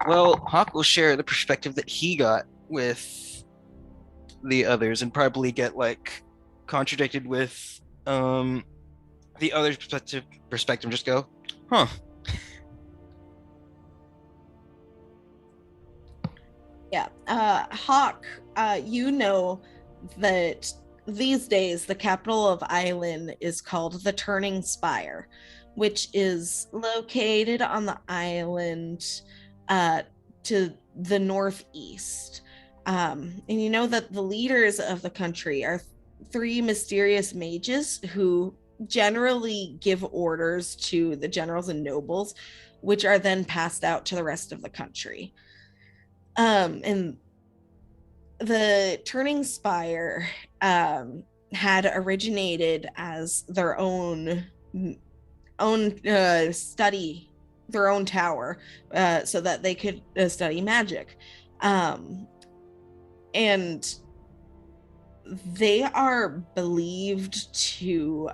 Well, Hawk will share the perspective that he got with the others and probably get like contradicted with the other's perspective. Just go, huh? Yeah. Hawk, you know that these days the capital of Island is called the Turning Spire, which is located on the island to the northeast. And you know that the leaders of the country are three mysterious mages who generally give orders to the generals and nobles, which are then passed out to the rest of the country. And the Turning Spire had originated as their own study, their own tower, so that they could study magic, and they are believed to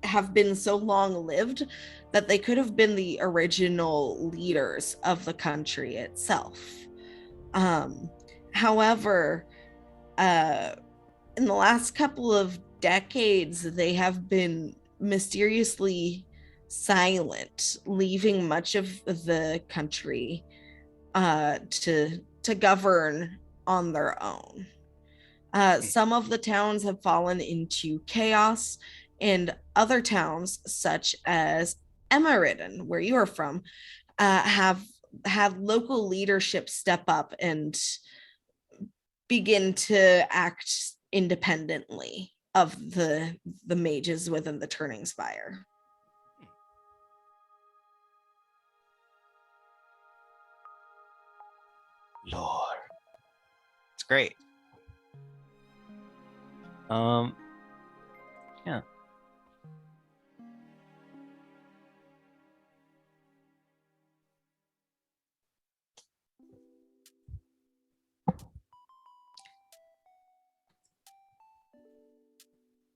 have been so long lived that they could have been the original leaders of the country itself. However, in the last couple of decades, they have been mysteriously silent, leaving much of the country to govern on their own. Some of the towns have fallen into chaos, and other towns, such as Emeriden, where you are from, have had local leadership step up and begin to act independently of the mages within the Turning Spire. Lord, it's great. Yeah.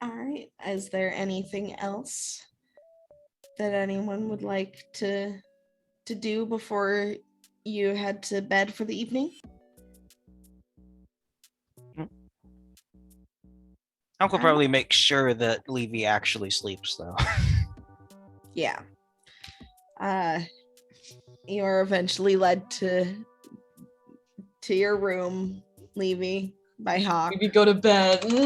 All right. Is there anything else that anyone would like to do before you head to bed for the evening? Uncle probably makes sure that Levy actually sleeps, though. Yeah. You are eventually led to your room, Levy, by Hawk. Maybe go to bed. No!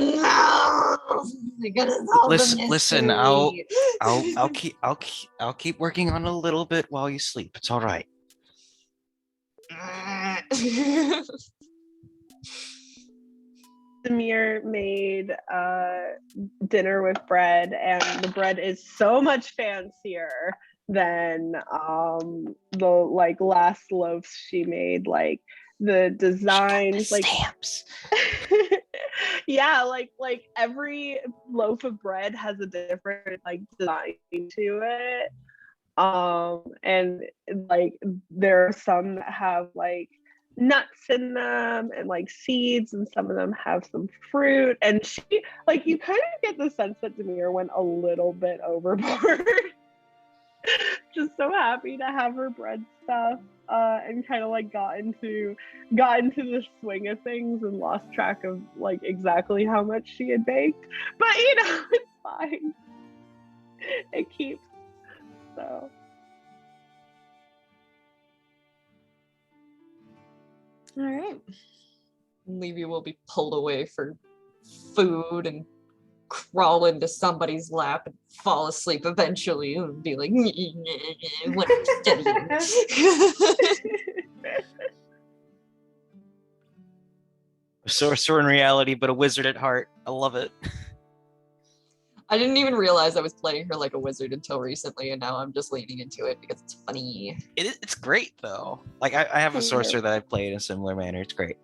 I gotta solve the Listen, mystery. I'll keep working on it a little bit while you sleep. It's all right. Demir made dinner with bread, and the bread is so much fancier than the like last loaves she made. Like the designs, like stamps. yeah, like every loaf of bread has a different like design to it. And like there are some that have like nuts in them and like seeds, and some of them have some fruit. And she, like, you kind of get the sense that Demir went a little bit overboard. Just so happy to have her bread stuff, and kind of like got into the swing of things and lost track of like exactly how much she had baked. But you know, it's fine. It keeps. So All right. Levy will be pulled away for food and crawl into somebody's lap and fall asleep eventually and be like, when I'm studying. A sorcerer in reality, but a wizard at heart. I love it. I didn't even realize I was playing her like a wizard until recently, and now I'm just leaning into it because it's funny. It's great though. Like I have a Thank sorcerer you. that I play in a similar manner. It's great.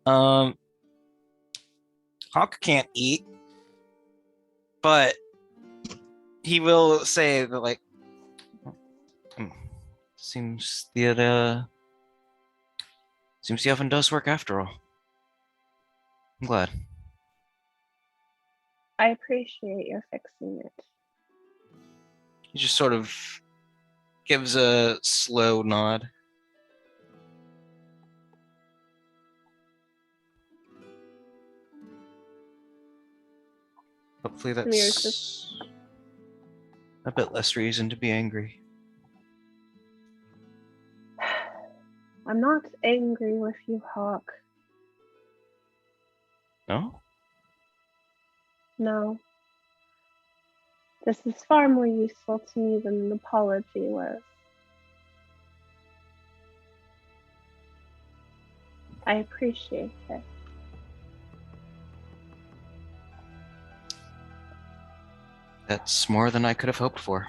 Hawk can't eat, but he will say that like seems the oven does work after all. I'm glad. I appreciate your fixing it. He just sort of gives a slow nod. Hopefully that's a bit less reason to be angry. I'm not angry with you, Hawk. No? No. This is far more useful to me than an apology was. I appreciate it. That's more than I could have hoped for.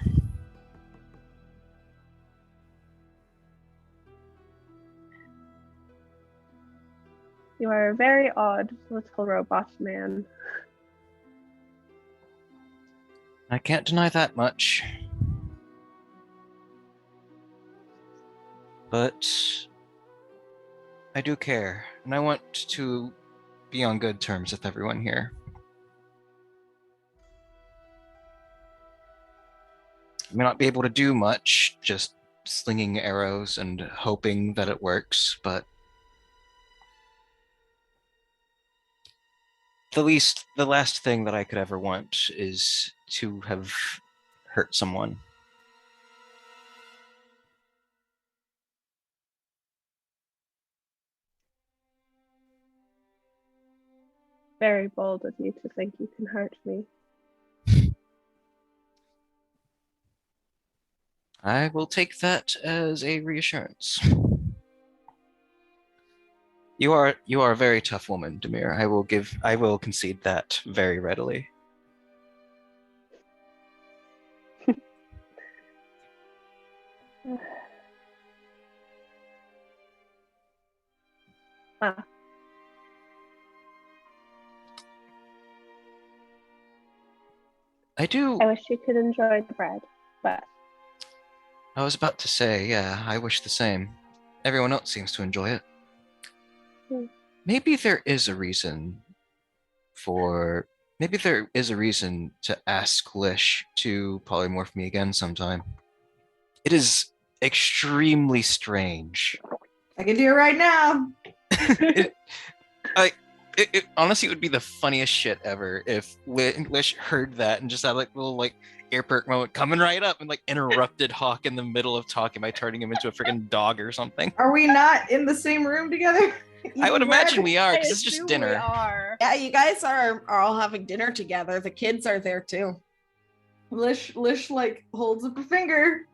You are a very odd little robot man. I can't deny that much. But I do care, and I want to be on good terms with everyone here. I may not be able to do much, just slinging arrows and hoping that it works, but the last thing that I could ever want is to have hurt someone. Very bold of you to think you can hurt me. I will take that as a reassurance. You are a very tough woman, Demir. I will concede that very readily. I wish you could enjoy the bread, but I was about to say, yeah, I wish the same. Everyone else seems to enjoy it. Maybe there is a reason to ask Lish to polymorph me again sometime. It is extremely strange. I can do it right now. It honestly would be the funniest shit ever if Lish heard that and just had like a little like ear perk moment coming right up and like interrupted Hawk in the middle of talking by turning him into a freaking dog or something. Are we not in the same room together? I would imagine we are I because it's just assume dinner. We are. Yeah, you guys are all having dinner together. The kids are there too. Lish like holds up a finger.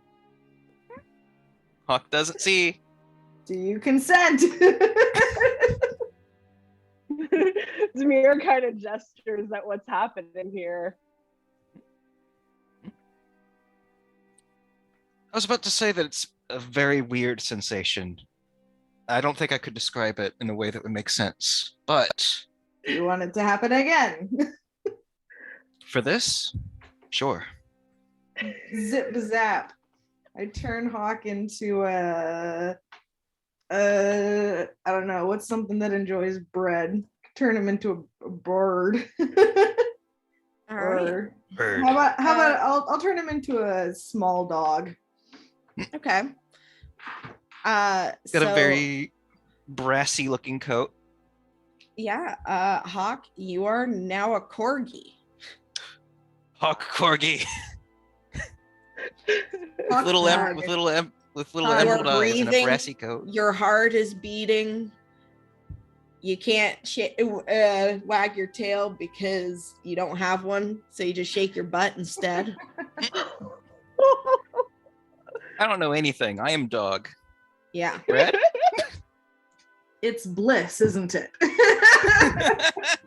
Hawk doesn't see. Do you consent? Zamir kind of gestures at what's happening here. I was about to say that it's a very weird sensation. I don't think I could describe it in a way that would make sense. But You want it to happen again. for this, sure. Zip zap. I turn Hawk into I don't know, what's something that enjoys bread? Turn him into a bird. All right. Or Bird. how about I'll turn him into a small dog. Okay. Got a very brassy looking coat. Yeah, Hawk, you are now a corgi. Hawk corgi. Hawk Little dog. with little You emerald are eyes and a breathing. brassy coat. Your heart is beating. You can't wag your tail because you don't have one, so you just shake your butt instead. I don't know anything. I am dog. Yeah. Brett? It's bliss, isn't it?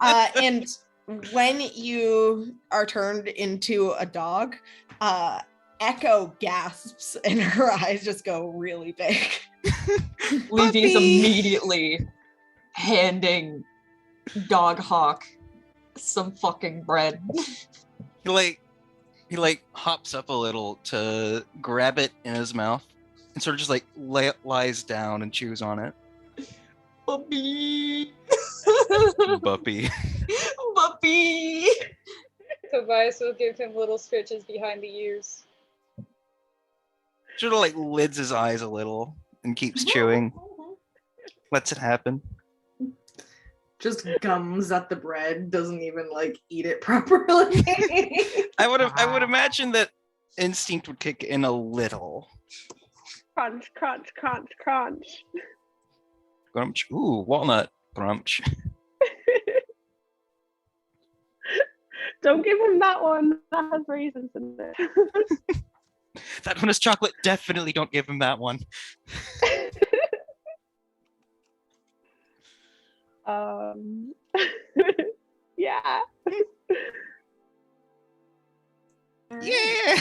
And when you are turned into a dog, Echo gasps and her eyes just go really big. Levy's Puppy! immediately handing Dog Hawk some fucking bread. He hops up a little to grab it in his mouth and sort of just like lies down and chews on it. Puppy. Buppy. Puppy. Tobias will give him little scratches behind the ears. Sort of like lids his eyes a little and keeps chewing. Lets it happen. Just gums at the bread, doesn't even like eat it properly. I would imagine that instinct would kick in a little. Crunch, crunch, crunch, crunch. Grumch. Ooh, walnut. Grumch. Don't give him that one. That has raisins in it. That one is chocolate. Definitely don't give him that one. Yeah. Yeah.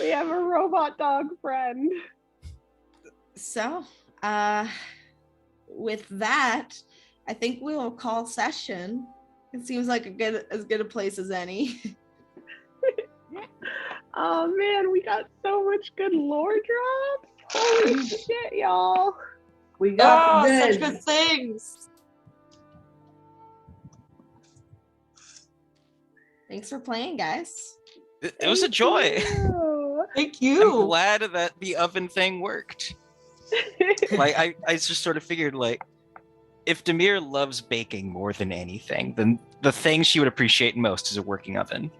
We have a robot dog friend. So, with that, I think we will call session. It seems like as good a place as any. Oh man, we got so much good lore drops. Holy shit, y'all. We got Oh, the such goods. good things. Thanks for playing, guys. It was a joy. Thank I'm you. glad that the oven thing worked. Like I just sort of figured like if Demir loves baking more than anything, then the thing she would appreciate most is a working oven.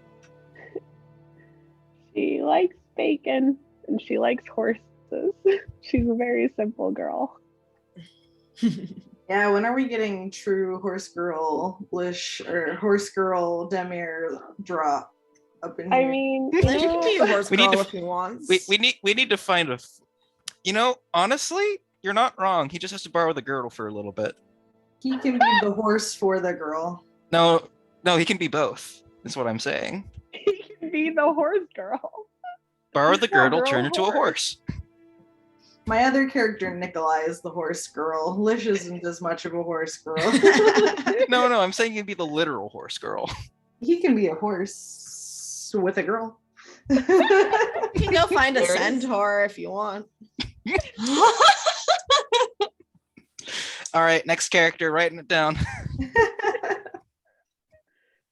She likes bacon and she likes horses. She's a very simple girl. Yeah, when are we getting true horse girl Lish or horse girl Demir drop up in here? I mean, Lish can be a horse We need girl to- if he wants. We need to find a. You know, honestly, you're not wrong. He just has to borrow the girdle for a little bit. He can be the horse for the girl. No, he can be both. That's what I'm saying. he can be the horse girl. Borrow the girdle, girl turn into a horse. horse. My other character, Nikolai, is the horse girl. Lish isn't as much of a horse girl. No, I'm saying you can be the literal horse girl. He can be a horse with a girl. You can go find a There it is. centaur if you want. All right, next character, writing it down.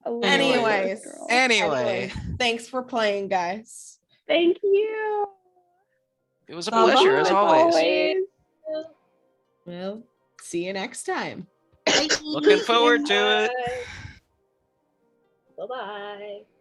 A little Anyways. horse girl. Anyway, Thanks for playing, guys. Thank you. it was a Bye-bye. pleasure as always. Always. Well, see you next time. Looking forward to it. Bye bye.